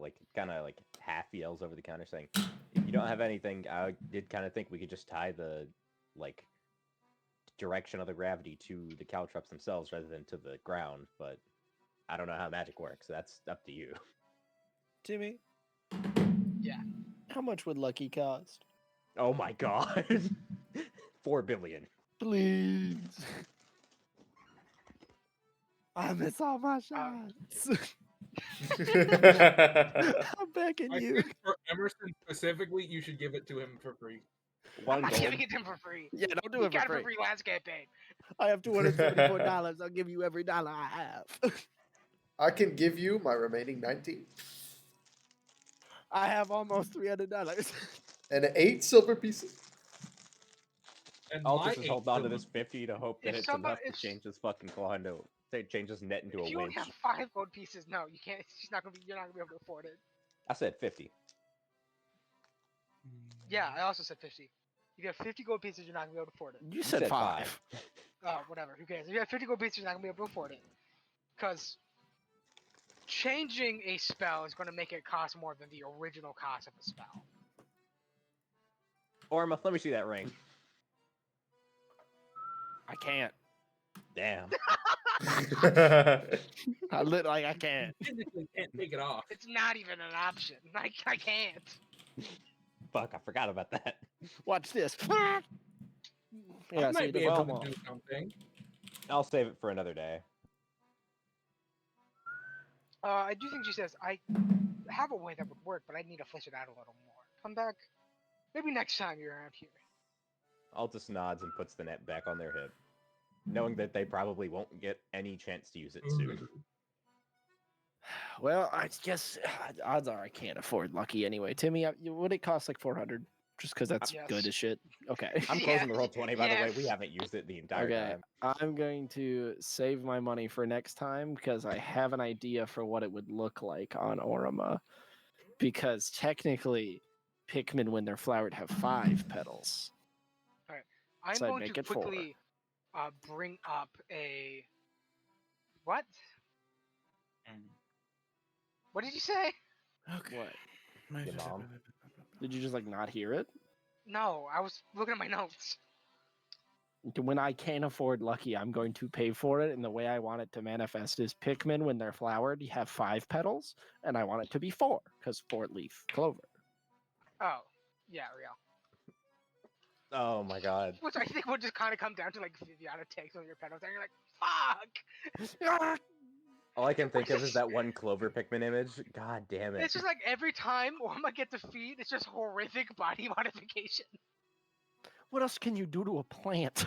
like, kind of like half yells over the counter saying, if you don't have anything, I did kind of think we could just tie the, like, direction of the gravity to the caltrops themselves rather than to the ground, but I don't know how magic works. So that's up to you. Timmy, Yeah. how much would Lucky cost? Oh my god. 4 billion. Please. I miss all my shots. I'm begging I you. think for Emerson specifically, you should give it to him for free. I'm not giving it to him for free. Yeah, don't do He it got for it for free. free last campaign. I have $274. I'll give you every dollar I have. I can give you my remaining 19 I have almost $300. and 8 silver pieces. And Altus my is holding on to this 50 to hope that If it's somebody- enough to change this fucking claw into change this net into If a you only winch. have 5 gold pieces, no, you can't. You're not gonna be able to afford it. I said 50. Yeah, I also said 50. If you have 50 gold pieces, you're not gonna be able to afford it. You said 5. Oh, whatever. Who cares? If you have 50 gold pieces, you're not gonna be able to afford it. Because changing a spell is gonna make it cost more than the original cost of a spell. Orma, let me see that ring. I can't. Damn. I can't. physically can't take it off. It's not even an option. I can't. Fuck, I forgot about that. Watch this. I Yeah, see, might it be doesn't able come to do off. something. I'll save it for another day. I do think she says, I have a way that would work, but I need to flesh it out a little more. Come back. Maybe next time you're around here. Altus nods and puts the net back on their hip, knowing that they probably won't get any chance to use it soon. Well, I guess odds are I can't afford Lucky anyway. Timmy, would it cost like 400? Just because that's Yes. good as shit. Okay. I'm closing the roll 20, by the way. We Yes. haven't used it the entire Okay, time. I'm going to save my money for next time because I have an idea for what it would look like on Orima. Because technically, Pikmin, when they're flowered, have 5 petals. I'm So I'd going make to it 4. quickly bring up a... What? What did you say? Okay. What? Your mom. Did you just like not hear it? No, I was looking at my notes. When I can't afford Lucky, I'm going to pay for it, and the way I want it to manifest is Pikmin, when they're flowered, you have 5 petals, and I want it to be 4, because 4-leaf clover. Oh, yeah, real. Oh my god. Which I think would just kind of come down to like Viviana takes one of your petals, and you're like, fuck! All I can think of is that one Clover Pikmin image. God damn it. It's just like every time Wamba get defeat, it's just horrific body modification. What else can you do to a plant?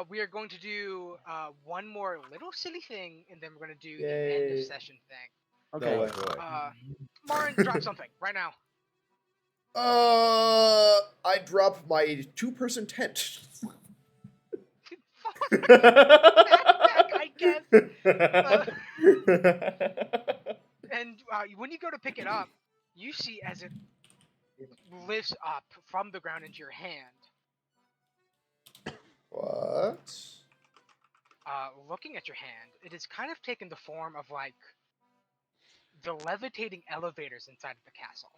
We are going to do one more little silly thing, and then we're going to do the Yay. end of session thing. Okay. No way. Marin, drop something right now. I dropped my 2-person tent. Backpack, I guess. And when you go to pick it up, you see as it lifts up from the ground into your hand. What? Looking at your hand, it has kind of taken the form of like the levitating elevators inside of the castle.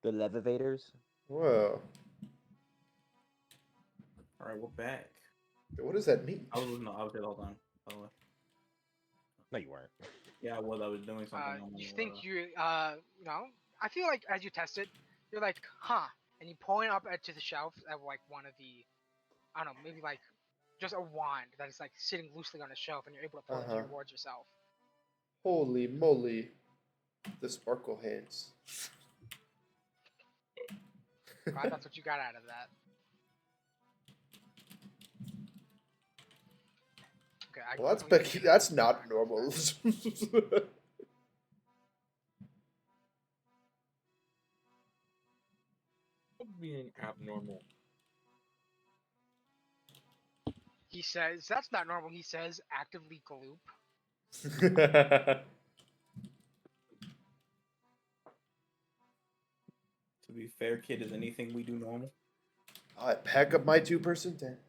The Levivators? Whoa. All right, we're back. What does that mean? I was there the whole time. By the way. No, you weren't. Yeah, I was. I was doing something. You think you know, I feel like as you test it, you're like, huh, and you point up to the shelf of like one of the, I don't know, maybe like just a wand that is like sitting loosely on a shelf, and you're able to pull it towards yourself. Holy moly. The sparkle hands. Glad that's what you got out of that. Okay, Well, that's not normal. Being abnormal. He says that's not normal. He says actively gloop. To be fair, kid, is anything we do normal? I pack up my 2-person tent.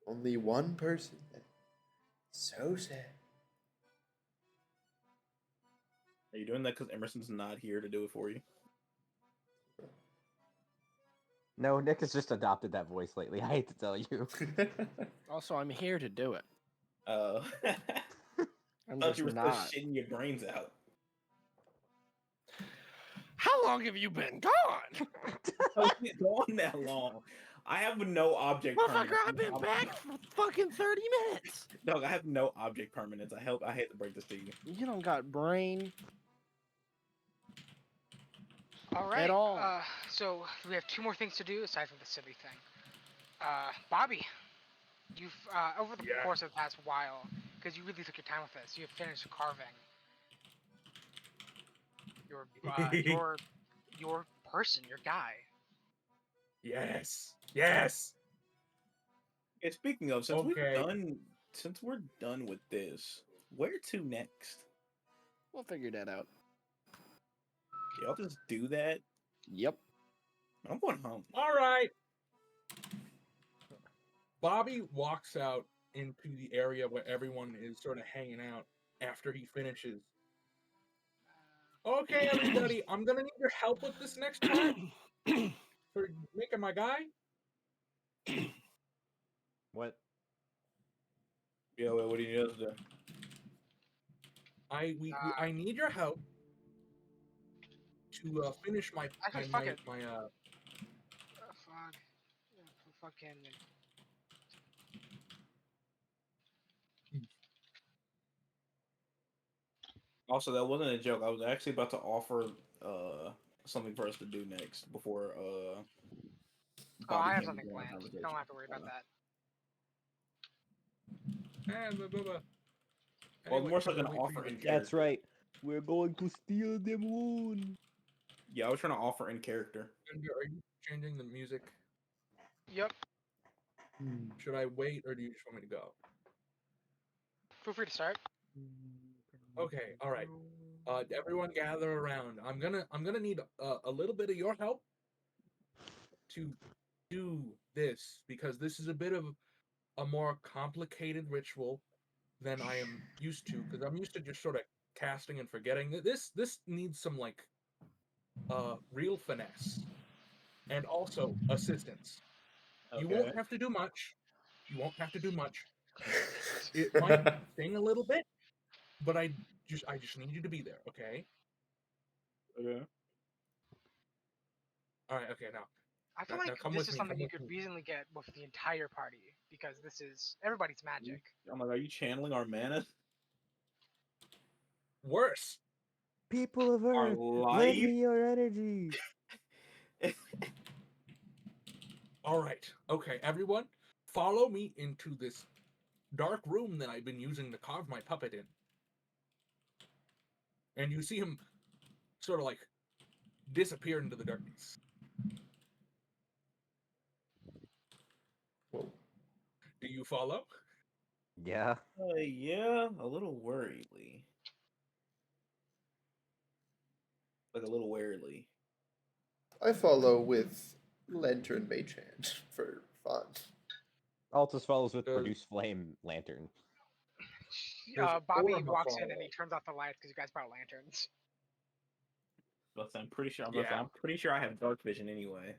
Only 1 person. So sad. Are you doing that because Emerson's not here to do it for you? No, Nick has just adopted that voice lately. I hate to tell you. Also, I'm here to do it. Oh. I'm thought just you were not. still shitting your brains out. How long have you been gone? How been gone that long? I have no object Motherfucker, permanence. I've been back for fucking 30 minutes. Dog, I have no object permanence. I hate to break this to you. You don't got brain. All right. At all. So we have 2 more things to do aside from the silly thing. Bobby, you've over the course of the past while, because you really took your time with this, you have finished carving your person, your guy. Yes. Yes. Yeah, speaking of, since Okay. we're done with this, where to next? We'll figure that out. Y'all just do that? Yep. I'm going home. All right. Bobby walks out into the area where everyone is sort of hanging out after he finishes. Okay, everybody, I'm gonna need your help with this next part for making my guy. What? Yeah, what do you need us to do? I need your help to finish my Actually, my, fuck my, it. my Fucking. Also, that wasn't a joke. I was actually about to offer something for us to do next before I have came something to join our planned. conversation. Don't have to worry about that. Well, more so gonna offer in character. That's right. We're going to steal the moon. Yeah, I was trying to offer in character. Are you changing the music? Yep. Should I wait or do you just want me to go? Feel free to start. Okay, all right. Everyone gather around. I'm gonna need a little bit of your help to do this because this is a bit of a more complicated ritual than I am used to. Because I'm used to just sort of casting and forgetting. This needs some like real finesse and also assistance. Okay. You won't have to do much. You won't have to do much. It might sting a little bit, but I just need you to be there, okay? Okay. All right, okay. Now, I feel Now like come this with is me, something come you with could me. reasonably get with the entire party because this is everybody's magic. I'm like, are you channeling our mana? Worse. People of Our Earth, lend life? me your energy. All right. Okay, everyone, follow me into this dark room that I've been using to carve my puppet in. And you see him sort of like disappear into the darkness. Whoa. Do you follow? Yeah. Yeah, a little worriedly. Like a little warily. I follow with Lantern Mage Hand for fun. Altus follows with Does- produce flame lantern. Does Bobby Orma walks in and follow? he turns off the lights because you guys brought lanterns. But I'm pretty sure. Yeah. I'm pretty sure I have dark vision anyway.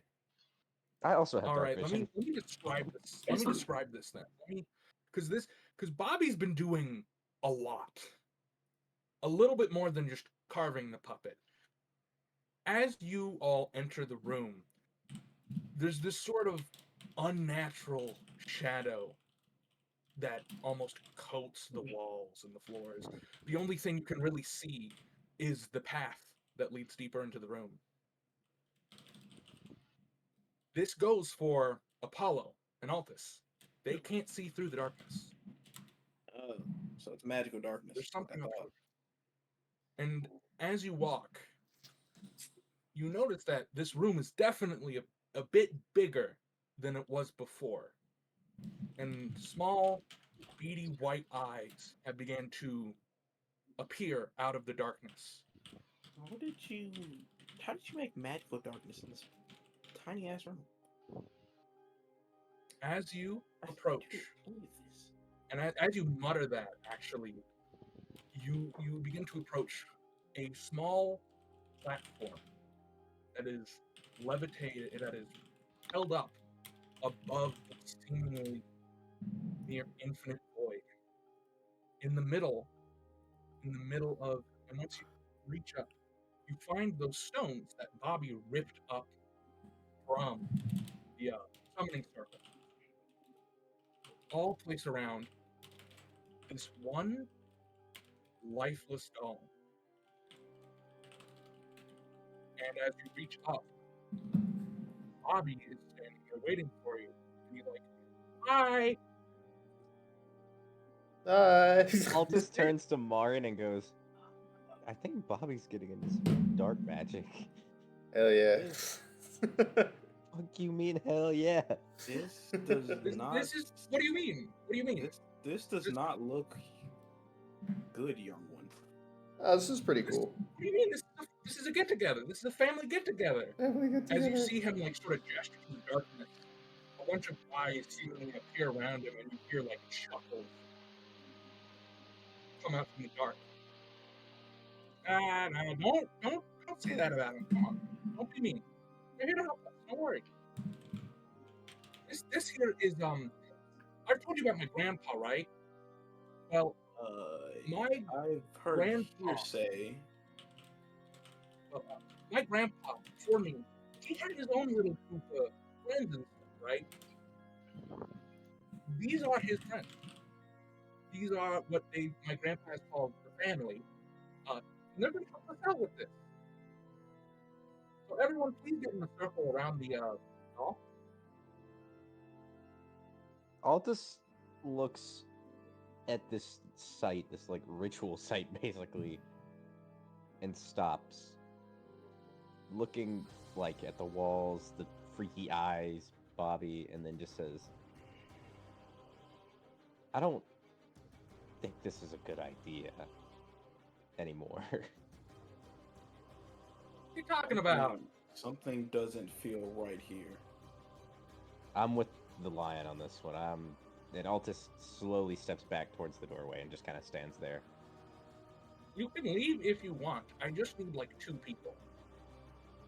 I also have All dark right, let vision. me describe this. Let me describe this then. Because Bobby's been doing a lot, a little bit more than just carving the puppet. As you all enter the room, there's this sort of unnatural shadow that almost coats the walls and the floors. The only thing you can really see is the path that leads deeper into the room. This goes for Apollo and Altus. They can't see through the darkness. Oh, so it's magical darkness. There's like I something up thought. here. And as you walk, you notice that this room is definitely a bit bigger than it was before. And small, beady white eyes have begun to appear out of the darkness. How did you make magical darkness in this tiny ass room? As you approach, and as you mutter that, actually, you begin to approach a small platform that is levitated, that is held up above the seemingly near infinite void. In the middle of, and once you reach up, you find those stones that Bobby ripped up from the summoning circle, all placed around this one lifeless doll. And as you reach up, Bobby is standing there waiting for you. And he's like, "Hi." Altus turns to Marin and goes, I think Bobby's getting into some dark magic. Hell yeah. Fuck you mean hell yeah? This does not. This is. What do you mean? What do you mean? This does not look good, young one. This is pretty cool. What do you mean? This is a get together. This is a family get together. As you see him like sort of gesture in the darkness, a bunch of eyes seemingly appear around him, and you hear like chuckles come out from the dark. No, don't say that about him. Come on, don't be mean. We're here to help us. Don't worry. This here is I've told you about my grandpa, right? Well, I've heard hearsay. My grandpa, before me, he had his own little group of friends and stuff, right? These are his friends. These are what my grandpa has called the family. And they're going to help us out with this. So everyone, please get in a circle around the doll. Altus looks at this site, this like ritual site basically, and stops, looking like at the walls, the freaky eyes, Bobby, and then just says, I don't think this is a good idea anymore. What are you talking about? Something doesn't feel right here. I'm with the lion on this one. And Altus slowly steps back towards the doorway and just kind of stands there. You can leave if you want. I just need like 2 people.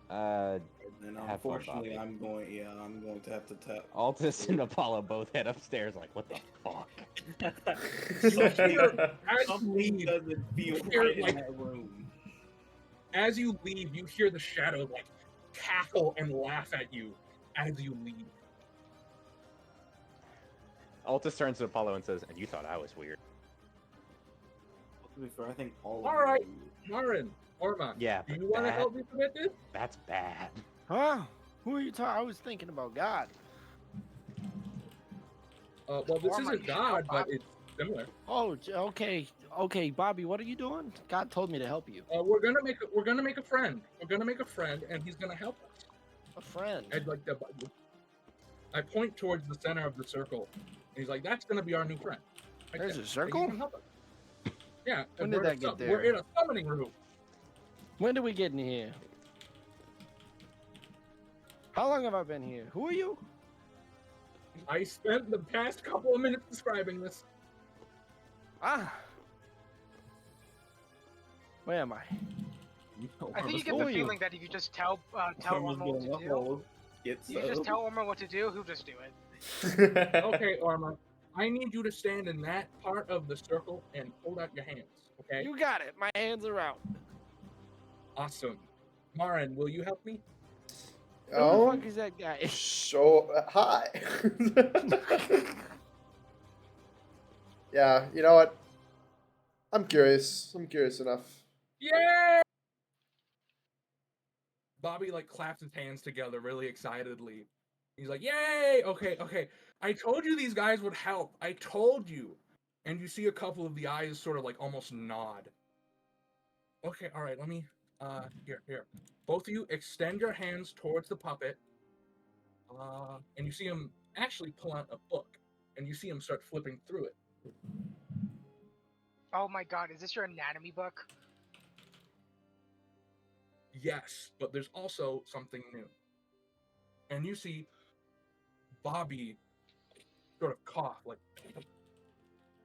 And have fun, unfortunately, Bobby. I'm going to have to tap. Altus and Apollo both head upstairs like, what the fuck? You hear, as you Something leave, doesn't feel you hear, right in like, that room. as you leave, you hear the shadow like cackle and laugh at you, as you leave. Altus turns to Apollo and says, "And you thought I was weird." To be fair, I think all. All right, Marin, Orma, Yeah, do but you want to that- help me commit this? That's bad. Huh? Who are you talking? I was thinking about God. Well, this Orma, isn't you should help God, but Bobby. it's similar. Oh, okay, okay, Bobby, what are you doing? God told me to help you. We're gonna make a friend. We're gonna make a friend, and he's gonna help us. A friend. I'd like to. I point towards the center of the circle. And he's like, "That's gonna be our new friend." Right There's there. a circle? He's gonna help us. Yeah. When and did we're that in a get there? We're in a summoning room. When did we get in here? How long have I been here? Who are you? I spent the past couple of minutes describing this. Ah. Where am I? I think you get Who the are you? feeling that if you just tell Orma what to do, you just tell Orma what to do, he'll just do it. Okay, Orma. I need you to stand in that part of the circle and hold out your hands. Okay. You got it. My hands are out. Awesome. Marin, will you help me? Who the Oh, fuck is that guy? so hi. Yeah, you know what? I'm curious. I'm curious enough. Yeah. Bobby like claps his hands together really excitedly. He's like, "Yay! Okay, okay. I told you these guys would help. I told you." And you see a couple of the eyes sort of like almost nod. Okay, all right. Let me. Here. Both of you extend your hands towards the puppet. And you see him actually pull out a book, and you see him start flipping through it. Oh my god, is this your anatomy book? Yes, but there's also something new. And you see Bobby sort of cough, like,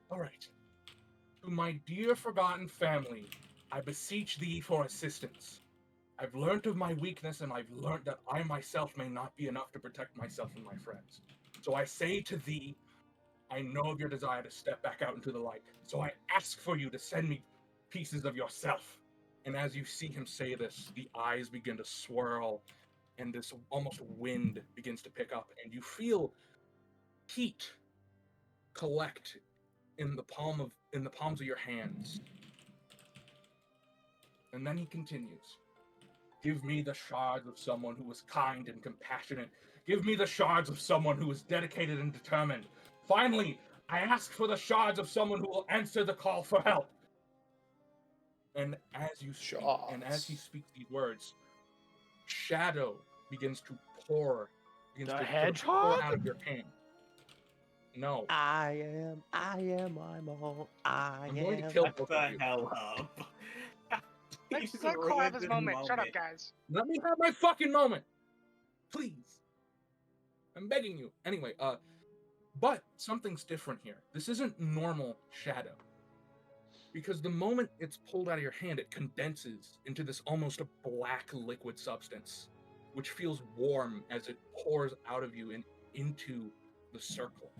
"All right. To my dear forgotten family, I beseech thee for assistance. I've learnt of my weakness, and I've learnt that I myself may not be enough to protect myself and my friends. So I say to thee, I know of your desire to step back out into the light. So I ask for you to send me pieces of yourself." And as you see him say this, the eyes begin to swirl, and this almost wind begins to pick up, and you feel heat collect in the palms of your hands. And then he continues. "Give me the shards of someone who is kind and compassionate. Give me the shards of someone who is dedicated and determined. Finally, I ask for the shards of someone who will answer the call for help." And as you speak, and as he speaks these words, shadow begins to pour, begins The to hedgehog? pour out of your hand. No. I'm all. I'm going to kill both of you. Hell up. Let Cole have his moment. Shut up, guys. Let me have my fucking moment. Please. I'm begging you. Anyway, but something's different here. This isn't normal shadow. Because the moment it's pulled out of your hand, it condenses into this almost black liquid substance, which feels warm as it pours out of you and into the circle.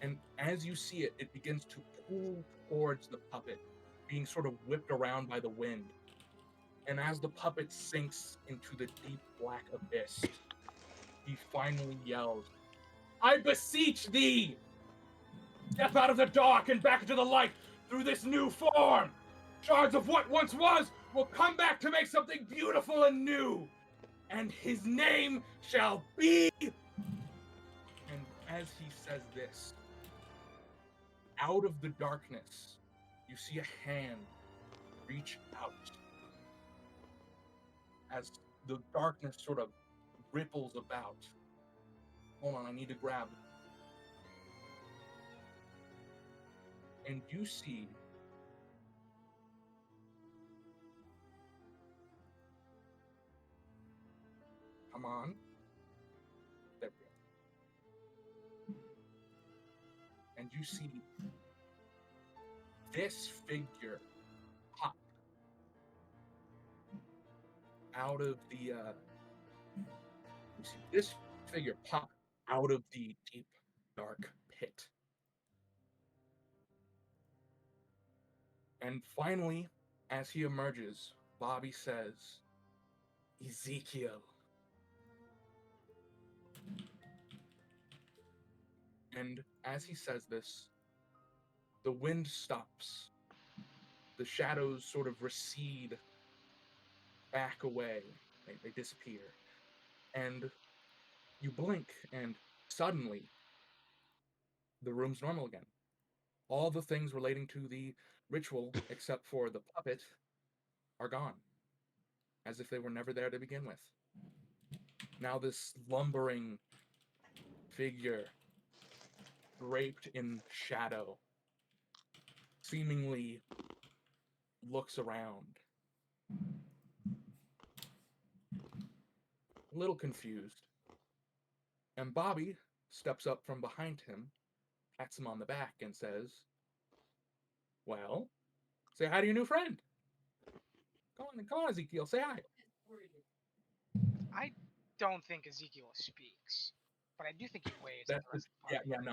And as you see it, it begins to pull towards the puppet, being sort of whipped around by the wind. And as the puppet sinks into the deep black abyss, he finally yells, "I beseech thee! Step out of the dark and back into the light through this new form! Shards of what once was will come back to make something beautiful and new! And his name shall be..." And as he says this, out of the darkness, you see a hand reach out. As the darkness sort of ripples about. Hold on, I need to grab. And you see come on. There we go. And you see this figure pop out of the you see this figure pop out of the deep dark pit. And finally, as he emerges, Bobby says, "Ezekiel, And as he says this, the wind stops. The shadows sort of recede back away. They disappear. And you blink, and suddenly, the room's normal again. All the things relating to the ritual, except for the puppet, are gone. As if they were never there to begin with. Now this lumbering figure, draped in shadow, seemingly looks around. A little confused. And Bobby steps up from behind him, pats him on the back, and says, "Well, say hi to your new friend. Come on, Ezekiel, say hi." I don't think Ezekiel speaks, but I do think he waves at That's the rest of the party.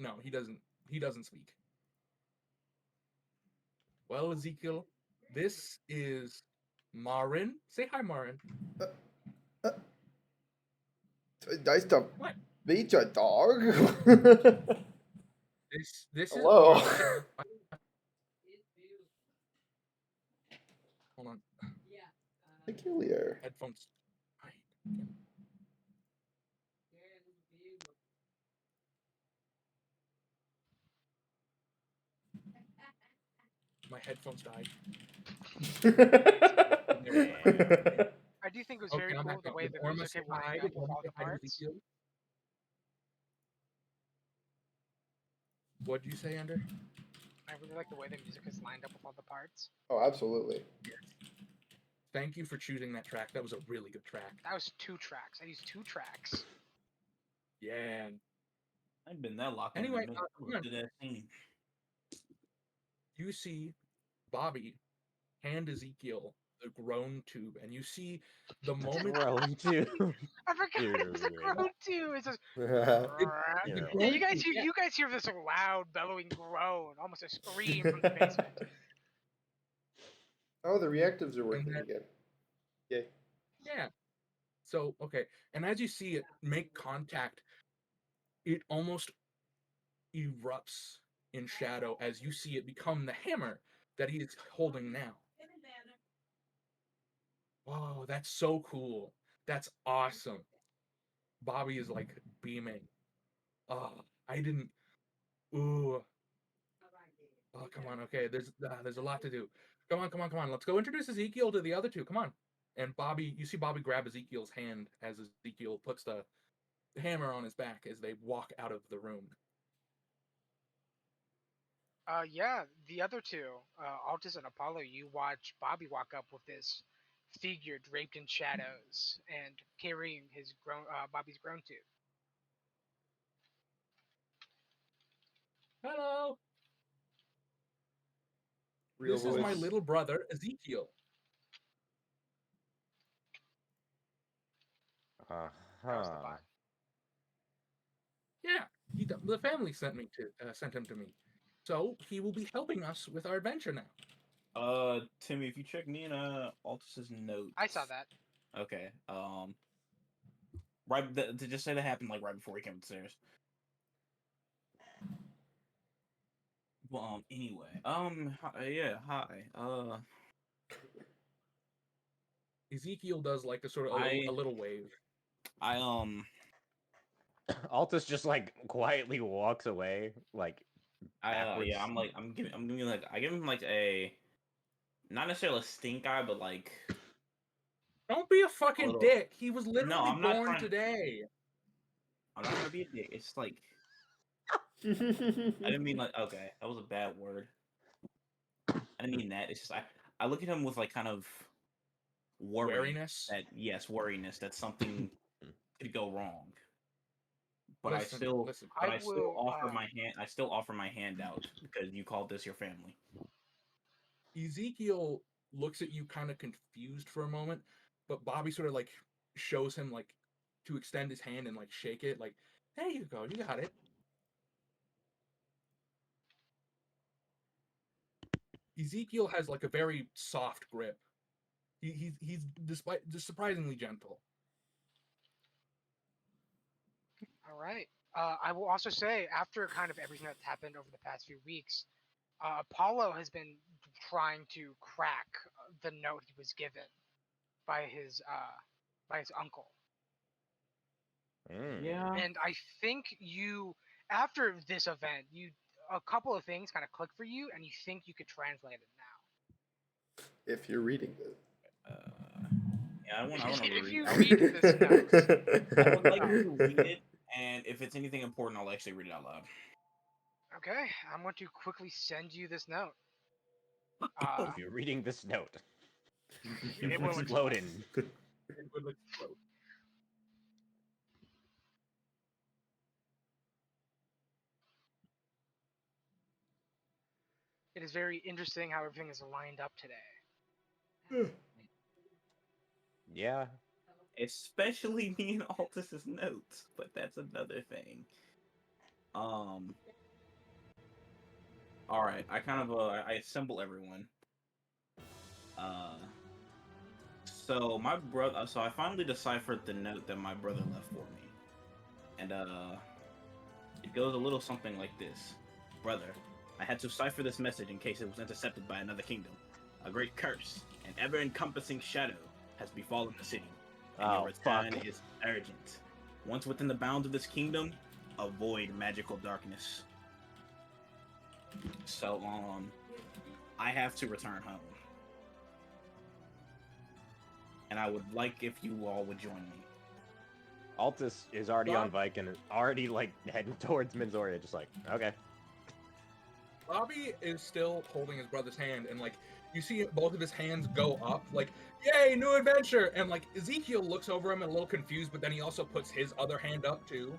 no, he doesn't speak. Well, Ezekiel, this is Marin. Say hi, Marin. Nice to What? meet you, dog. This Hello. is hold on. Peculiar. Headphones. My headphones died. I do think it was Okay, very I'm cool back the up. way Did the Orma music say had hi? lined Did up with Orma all say the hi to parts. Ezekiel? What'd you say, Ender? I really like the way the music is lined up with all the parts. Oh, absolutely. Thank you for choosing that track. That was a really good track. That was 2 tracks. I used 2 tracks. Yeah. I've been that locked Anyway, in. come on. You see Bobby hand Ezekiel the groan tube, and you see the moment. Groan tube. I forgot it was a groan tube. It's just. The Yeah, groan tube, yeah. you guys hear this loud bellowing groan, almost a scream from the basement. Oh, the reactives are working again. Yay. Yeah. So, okay. And as you see it make contact, it almost erupts in shadow as you see it become the hammer that he is holding now. Oh, that's so cool. That's awesome. Bobby is like beaming. Oh, I didn't. Ooh. Oh, come on. Okay, there's a lot to do. Come on. Let's go introduce Ezekiel to the other two. Come on. And Bobby, you see Bobby grab Ezekiel's hand as Ezekiel puts the hammer on his back as they walk out of the room. Yeah, the other two, Altus and Apollo, you watch Bobby walk up with this figure draped in shadows and carrying his Bobby's groan tube. Hello. Real This is my voice. little brother, Ezekiel. Uh-huh. That was the bot. Yeah, the family sent him to me. So he will be helping us with our adventure now. Timmy, if you check me and Altus's notes. I saw that. Okay. To just say that happened like right before he came upstairs. Well, anyway, yeah, hi. Ezekiel does like a sort of a little wave. Altus just like quietly walks away, like backwards. Yeah, I give him like a, not necessarily a stink eye, but like. Don't be a fucking dick. He was literally I'm not born today. I'm not trying to be a dick. It's like. I didn't mean like, okay, that was a bad word. I didn't mean that. It's just I look at him with like kind of wariness. Wariness that something could go wrong. But I Listen, still offer uh, my hand. I still offer my hand out because you called this your family. Ezekiel looks at you kind of confused for a moment, but Bobby sort of like shows him like to extend his hand and like shake it, like, there you go, you got it. Ezekiel has like a very soft grip. He's just surprisingly gentle. All right. I will also say, after kind of everything that's happened over the past few weeks, Apollo has been trying to crack the note he was given by his uncle. Yeah. And I think after this event, a couple of things kind of click for you, and you think you could translate it now. If you're reading it. Yeah, I want to If read. you read this note. I would like to read it, and if it's anything important, I'll actually read it out loud. Okay, I'm going to quickly send you this note. If you're reading this note, it will explode. It will explode. It is very interesting how everything is lined up today. Yeah. Especially me and Altus's notes, but that's another thing. All right, I kind of I assemble everyone. So my brother, so I finally deciphered the note that my brother left for me, and it goes a little something like this: Brother, I had to cipher this message in case it was intercepted by another kingdom. A great curse, an ever-encompassing shadow, has befallen the city, and your return is urgent. Once within the bounds of this kingdom, avoid magical darkness. So, I have to return home. And I would like if you all would join me. Altus is already on Vike and is already like heading towards Minzoria, just like, okay. Bobby is still holding his brother's hand, and like you see both of his hands go up, like, yay, new adventure! And like Ezekiel looks over him and a little confused, but then he also puts his other hand up too.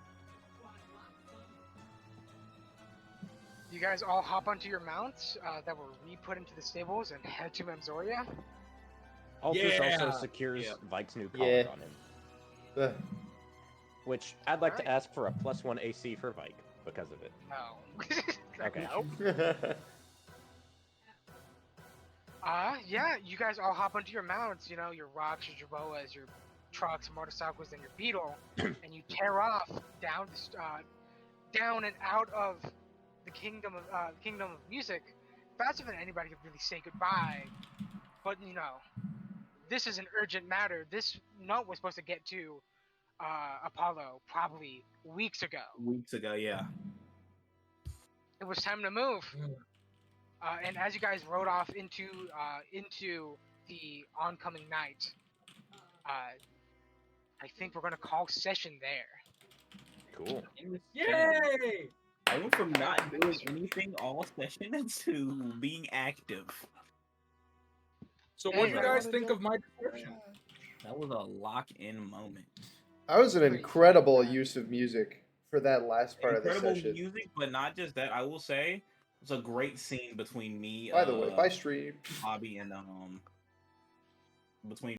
You guys all hop onto your mounts that were re-put into the stables and head to Memzoria. Altus also secures Vike's new collar on him. Which I'd like to ask for a +1 AC for Vike because of it. No. Okay. Nope. Yeah, you guys all hop onto your mounts, you know, your rocks, your jerboas, your trucks, motorcycles, and your beetle, and you tear off down and out of the kingdom of music faster than anybody could really say goodbye. But you know, this is an urgent matter. This note was supposed to get to Apollo probably weeks ago. Weeks ago, yeah. It was time to move. And as you guys rode off into the oncoming night, I think we're gonna call session there. Cool. Yay! I went from not doing anything all session to being active. So what do you guys think of my description? That was a lock-in moment. That was an incredible use of music for that last part of the Incredible session. music, but not just that. I will say it's a great scene between me. By the way, by stream. Bobby and between